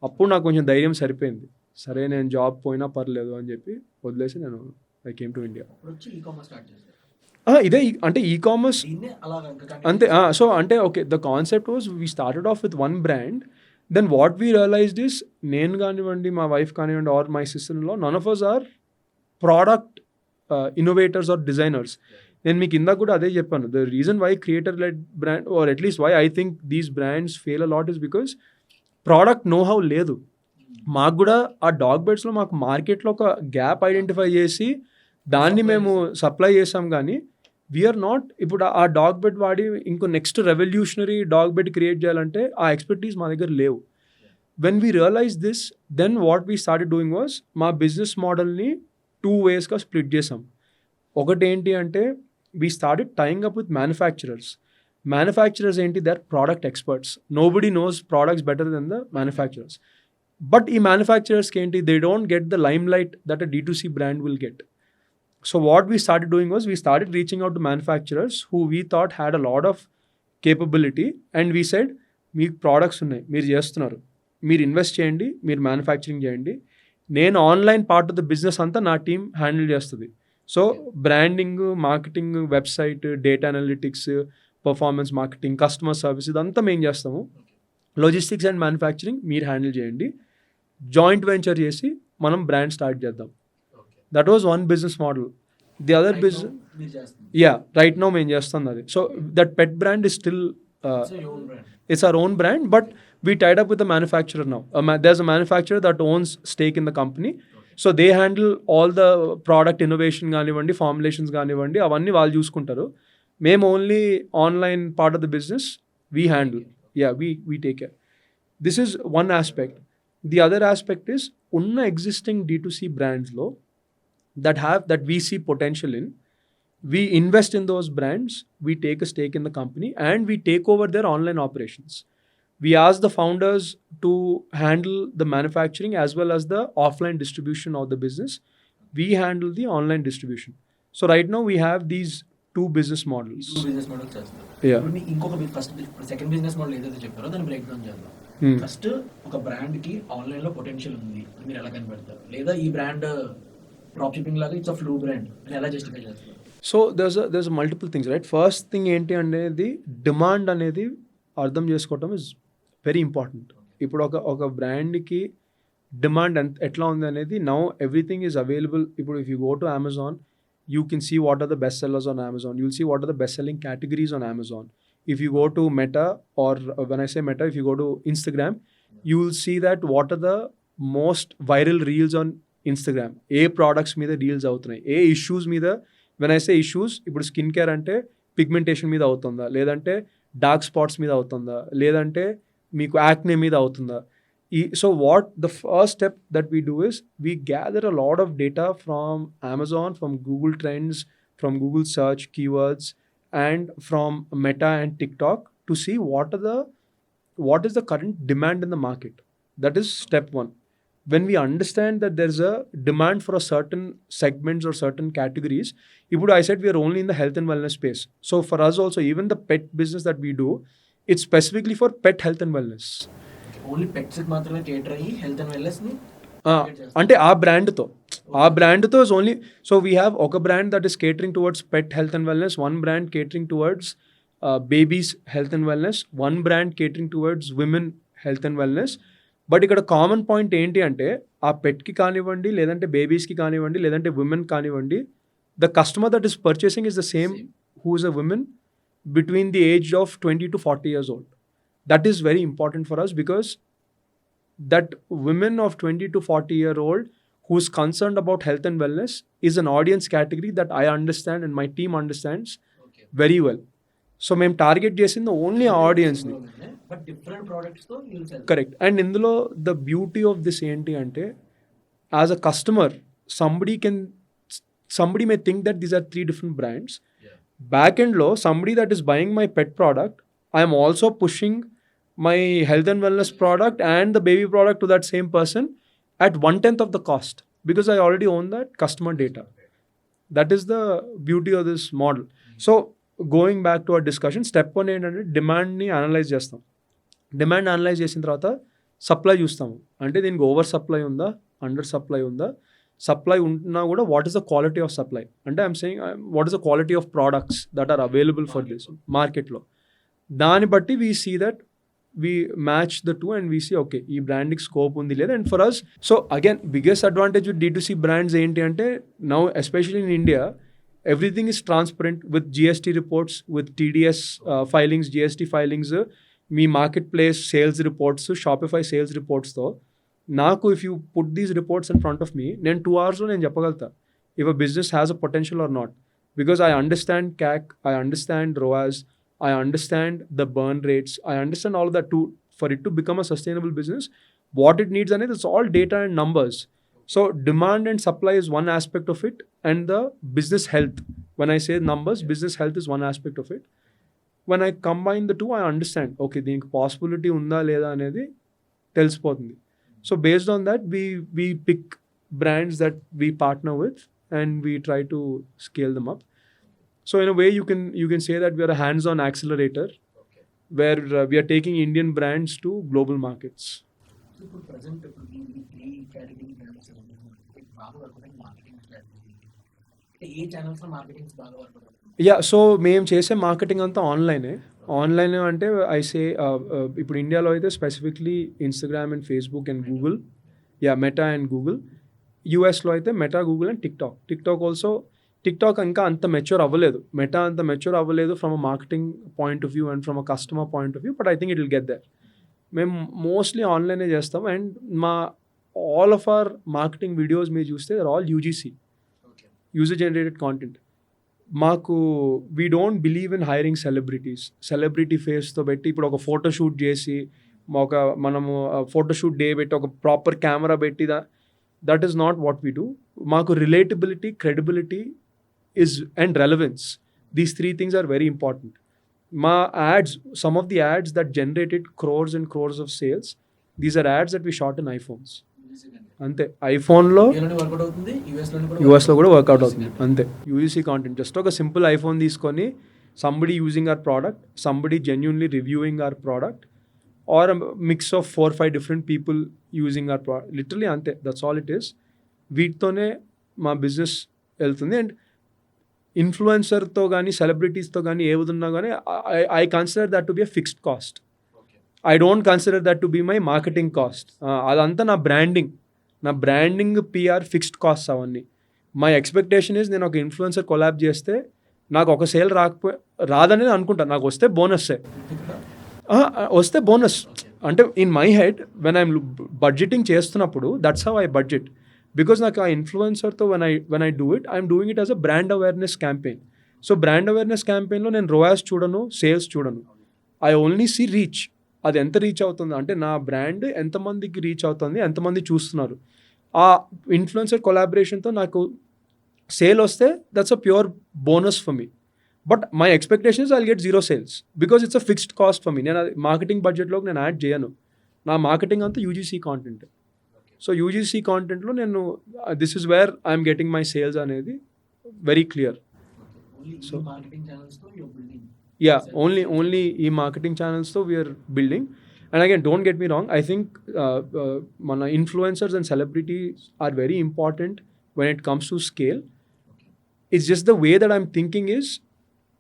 అప్పుడు నాకు కొంచెం ధైర్యం సరిపోయింది. సరే నేను జాబ్ పోయినా పర్లేదు అని చెప్పి వదిలేసి నేను ఐ కేమ్ టు ఇండియా. అప్పుడు వచ్చి ఈకామర్స్ స్టార్ట్ చేశారు. ఇదే అంటే ఈకామర్స్ దీన్నే అలాగా ఇంకా continue అంతే. చేశారు. సో అంటే okay, the concept was we started off with one brand. Then what we realised is, నేను కానివ్వండి, మా వైఫ్ కానివ్వండి, ఆర్ మై సిస్టర్లో, none of us are product innovators or designers. నేను మీకు ఇందాక కూడా అదే చెప్పాను, the reason why creator led brand or at least why I think these brands fail a lot is because product know how లేదు. మాకు కూడా ఆ డాగ్ బెడ్స్లో మాకు మార్కెట్లో ఒక గ్యాప్ ఐడెంటిఫై చేసి దాన్ని మేము సప్లై చేసాం, కానీ వీఆర్ నాట్ ఇప్పుడు ఆ డాగ్ బెడ్ వాడి ఇంకో next revolutionary dog bed create చేయాలంటే ఆ ఎక్స్పర్టీస్ మా దగ్గర లేవు. When we realise this, then what we started doing was, మా బిజినెస్ మోడల్ని 2 waysగా స్ప్లిట్ చేసాం. ఒకటి ఏంటి అంటే we started tying up with manufacturers. Manufacturers ఏంటి, they are product experts. Nobody knows products better than the manufacturers. But ఈ మ్యానుఫ్యాక్చరర్స్కి ఏంటి, they don't get the limelight that a D2C brand will get. So what we started doing was we started reaching out to manufacturers who we thought had a lot of capability, and we said, మీకు products ఉన్నాయి, మీరు చేస్తున్నారు, మీరు invest చేయండి, మీరు manufacturing చేయండి, నేను online part of the business అంతా నా టీం హ్యాండిల్ చేస్తుంది. So branding, marketing, website, data analytics, performance marketing, customer service, ఇదంతా మేము చేస్తాము. లాజిస్టిక్స్ అండ్ మ్యానుఫ్యాక్చరింగ్ మీరు హ్యాండిల్ చేయండి, జాయింట్ వెంచర్ చేసి మనం బ్రాండ్ స్టార్ట్ చేద్దాం. Okay. That was one business model. The other Right business, now మీరు చేస్తుంది. yeah, right now మేము చేస్తాం అది. So that pet brand is still It's your own brand. it's our own brand, but we tied up with the manufacturer now. There's a manufacturer that owns stake in the company. So they handle all the product innovation కానివ్వండి, formulations కానివ్వండి, అవన్నీ వాళ్ళు చూసుకుంటారు. మేము only online part of the business we handle. Yeah, we take care. This is one aspect. The other aspect is ఉన్న existing D2C brands లో that we see potential in, we invest in those brands, we take a stake in the company, and we take over their online operations. We ask the founders to handle the manufacturing as well as the offline distribution of the business. We handle the online distribution. So right now we have these 2 business models. 2 business models చేస్తారు. Yeah. ఇప్పుడు మీ ఇంకొక first second business model ఏదైతే చెప్పారో దాన్ని break down చేద్దాం. First ఒక brand కి online లో పొటెన్షియల్ ఉంది అని మీరు ఎలా కనిపెడతారు, లేదా ఈ బ్రాండ్ డ్రాప్ షిప్పింగ్ లాగా ఇట్స్ అ ఫ్లూ బ్రాండ్ అని ఎలా జస్టిఫై చేస్తారు? So there's multiple things, right? First thing ఏంటి అనేది డిమాండ్ అనేది అర్థం చేసుకోవటం ఇస్ వెరీ ఇంపార్టెంట్. ఇప్పుడు ఒక బ్రాండ్కి డిమాండ్ ఎట్లా ఉంది అనేది, నౌ ఎవ్రీథింగ్ ఈజ్ అవైలబుల్. ఇప్పుడు if you go to Amazon, you can see what are the best sellers on Amazon. You'll see what are the best selling categories on Amazon. If you go to Meta, or when I say Meta, if you go to Instagram, you will see that what are the most viral reels on Instagram. A products మీద reels అవుతున్నాయి, ఏ issues మీద. when I say issues, ఇప్పుడు skin care అంటే pigmentation మీద అవుతుందా, లేదంటే dark spots మీద అవుతుందా, లేదంటే మీకు యాక్నే మీద అవుతుందా. So what the first step that we do is we gather a lot of data from Amazon, from Google Trends, from Google search keywords, and from Meta and TikTok to see what is the current demand in the market. That is step 1. When we understand that there's a demand for a certain segments or certain categories, ఇప్పుడు I said we are only in the health and wellness space. So for us also, even the pet business that we do, it's specifically for pet health and wellness. Only pets మాత్రమే cater అయ్యి health and wellness ని అంటే ఆ బ్రాండ్తో is only. So we have ఒక brand that is catering towards pet health and wellness, one brand catering towards babies health and wellness, one brand catering towards women health and wellness. But ఇక్కడ common point ఏంటి అంటే, ఆ పెట్కి కానివ్వండి, లేదంటే బేబీస్కి కానివ్వండి, లేదంటే women కానివ్వండి, the customer that is purchasing is the same who is a women between the age of 20 to 40 years old. That is very important for us, because that women of 20 to 40-year-old who's concerned about health and wellness is an audience category that I understand and my team understands very well. So మేము target చేసింది only ఆడియన్స్ని. But different products తో you'll cell. Correct. And ఇందులో the beauty of this ఏంటి అంటే, as a customer somebody may think that these are 3 different brands. Back end లో somebody that is buying my pet product, I am also pushing my health and wellness product and the baby product to that same person at 1/10 of the cost, because I already own that customer data. That is the beauty of this model. So going back to our discussion, step 1 ఏంటంటే డిమాండ్ని analyse చేస్తాం. Demand analyse చేసిన తర్వాత supply చూస్తాము. అంటే దీనికి over supply ఉందా, under supply ఉందా, సప్లై ఉన్నా కూడా what is the quality of supply, అంటే I'm saying what is the quality of products that are available for this మార్కెట్లో. దాన్ని బట్టి we see that we match the two and we see okay ee branding scope undi leda. And for us, so again, biggest advantage with D2C brands enti ante, now especially in India, everything is transparent with GST reports, with TDS filings, GST filings, me marketplace sales reports, Shopify sales reports tho naku if you put these reports in front of me, nen 2 hours lo nen cheppagalta if a business has a potential or not, because I understand CAC, I understand ROAS, I understand the burn rates, I understand all of that too. For it to become a sustainable business, what it needs, and it's all data and numbers. So demand and supply is one aspect of it, and the business health, when I say numbers, business health is one aspect of it. When I combine the two, I understand okay దీనికి possibility ఉందా లేదా అనేది తెలిసిపోతుంది. So based on that, we pick brands that we partner with and we try to scale them up. So in a way, you can say that we are a hands-on accelerator, where we are taking Indian brands to global markets. So ఇప్పుడు present ఇప్పుడు ఈ 3 category brands బాగా work అవుతాయి marketing strategy, అంటే ఏ channels లో marketing బాగా work అవుతుంది? Yeah, so మేము చేసే మార్కెటింగ్ అంతా ఆన్లైనే. ఆన్లైన్ అంటే ఐ సే ఇప్పుడు ఇండియాలో అయితే specifically Instagram and Facebook and Google, yeah Meta and Google. యూఎస్లో అయితే Meta, Google and TikTok also. TikTok ఇంకా అంత మెచ్యూర్ అవ్వలేదు, మెటా అంత మెచ్యూర్ అవ్వలేదు from a marketing point of view and from a customer point of view, but I think it will get there. మేము mostly ఆన్లైనే చేస్తాం. అండ్ మా all of our marketing videos మీరు చూస్తే they're all UGC, user generated content. మాకు we don't believe in hiring celebrity ఫేస్తో పెట్టి ఇప్పుడు ఒక ఫోటోషూట్ చేసి మనము ఫోటోషూట్ డే పెట్టి ఒక ప్రాపర్ కెమెరా పెట్టి that is not what we do. మాకు relatability, credibility and relevance, these 3 things are very important. Ma ads, some of the ads that generated crores and crores of sales, these are ads that we shot in iPhones. ante iPhone lo work out అవుతుంది, US లో కూడా work out అవుతుంది. అంతే UGC content, just ఒక simple iPhone తీసుకొని somebody using our product, somebody genuinely reviewing our product, or a mix of 4-5 different people using our product, literally ante, that's all it is. వీటితోనే మా business వెళ్తుంది. And ఇన్ఫ్లుయెన్సర్తో కానీ సెలబ్రిటీస్తో కానీ ఏదున్నా కానీ I consider that to be a fixed cost. I don't consider that to be my marketing cost. అదంతా నా branding PR fixed cost అవన్నీ. మై ఎక్స్పెక్టేషన్ ఈజ్ నేను ఒక ఇన్ఫ్లుయెన్సర్ కొలాబ్ చేస్తే నాకు ఒక సేల్ రాదని అనుకుంటాను, నాకు వస్తే బోనస్ అంటే in my head when I'm budgeting చేస్తున్నప్పుడు that's how I budget. Because నాకు ఆ ఇన్ఫ్లుయెన్సర్తో when I do it, I'm doing it as a brand awareness campaign. So brand awareness క్యాంపెయిన్లో నేను రోయాస్ చూడను, సేల్స్ చూడను, ఐ ఓన్లీ సీ రీచ్. అది ఎంత రీచ్ అవుతుంది అంటే నా బ్రాండ్ ఎంతమందికి రీచ్ అవుతుంది, ఎంతమంది చూస్తున్నారు. ఆ ఇన్ఫ్లుయెన్సర్ కొలాబరేషన్తో నాకు సేల్ వస్తే that's a pure bonus for me. But my expectations I get 0 sales because it's a fixed cost for me. నేను మార్కెటింగ్ బడ్జెట్లోకి నేను యాడ్ చేయను. నా మార్కెటింగ్ అంతా యూజీసీ కాంటెంట్. సో యూజీసీ కాంటెంట్లో నేను this is where I'm getting my sales అనేది very clear. So yeah, only e-marketing channels so we are building. And again, don't get me wrong, I think mana influencers and celebrities are very important when it comes to scale. It's just the way that I'm thinking is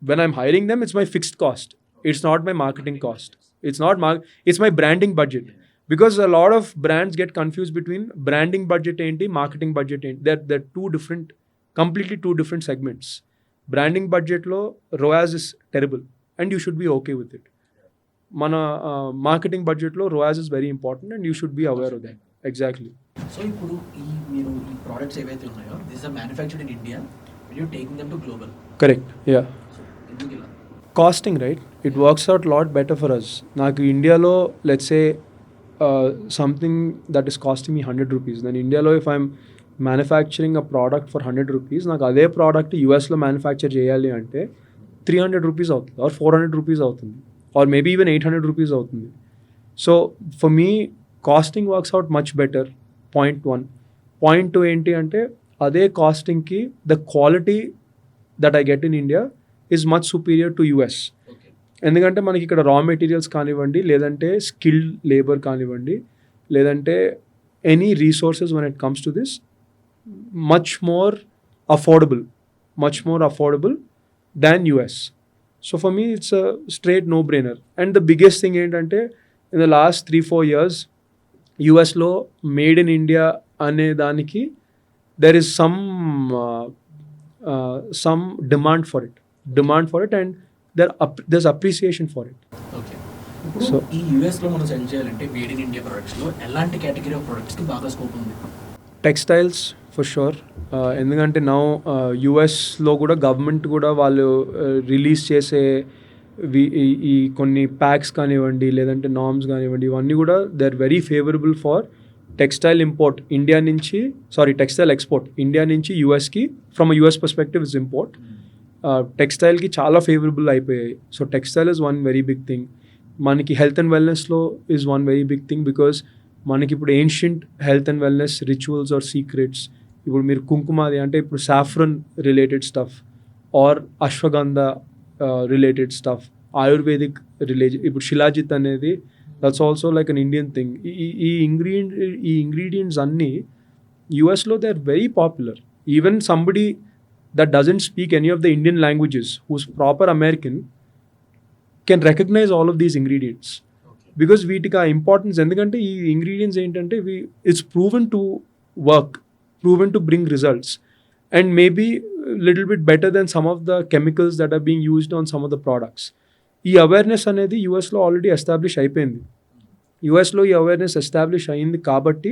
when I'm hiring them, it's my fixed cost, it's not my marketing cost, it's my branding budget. Because a lot of brands get confused between branding budget enti, marketing budget enti. They're completely two different segments. Branding budget lo ROAS is terrible and you should be okay with it. Mana marketing budget lo ROAS is very important and you should be aware of that. Exactly. So ఇప్పుడు మీరు ఈ products ఏవైతే ఉన్నాయో, these are manufactured in India, when you're taking them to global. Correct. Yeah. So ఎందుకు ఇలా? costing, right? It works out a lot better for us. నాకు ఇండియాలో let's say something that is costing me 100 rupees, then ఇండియాలో if I'm manufacturing a product for 100 rupees, నాకు అదే product యూఎస్లో manufacture చేయాలి అంటే 300 రూపీస్ అవుతుంది ఆర్ 400 రూపీస్ అవుతుంది ఆర్ మేబీ ఈవెన్ 800 రూపీస్ అవుతుంది. So for me costing works out much better. Point 1. Point 2 ఏంటి అంటే అదే కాస్టింగ్కి the quality that I get in India is much superior to US. ఎందుకంటే మనకి ఇక్కడ రా మెటీరియల్స్ కానివ్వండి, లేదంటే స్కిల్డ్ లేబర్ కానివ్వండి, లేదంటే any resources when it comes to this much more affordable than US. So for me it's a straight no-brainer. And the biggest thing ఏంటంటే in the last 3-4 years యుఎస్లో మేడ్ ఇన్ ఇండియా అనే దానికి there is some demand for it and there's appreciation for it. Okay, ఇప్పుడు ఈ US లో మనం cell చేయాలంటే made in India products లో ఎలాంటి కేటగిరీ ఆఫ్ ప్రొడక్ట్స్ కి బాగా స్కోప్ ఉంది? Textiles for sure. ఎందుకంటే నౌ యుఎస్లో కూడా గవర్నమెంట్ కూడా వాళ్ళు రిలీజ్ చేసే ఈ కొన్ని ప్యాక్స్ కానివ్వండి, లేదంటే నార్మ్స్ కానివ్వండి, ఇవన్నీ కూడా they are very favourable for textile import India నుంచి, టెక్స్టైల్ ఎక్స్పోర్ట్ ఇండియా నుంచి యూఎస్కి. From US perspective is import. టెక్స్టైల్కి చాలా ఫేవరబుల్ అయిపోయాయి. So textile is one very big thing. మనకి హెల్త్ అండ్ వెల్నెస్లో is one very big thing, because మనకి ఇప్పుడు ancient health and wellness rituals or secrets. ఇప్పుడు మీరు కుంకుమాది అంటే ఇప్పుడు saffron related stuff or ashwagandha related stuff, Ayurvedic related, ఇప్పుడు శిలాజిత్ అనేది that's also like an Indian thing. ఈ ఇంగ్రీడియంట్స్ అన్నీ యూఎస్లో they are very popular. Even somebody that doesn't speak any of the Indian languages, who's proper American, can recognize all of these ingredients. Okay. Because వీటికి importance, ఎందుకంటే ఈ ingredients ఏంటంటే it's proven to work, proven to bring results, and maybe little bit better than some of the chemicals that are being used on some of the products. ఈ awareness అనేది యూఎస్లో already establish అయిపోయింది. యూఎస్లో ఈ awareness establish అయింది కాబట్టి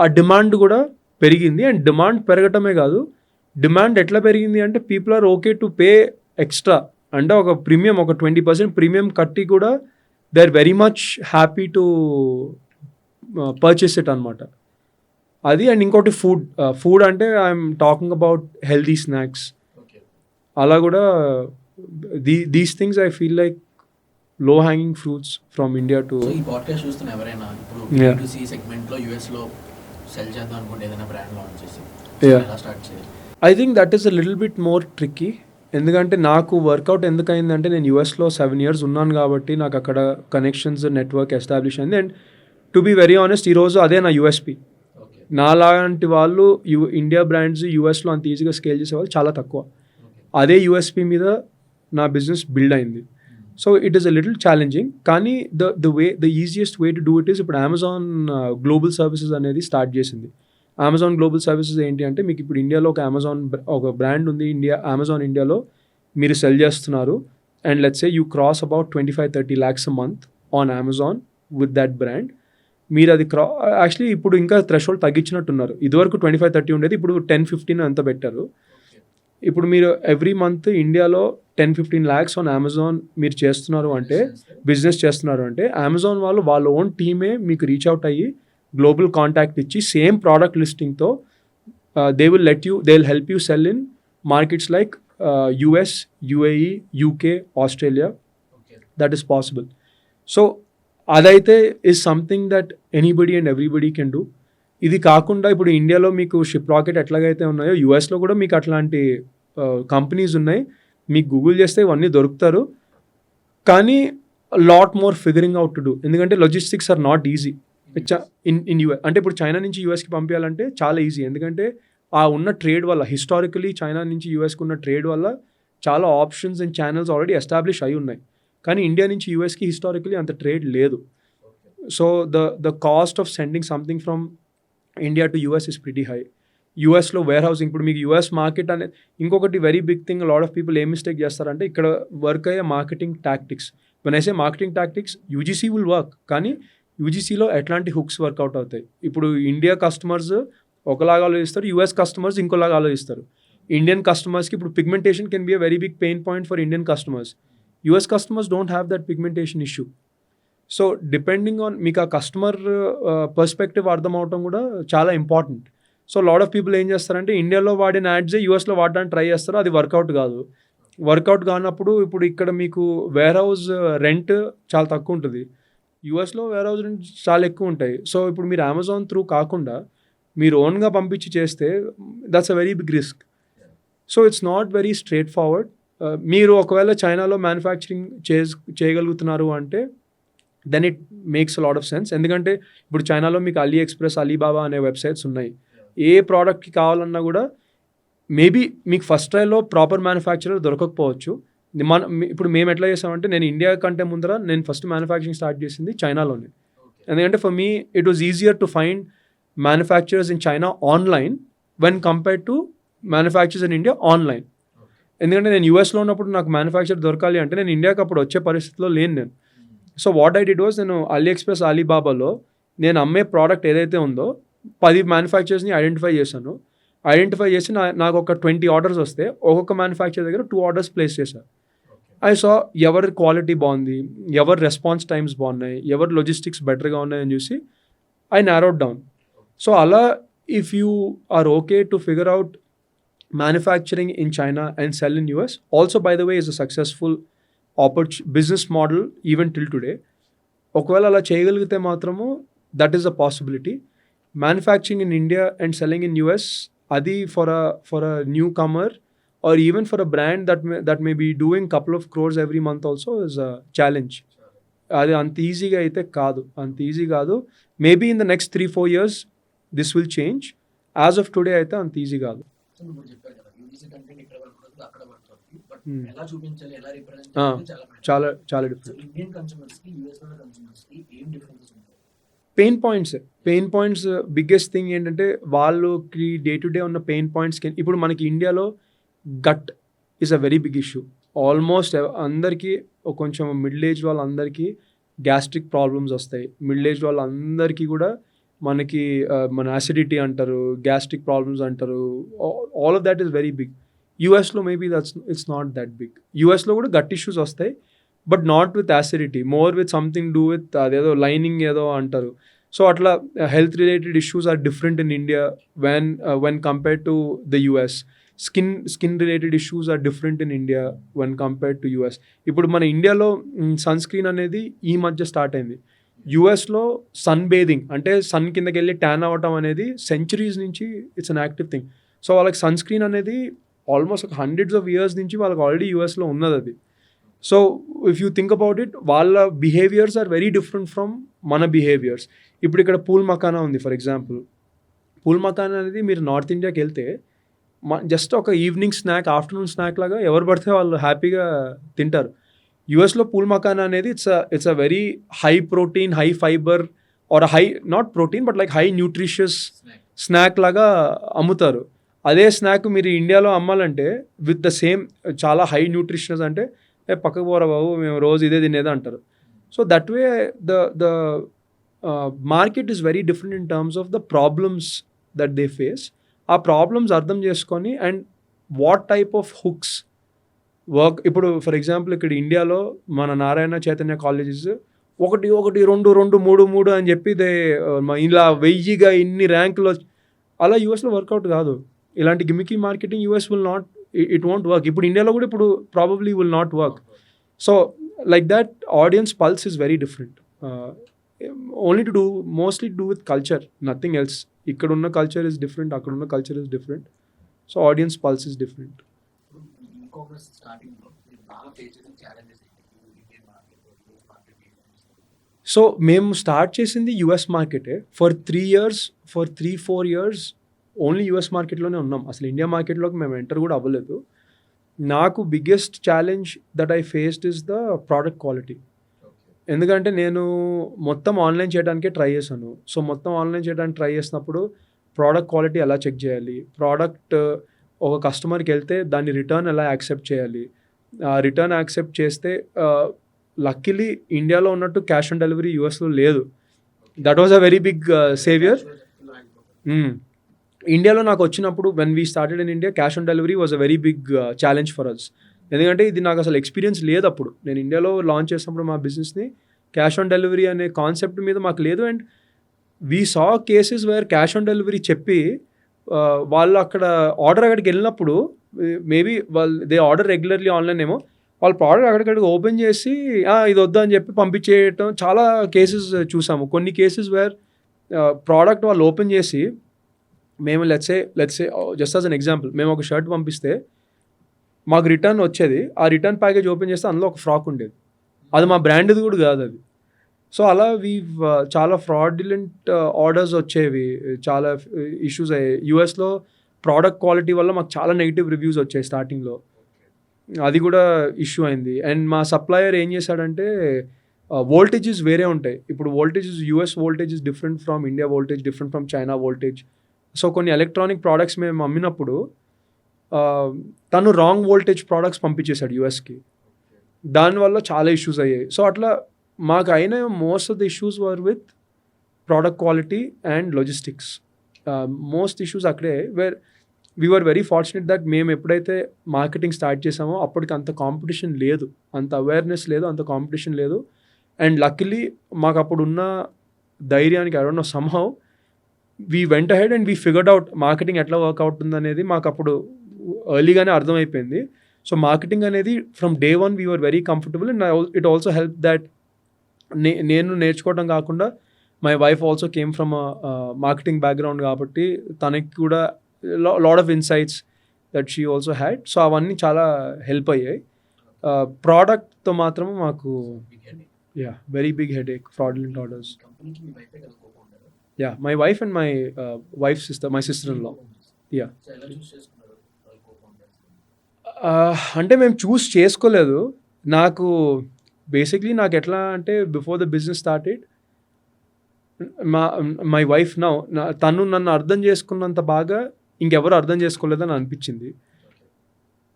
ఆ demand కూడా పెరిగింది. అండ్ డిమాండ్ పెరగటమే కాదు, డిమాండ్ ఎట్లా పెరిగింది అంటే people are okay to pay extra, అంటే ఒక ప్రీమియం, ఒక 20% ప్రీమియం కట్టి కూడా they are very much happy to purchase it అనమాట. అది. అండ్ ఇంకోటి ఫుడ్ అంటే I'm talking about healthy snacks. అలా కూడా these things I feel like low hanging fruits from India to. ఈ పాడ్కాస్ట్ చూస్తున్న ఎవరైనా ఇప్పుడు D2C సెగ్మెంట్ లో యుఎస్ లో సెల్ చేద్దాం అనుకుంటే ఏదైనా బ్రాండ్ లాంచ్ చేసి ఎలా స్టార్ట్ చేయాలి? I think that is a little bit more tricky. ఎందుకంటే నాకు వర్కౌట్ ఎందుకయిందంటే నేను యూఎస్లో 7 years ఉన్నాను కాబట్టి నాకు అక్కడ కనెక్షన్స్, నెట్వర్క్ ఎస్టాబ్లిష్ అయింది. And to be very honest ఈరోజు అదే నా యూఎస్పీ. నాలాంటి వాళ్ళు ఇండియా బ్రాండ్స్ యూఎస్లో అంత ఈజీగా స్కేల్ చేసేవాళ్ళు చాలా తక్కువ. అదే యూఎస్పీ మీద నా బిజినెస్ బిల్డ్ అయింది. So it is a little challenging. కానీ the easiest way to do it is ఇప్పుడు అమెజాన్ గ్లోబల్ సర్వీసెస్ అనేది స్టార్ట్ చేసింది. అమెజాన్ గ్లోబల్ సర్వీసెస్ ఏంటి అంటే మీకు ఇప్పుడు ఇండియాలో ఒక బ్రాండ్ ఉంది, అమెజాన్ ఇండియాలో మీరు సెల్ చేస్తున్నారు. And let's say you cross about 25-30 lakhs a month on Amazon with that brand. మీరు అది యాక్చువల్లీ ఇప్పుడు ఇంకా థ్రెషోల్డ్ తగ్గించినట్టున్నారు. ఇదివరకు 25-30 ఉండేది, ఇప్పుడు 10-15 అంత పెట్టారు. ఇప్పుడు మీరు ఎవ్రీ మంత్ ఇండియాలో 10-15 lakhs ఆన్ అమెజాన్ మీరు చేస్తున్నారు అంటే, బిజినెస్ చేస్తున్నారు అంటే, అమెజాన్ వాళ్ళు వాళ్ళ ఓన్ టీమే మీకు రీచ్ అవుట్ అయ్యి గ్లోబల్ కాంటాక్ట్ ఇచ్చి సేమ్ ప్రోడక్ట్ లిస్టింగ్తో they will help you sell in markets like US, UAE, UK, Australia. That is possible. So అదైతే is something that anybody and everybody can do. ఇది కాకుండా ఇప్పుడు ఇండియాలో మీకు షిప్ రాకెట్ ఎట్లాగైతే ఉన్నాయో యూఎస్లో కూడా మీకు అట్లాంటి కంపెనీస్ ఉన్నాయి. మీకు గూగుల్ చేస్తే ఇవన్నీ దొరుకుతారు. కానీ lot more figuring out to do, ఎందుకంటే logistics are not easy in US. అంటే ఇప్పుడు చైనా నుంచి యూఎస్కి పంపించాలంటే చాలా ఈజీ, ఎందుకంటే ఆ ఉన్న ట్రేడ్ వల్ల, హిస్టారికలీ చైనా నుంచి యూఎస్కి ఉన్న ట్రేడ్ వల్ల చాలా options and channels already establish అయి ఉన్నాయి. కానీ ఇండియా నుంచి యూఎస్కి హిస్టారికలీ అంత ట్రేడ్ లేదు. So the cost of sending something from India to US is pretty high. యూఎస్లో వేర్ హౌసింగ్, ఇప్పుడు మీకు యూఎస్ మార్కెట్ అనేది ఇంకొకటి very big thing. Lot of people ఏం మిస్టేక్ చేస్తారంటే ఇక్కడ వర్క్ అయ్యే marketing tactics, when I say marketing tactics, UGC will work, కానీ యూజీసీలో ఎట్లాంటి హుక్స్ వర్కౌట్ అవుతాయి. ఇప్పుడు ఇండియా కస్టమర్స్ ఒకలాగా ఆలోచిస్తారు, యూఎస్ కస్టమర్స్ ఇంకోలాగా ఆలోచిస్తారు. ఇండియన్ కస్టమర్స్కి ఇప్పుడు pigmentation can be a very big pain point for Indian customers. US customers don't have that pigmentation issue. So depending on మీకు ఆ కస్టమర్ పర్స్పెక్టివ్ అర్థం అవటం కూడా చాలా important. So lot of people ఏం చేస్తారంటే ఇండియాలో వాడిన యాడ్సే యూఎస్లో వాడడానికి ట్రై చేస్తారు, అది వర్కౌట్ కాదు. వర్కౌట్ కానప్పుడు ఇప్పుడు ఇక్కడ మీకు వేర్ హౌస్ రెంట్ చాలా తక్కువ ఉంటుంది, యూఎస్లో వేర్ హౌస్ రెంట్ చాలా ఎక్కువ ఉంటాయి. సో ఇప్పుడు మీరు అమెజాన్ త్రూ కాకుండా మీరు ఓన్గా పంపించి చేస్తే that's a very big risk. So it's not very straightforward. మీరు ఒకవేళ చైనాలో మ్యానుఫ్యాక్చరింగ్ చేయగలుగుతున్నారు అంటే then it makes a lot of sense. ఎందుకంటే ఇప్పుడు చైనాలో మీకు అలీ ఎక్స్ప్రెస్, అలీబాబా అనే వెబ్సైట్స్ ఉన్నాయి. ఏ ప్రోడక్ట్కి కావాలన్నా కూడా మేబీ మీకు ఫస్ట్ ట్రైలో ప్రాపర్ మ్యానుఫ్యాక్చరర్ దొరకకపోవచ్చు. ఇప్పుడు మేము ఎట్లా చేసామంటే నేను ఇండియా కంటే ముందర నేను ఫస్ట్ మ్యానుఫ్యాక్చరింగ్ స్టార్ట్ చేసింది చైనాలోనే. ఎందుకంటే for me it was easier to find manufacturers in China online when compared to manufacturers in India online. ఎందుకంటే నేను యూఎస్లో ఉన్నప్పుడు నాకు మ్యానుఫ్యాక్చర్ దొరకాలి అంటే నేను ఇండియాకి అప్పుడు వచ్చే పరిస్థితిలో లేను నేను. So what I did was నేను అలీ ఎక్స్ప్రెస్, అలీబాబాలో నేను అమ్మే ప్రోడక్ట్ ఏదైతే ఉందో 10 మ్యానుఫ్యాక్చరర్స్ని ఐడెంటిఫై చేశాను. ఐడెంటిఫై చేసి నాకు ఒక 20 ఆర్డర్స్ వస్తే ఒక్కొక్క మ్యానుఫ్యాక్చర్ దగ్గర 2 ఆర్డర్స్ ప్లేస్ చేశాను. ఐ సా ఎవరి క్వాలిటీ బాగుంది, ఎవరి రెస్పాన్స్ టైమ్స్ బాగున్నాయి, ఎవరి లాజిస్టిక్స్ బెటర్గా ఉన్నాయని చూసి ఐ నారోడ్ డౌన్. సో అలా if you are okay to figure out manufacturing in China and sell in US also, by the way, is a successful business model even till today. ఒకవేళ అలా చేయగలిగితే మాత్రము that is a possibility. Manufacturing in India and selling in US అది for a newcomer or even for a brand that may be doing couple of crores every month also is a challenge. అది అంత ఈజీగా అయితే కాదు, అంత easy కాదు. Maybe in the next 3-4 years this will change. As of today అయితే అంత easy కాదు. ఇప్పుడు చెప్పారు కదా యూజీ కంటెంట్ ఇక్కడ పడుతుంది అక్కడ పడుతుంది, బట్ ఎలా చూపించాలి, ఎలా రిప్రజెంట్ చేయాలి చాలా చాలా డిఫరెంట్. ఇండియన్ కన్స్యూమర్స్ కి యూఎస్ లో కన్స్యూమర్స్ కి ఏం డిఫరెన్సెస్ ఉంటాయి? పెయిన్ పాయింట్స్ బిగ్గెస్ట్ థింగ్ ఏంటంటే వాళ్ళకి డే టు డే ఉన్న పెయిన్ పాయింట్స్. ఇప్పుడు మనకి ఇండియాలో gut is a very big issue. Almost అందరికీ కొంచెం మిడిల్ ఏజ్ వాళ్ళందరికీ గ్యాస్ట్రిక్ ప్రాబ్లమ్స్ వస్తాయి. మిడిల్ ఏజ్ వాళ్ళందరికీ కూడా మనకి మన యాసిడిటీ అంటారు, గ్యాస్ట్రిక్ ప్రాబ్లమ్స్ అంటారు. All of that is very big. యూఎస్లో maybe it's not that big. యూఎస్లో కూడా గట్ ఇష్యూస్ వస్తాయి, but not with acidity, more with something do with అదేదో లైనింగ్ ఏదో అంటారు. సో అట్లా health related issues are different in India when compared to the US. Skin related issues are different in India when compared to US. ఇప్పుడు మన ఇండియాలో sun screen అనేది ఈ మధ్య స్టార్ట్ అయింది. యూఎస్లో సన్ బేదింగ్ అంటే సన్ కిందకి వెళ్ళి ట్యాన్ అవ్వటం అనేది సెంచురీస్ నుంచి it's an active thing. So వాళ్ళకి సన్ స్క్రీన్ అనేది ఆల్మోస్ట్ ఒక హండ్రెడ్స్ ఆఫ్ ఇయర్స్ నుంచి వాళ్ళకి ఆల్రెడీ యూఎస్లో ఉన్నది అది. So if you think about it, వాళ్ళ behaviours are very different from మన బిహేవియర్స్. ఇప్పుడు ఇక్కడ పూల్ మకానా ఉంది ఫర్ ఎగ్జాంపుల్. పూల్ మకానా అనేది మీరు నార్త్ ఇండియాకి వెళ్తే జస్ట్ ఒక ఈవినింగ్ స్నాక్, ఆఫ్టర్నూన్ స్నాక్ లాగా ఎవరు పడితే వాళ్ళు హ్యాపీగా తింటారు. యూఎస్లో పూల్ మకానా అనేది it's a very high protein, high fibre or high not protein but like high nutritious snack లాగా అమ్ముతారు. అదే స్నాక్ మీరు ఇండియాలో అమ్మాలంటే విత్ ద సేమ్ చాలా హై న్యూట్రిషియస్ అంటే పక్కకు పోరా బాబు మేము రోజు ఇదే తినేది అంటారు. So that way the market is very different in terms of the problems that they face. ఆ ప్రాబ్లమ్స్ అర్థం చేసుకొని and what type of hooks work. ఇప్పుడు ఫర్ ఎగ్జాంపుల్ ఇక్కడ ఇండియాలో మన నారాయణ చైతన్య కాలేజెస్ 1, 1, 2, 2, 3, 3 అని చెప్పి ఇలా 1000గా ఇన్ని ర్యాంకులు. అలా యూఎస్లో వర్కౌట్ కాదు. ఇలాంటి gimmicky marketing US will not, it won't work. ఇప్పుడు ఇండియాలో కూడా ఇప్పుడు probably will not work. So like that audience pulse is very different. Only mostly to do with culture, nothing else. ఇక్కడ ఉన్న కల్చర్ ఈజ్ డిఫరెంట్, అక్కడ ఉన్న culture is different. So audience pulse is different. Ecomous starting లో మీరు బాగా face చేసిన challenges ఏంటి? Indian market, US market. So మేము స్టార్ట్ చేసింది US మార్కెటే. For 3-4 years only US మార్కెట్లోనే ఉన్నాం. అసలు ఇండియా మార్కెట్లోకి మేము ఎంటర్ కూడా అవ్వలేదు. నాకు biggest challenge that I faced is the product quality. ఎందుకంటే నేను మొత్తం ఆన్లైన్ చేయడానికే ట్రై చేశాను. సో మొత్తం ఆన్లైన్ చేయడానికి ట్రై చేసినప్పుడు ప్రోడక్ట్ క్వాలిటీ ఎలా చెక్ చేయాలి, ప్రోడక్ట్ ఒక కస్టమర్కి వెళ్తే దాన్ని రిటర్న్ ఎలా యాక్సెప్ట్ చేయాలి, రిటర్న్ యాక్సెప్ట్ చేస్తే లక్కీలీ ఇండియాలో ఉన్నట్టు క్యాష్ ఆన్ డెలివరీ యూఎస్లో లేదు. That was a very big saviour. ఇండియాలో నాకు వచ్చినప్పుడు when we started in India cash on delivery was a very big challenge for us. ఎందుకంటే ఇది నాకు అసలు ఎక్స్పీరియన్స్ లేదు అప్పుడు. నేను ఇండియాలో లాంచ్ చేసినప్పుడు మా బిజినెస్ని క్యాష్ ఆన్ డెలివరీ అనే కాన్సెప్ట్ మీద మాకు లేదు. And we saw cases where cash on delivery చెప్పి వాళ్ళు అక్కడ ఆర్డర్ అక్కడికి వెళ్ళినప్పుడు maybe they order regularly online ఏమో, వాళ్ళ ప్రోడక్ట్ అక్కడికక్కడికి ఓపెన్ చేసి ఇది వద్దా అని చెప్పి పంపించేయటం చాలా కేసెస్ చూసాము. కొన్ని కేసెస్ వేర్ ప్రోడక్ట్ వాళ్ళు ఓపెన్ చేసి మేము let's say just as an example, మేము ఒక షర్ట్ పంపిస్తే మాకు రిటర్న్ వచ్చేది, ఆ రిటర్న్ ప్యాకేజ్ ఓపెన్ చేస్తే అందులో ఒక ఫ్రాక్ ఉండేది, అది మా బ్రాండ్ది కూడా కాదు అది. సో అలా చాలా ఫ్రాడ్యులెంట్ ఆర్డర్స్ వచ్చేవి, చాలా ఇష్యూస్ అయ్యాయి. యూఎస్లో ప్రోడక్ట్ క్వాలిటీ వల్ల మాకు చాలా నెగిటివ్ రివ్యూస్ వచ్చాయి స్టార్టింగ్లో, అది కూడా ఇష్యూ అయింది. అండ్ మా సప్లయర్ ఏం చేశాడంటే వోల్టేజెస్ వేరే ఉంటాయి. ఇప్పుడు voltages US voltages different from India voltage, different from China voltage. So కొన్ని ఎలక్ట్రానిక్ ప్రోడక్ట్స్ మేము అమ్మినప్పుడు తను రాంగ్ వోల్టేజ్ ప్రోడక్ట్స్ పంపించేశాడు యూఎస్కి, దానివల్ల చాలా ఇష్యూస్ అయ్యాయి. సో అట్లా మాకు అయిన most of the issues were with product quality and logistics. Most issues అక్కడే where we were very fortunate that మేము ఎప్పుడైతే మార్కెటింగ్ స్టార్ట్ చేసామో అప్పటికి అంత కాంపిటీషన్ లేదు, అంత అవేర్నెస్ లేదు, అంత కాంపిటీషన్ లేదు. అండ్ లక్కీలీ మాకు అప్పుడు ఉన్న ధైర్యానికి I don't know somehow we went ahead and we figured out marketing ఎట్లా వర్క్ అవుతుంది అనేది మాకు అప్పుడు ఎర్లీగానే అర్థమైపోయింది. సో మార్కెటింగ్ అనేది from day one we were very comfortable. And it also help that నేను నేర్చుకోవడం కాకుండా my wife also came from marketing background కాబట్టి తనకి కూడా lot of insights that she also had. So అవన్నీ చాలా హెల్ప్ అయ్యాయి. ప్రోడక్ట్తో మాత్రం మాకు very big head Ek, fraudulent orders. My wife and my wife sister, my sister in law. అంటే మేము చూస్ చేసుకోలేదు. నాకు బేసిక్లీ నాకు ఎట్లా అంటే before the business started my wife తను నన్ను అర్థం చేసుకున్నంత బాగా ఇంకెవరు అర్థం చేసుకోలేదని అనిపించింది.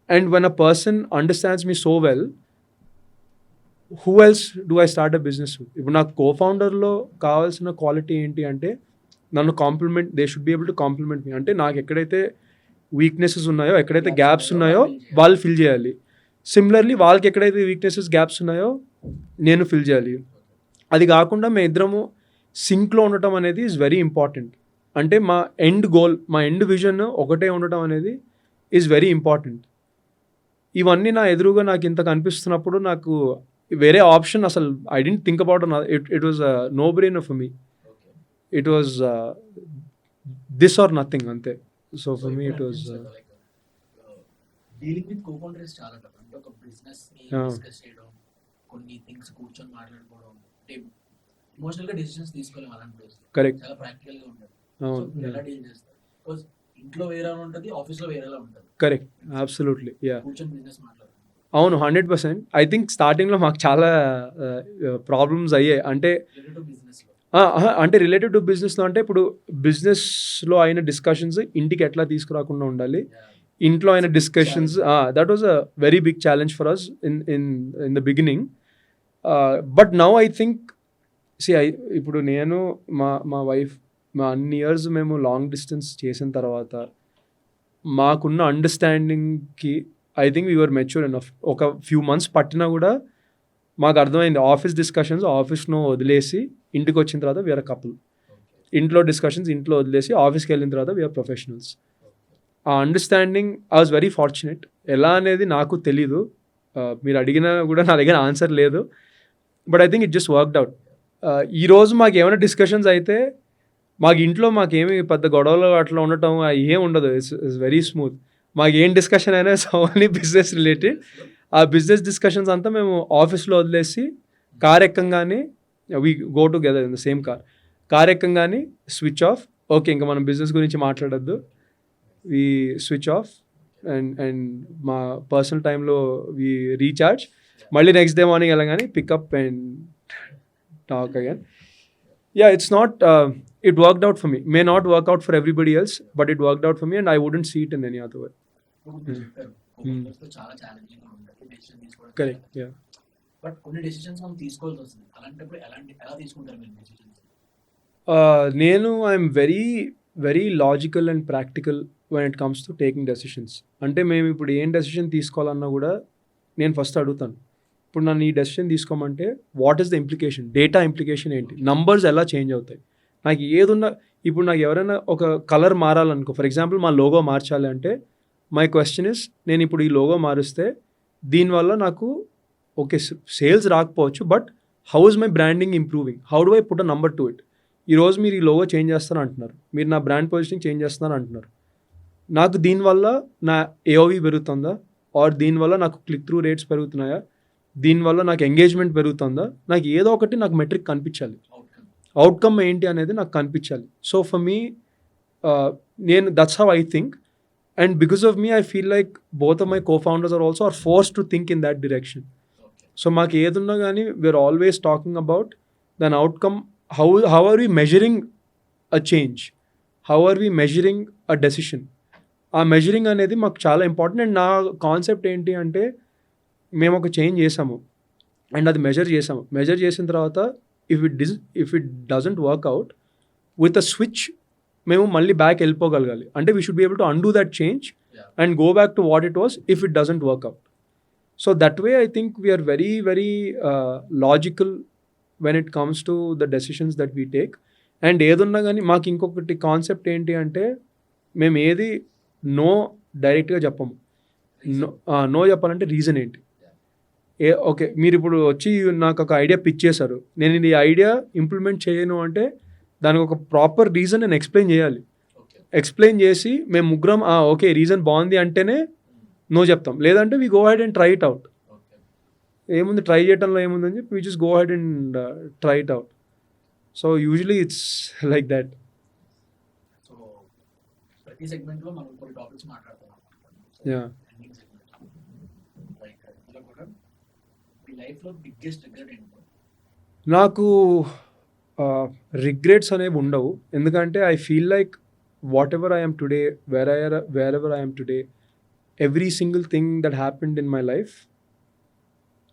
And when a person understands me so well, who else do I start a business with? ఇప్పుడు నాకు కోఫౌండర్లో కావాల్సిన క్వాలిటీ ఏంటి అంటే నన్ను complement, they should be able to complement me. అంటే నాకు ఎక్కడైతే వీక్నెసెస్ ఉన్నాయో, ఎక్కడైతే గ్యాప్స్ ఉన్నాయో వాళ్ళు ఫిల్ చేయాలి. సిమిలర్లీ వాళ్ళకి ఎక్కడైతే వీక్నెసెస్ గ్యాప్స్ ఉన్నాయో నేను ఫిల్ చేయాలి. అది కాకుండా మేము ఇద్దరము సింక్లో ఉండటం అనేది ఈజ్ వెరీ ఇంపార్టెంట్. అంటే మా ఎండ్ గోల్, మా ఎండ్ విజన్ ఒకటే ఉండటం అనేది ఈజ్ వెరీ ఇంపార్టెంట్. ఇవన్నీ నా ఎదురుగా నాకు ఇంత కనిపిస్తున్నప్పుడు నాకు వేరే ఆప్షన్ అసలు I didn't think about it was no brainer for me. It was this or nothing అంతే. So for me it was dealing with co-founders చాలా టఫ్. అంటే ఒక బిజినెస్ ని డిస్కస్ చేయడం, కొన్ని థింగ్స్ కూర్చొని మాట్లాడుకోవడం, అంటే ఎమోషనల్ గా డెసిషన్స్ తీసుకోలేం అలాంటి ప్లేస్. కరెక్ట్. చాలా ప్రాక్టికల్ గా ఉంటుంది. సో ఎలా డీల్ చేస్తారు? బికాజ్ ఇంట్లో వేరేలా ఉంటుంది, ఆఫీస్ లో వేరేలా ఉంటుంది. Correct, absolutely. కూర్చొని బిజినెస్ మాట్లాడుతుంది. అవును, 100%. ఐ థింక్ స్టార్టింగ్లో మాకు చాలా ప్రాబ్లమ్స్ అయ్యాయి. అంటే రిలేటెడ్ టు బిజినెస్లో, అంటే ఇప్పుడు బిజినెస్లో అయిన డిస్కషన్స్ ఇంటికి ఎట్లా తీసుకురాకుండా ఉండాలి, ఇంట్లో అయిన discussions, that was a very big challenge for us in the beginning. But now I think ఇప్పుడు నేను మా వైఫ్ మా అన్ని ఇయర్స్ మేము లాంగ్ డిస్టెన్స్ చేసిన తర్వాత మాకున్న అండర్స్టాండింగ్కి I think we were mature enough. ఒక ఫ్యూ మంత్స్ పట్టినా కూడా మాకు అర్థమైంది ఆఫీస్ డిస్కషన్స్ ఆఫీస్ను వదిలేసి ఇంటికి వచ్చిన తర్వాత వీఆర్ కపుల్, ఇంట్లో డిస్కషన్స్ ఇంట్లో వదిలేసి ఆఫీస్కి వెళ్ళిన తర్వాత వీఆర్ ప్రొఫెషనల్స్. ఆ understanding I was very fortunate. ఎలా అనేది నాకు తెలీదు, మీరు అడిగినా కూడా నా దగ్గర ఆన్సర్ లేదు. But I think it just worked out. ఈరోజు మాకు ఏమైనా డిస్కషన్స్ అయితే మాకు ఇంట్లో మాకేమి పెద్ద గొడవలు అట్లా ఉండటం ఏం ఉండదు. It's very smooth. మాకు ఏం డిస్కషన్ అయినా ఓన్లీ బిజినెస్ రిలేటెడ్. ఆ బిజినెస్ డిస్కషన్స్ అంతా మేము ఆఫీస్లో వదిలేసి కార్ ఎక్కంగానే we go together in the same car ఎక్కంగానే స్విచ్ ఆఫ్. ఓకే, ఇంకా మనం బిజినెస్ గురించి మాట్లాడద్దు, వీ స్విచ్ ఆఫ్. అండ్ మా పర్సనల్ టైంలో వీ రీఛార్జ్. మళ్ళీ నెక్స్ట్ డే మార్నింగ్ వెళ్ళగానే pickup and talk again. It's not, it worked out for me. May not work out for everybody else, but it worked out for me and I wouldn't see it in any other way. చాలా challenging గా ఉంటుంది decision తీసుకోవడం. Correct, yeah. But కొన్ని decisions మనం తీసుకోవాల్సి వస్తుంది. అలాంటప్పుడు ఎలా తీసుకుంటారు మీరు డెసిషన్స్? నేను I'm very very logical and practical when it comes to taking decisions. అంటే మేము ఇప్పుడు ఏం డెసిషన్ తీసుకోవాలన్నా కూడా నేను ఫస్ట్ అడుగుతాను, ఇప్పుడు నన్ను ఈ డెసిషన్ తీసుకోమంటే what is the implication, data implication ఏంటి, నంబర్స్ ఎలా చేంజ్ అవుతాయి, నాకు ఏదున్నా. ఇప్పుడు నాకు ఎవరైనా ఒక కలర్ మారాలనుకో, ఫర్ ఎగ్జాంపుల్ మా లోగో మార్చాలి అంటే మై క్వశ్చన్ ఇస్, నేను ఇప్పుడు ఈ లోగో మారుస్తే దీనివల్ల నాకు ఓకే సేల్స్ రాకపోవచ్చు, but how is my branding improving, how do I put a number to it. ఈరోజు మీరు ఈ లోగో చేంజ్ చేస్తాను అంటున్నారు, మీరు నా బ్రాండ్ పొజిషనింగ్ చేంజ్ చేస్తున్నారు అంటున్నారు, నాకు దీనివల్ల నా ఏఓవి పెరుగుతుందా, ఆర్ దీనివల్ల నాకు క్లిక్ త్రూ రేట్స్ పెరుగుతున్నాయా, దీనివల్ల నాకు ఎంగేజ్మెంట్ పెరుగుతుందా, నాకు ఏదో ఒకటి నాకు మెట్రిక్ కనిపించాలి, అవుట్కమ్ ఏంటి అనేది నాకు కనిపించాలి. సో ఫర్ మీ నేను that's how I think, and because of me I feel like both of my co-founders are also are forced to think in that direction. So మాకు ఏదున్నా కానీ we're always talking about then outcome, how are we measuring a change, how are we measuring a decision. ఆ measuring అనేది మాకు చాలా important. And నా concept ఏంటి అంటే, మేము ఒక చేంజ్ చేసాము అండ్ అది మెజర్ చేసిన తర్వాత if it doesn't work out, with a switch మేము మళ్ళీ బ్యాక్ వెళ్ళిపోగలగాలి. అంటే we should be able to undo that change and go back to what it was if it doesn't work out. So that way I think we are very very logical when it comes to the decisions that we take. And ఏదున్నా కానీ మాకు ఇంకొకటి concept ఏంటి అంటే, మేము ఏది no డైరెక్ట్గా చెప్పము. నో చెప్పాలంటే రీజన్ ఏంటి, ఓకే మీరు ఇప్పుడు వచ్చి నాకు ఒక ఐడియా పిచ్ చేశారు, నేను ఇది ఐడియా ఇంప్లిమెంట్ చేయను అంటే దానికి ఒక ప్రాపర్ రీజన్ నేను ఎక్స్ప్లెయిన్ చేయాలి. ఎక్స్ప్లెయిన్ చేసి మేము ముగ్గురం ఓకే రీజన్ బాగుంది అంటేనే నో చెప్తాం, లేదంటే we go head and try it out. ఏముంది ట్రై చేయడంలో ఏముందని చెప్పి we just go head and try it out. So usually it's like that. So ప్రతి సెగ్మెంట్ లో మనం కొన్ని టాపిక్స్ మాట్లాడుతున్నాం. యా, లైక్ ఇలా కూడా మీ లైఫ్ లో బిగ్గెస్ట్ రిగ్రెట్ ఏంటో? నాకు రిగ్రెట్స్ అనేవి ఉండవు, ఎందుకంటే I feel like what ever I am today, wherever I am today, every single thing that happened in my life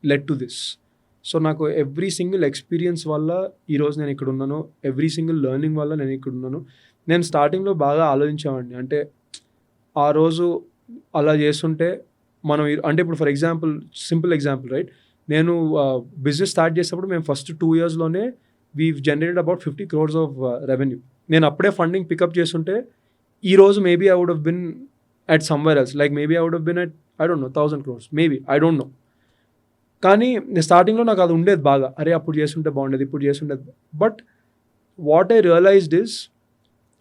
led to this. So నాకు ఎవ్రీ సింగిల్ ఎక్స్పీరియన్స్ వల్ల ఈరోజు నేను ఇక్కడ ఉన్నాను, ఎవ్రీ సింగిల్ లెర్నింగ్ వల్ల నేను ఇక్కడ ఉన్నాను. నేను స్టార్టింగ్లో బాగా ఆలోచించేవాడిని, అంటే ఆ రోజు అలా చేస్తుంటే మనం అంటే ఇప్పుడు for example, simple example right, నేను బిజినెస్ స్టార్ట్ చేసేటప్పుడు మేము first 2 yearsలోనే we've generated about 50 crores of revenue. నేను అప్పుడే ఫండింగ్ పికప్ చేస్తుంటే ఈరోజు maybe I would have been at somewhere else, like maybe I would have been at, I don't know, 1,000 crores maybe, I don't know. కానీ స్టార్టింగ్లో నాకు అది ఉండేది బాగా, అరే అప్పుడు చేస్తుంటే బాగుండేది, ఇప్పుడు చేస్తుండేది. But what I realized is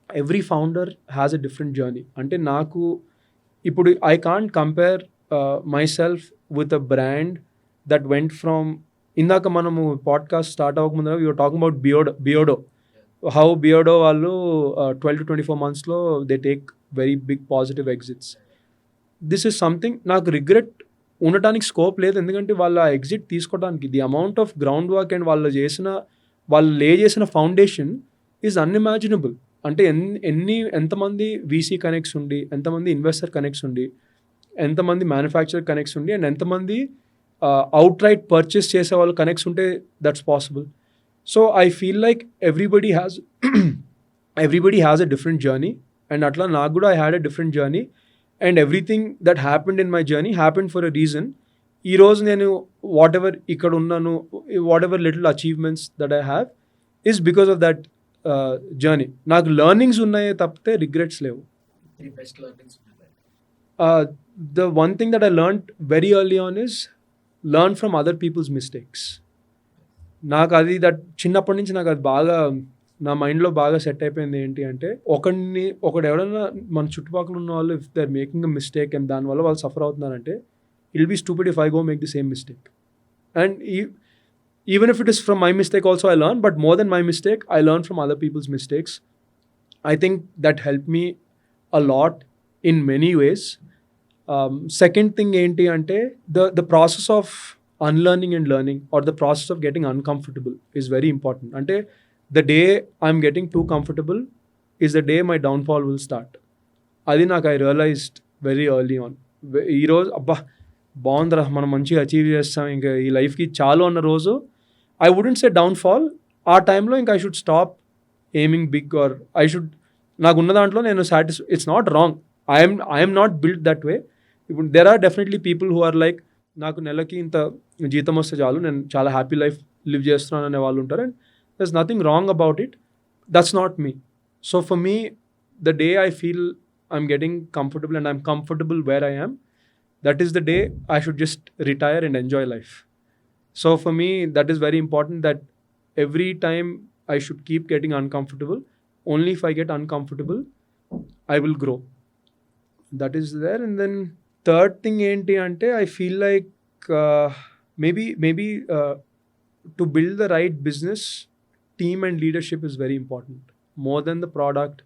every founder has a different journey. అంటే నాకు ఇప్పుడు I can't compare myself with a brand that went from, ఇందాక మనము పాడ్కాస్ట్ స్టార్ట్ అవ్వకముందు యూఆర్ టాకింగ్ అబౌట్ బియోడో, హౌ బియోడో వాళ్ళు 12 to 24 monthsలో they take very big positive exits. This is something నాకు రిగ్రెట్ ఉండటానికి స్కోప్ లేదు, ఎందుకంటే వాళ్ళ ఎగ్జిట్ తీసుకోవడానికి the amount of ground work and వాళ్ళు లే చేసిన ఫౌండేషన్ ఈజ్ అన్ఇమాజినబుల్. అంటే ఎంతమంది వీసీ కనెక్ట్స్ ఉండి, ఎంతమంది ఇన్వెస్టర్ కనెక్ట్స్ ఉండి, ఎంతమంది మ్యానుఫ్యాక్చరర్ కనెక్ట్స్ ఉండి, అండ్ ఎంతమంది అవుట్ రైట్ పర్చేస్ చేసే వాళ్ళు కనెక్ట్స్ ఉంటే that's possible. So I feel like everybody has a different journey, and అట్లా నాకు కూడా I had a different journey, and everything that happened in my journey happened for a reason. ఈరోజు నేను what ever ఇక్కడ ఉన్నాను, what ever little achievements that I have is because of that journey. నాకు learnings ఉన్నాయే తప్పితే regrets లేవు. Three best learnings. The one thing that I learned very early on is learn from other people's mistakes. నాకు అది చిన్నప్పటి నుంచి నాకు అది బాగా నా మైండ్లో బాగా సెట్ అయిపోయింది. ఏంటి అంటే ఒకడు ఎవరైనా మన చుట్టుపక్కల ఉన్న వాళ్ళు if they are making a mistake and దానివల్ల వాళ్ళు సఫర్ అవుతున్నారంటే it will be stupid if I go make the same mistake. And even if it is from my mistake also I learn, but more than my mistake I learn from other people's mistakes. I think that help me a lot in many ways. Second thing ఏంటి అంటే the process of unlearning and learning are the process of getting uncomfortable is very important. అంటే the day I'm getting too comfortable is the day my downfall will start. అది నాకు I realized very early on. ఈరోజు అబ్బా బాగుందిరా మనం మంచిగా achieve చేస్తాం ఇంకా ఈ లైఫ్కి చాలు అన్న రోజు ఐ వుడెంట్ సే డౌన్ఫాల్. ఆ టైంలో ఇంకా I should stop aiming big or I should నాకున్న దాంట్లో నేను it's not wrong. I'm not build that way. ఇప్పుడు there are definitely people who are like నాకు నెలకి ఇంత జీతం వస్తే చాలు, నేను చాలా హ్యాపీ లైఫ్ లివ్ చేస్తున్నాను అనే వాళ్ళు ఉంటారు. And దర్స్ nothing wrong about it. That's not me. So for me, the day I feel I'm getting comfortable and I'm comfortable where I am, that is the day I should just retire and enjoy life. So for me, that is very important, that every time I should keep getting uncomfortable. Only if I get uncomfortable, I will grow. That is there. And then third thing enti ante, I feel like maybe to build the right business, team and leadership is very important. More than the product,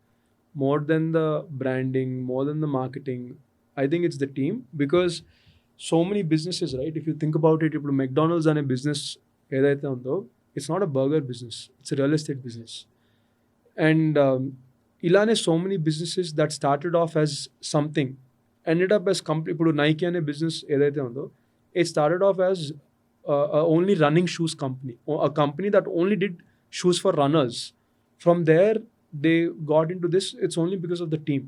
more than the branding, more than the marketing, I think it's the team. Because so many businesses, right, if you think about it, ఇప్పుడు McDonald's అనే business ఏదైతే ఉందో, it's not a burger business, it's a real estate business. And ఇలానే so many businesses that started off as something ended up as ఇప్పుడు Nike అనే business ఏదైతే ఉందో, it started off as a only running shoes company, a company that only did shoes for runners. From there they got into this. It's only because of the team.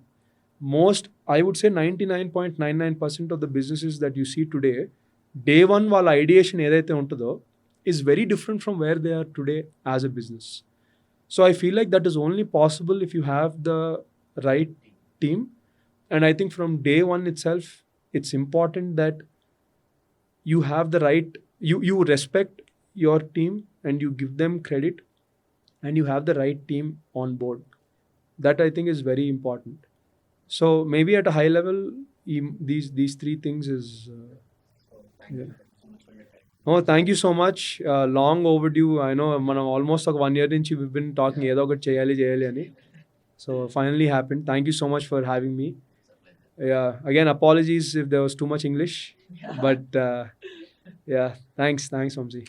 I would say 99.99% of the businesses that you see today, day one వాళ్ళ ideation ఏదైతే ఉంటుందో is very different from where they are today as a business. So I feel like that is only possible if you have the right team. And I think from day one itself, it's important that you have the right, you respect your team and you give them credit, and you have the right team on board. That I think is very important. So maybe at a high level, these three things is yeah. Oh, thank you so much. Long overdue. I know మనం almost ఒక 1 year నుంచి we've been talking ఏదో ఒకటి చేయాలి అని. So finally happened. Thank you so much for having me. Yeah, again apologies if there was too much English, but yeah, thanks Vamsi.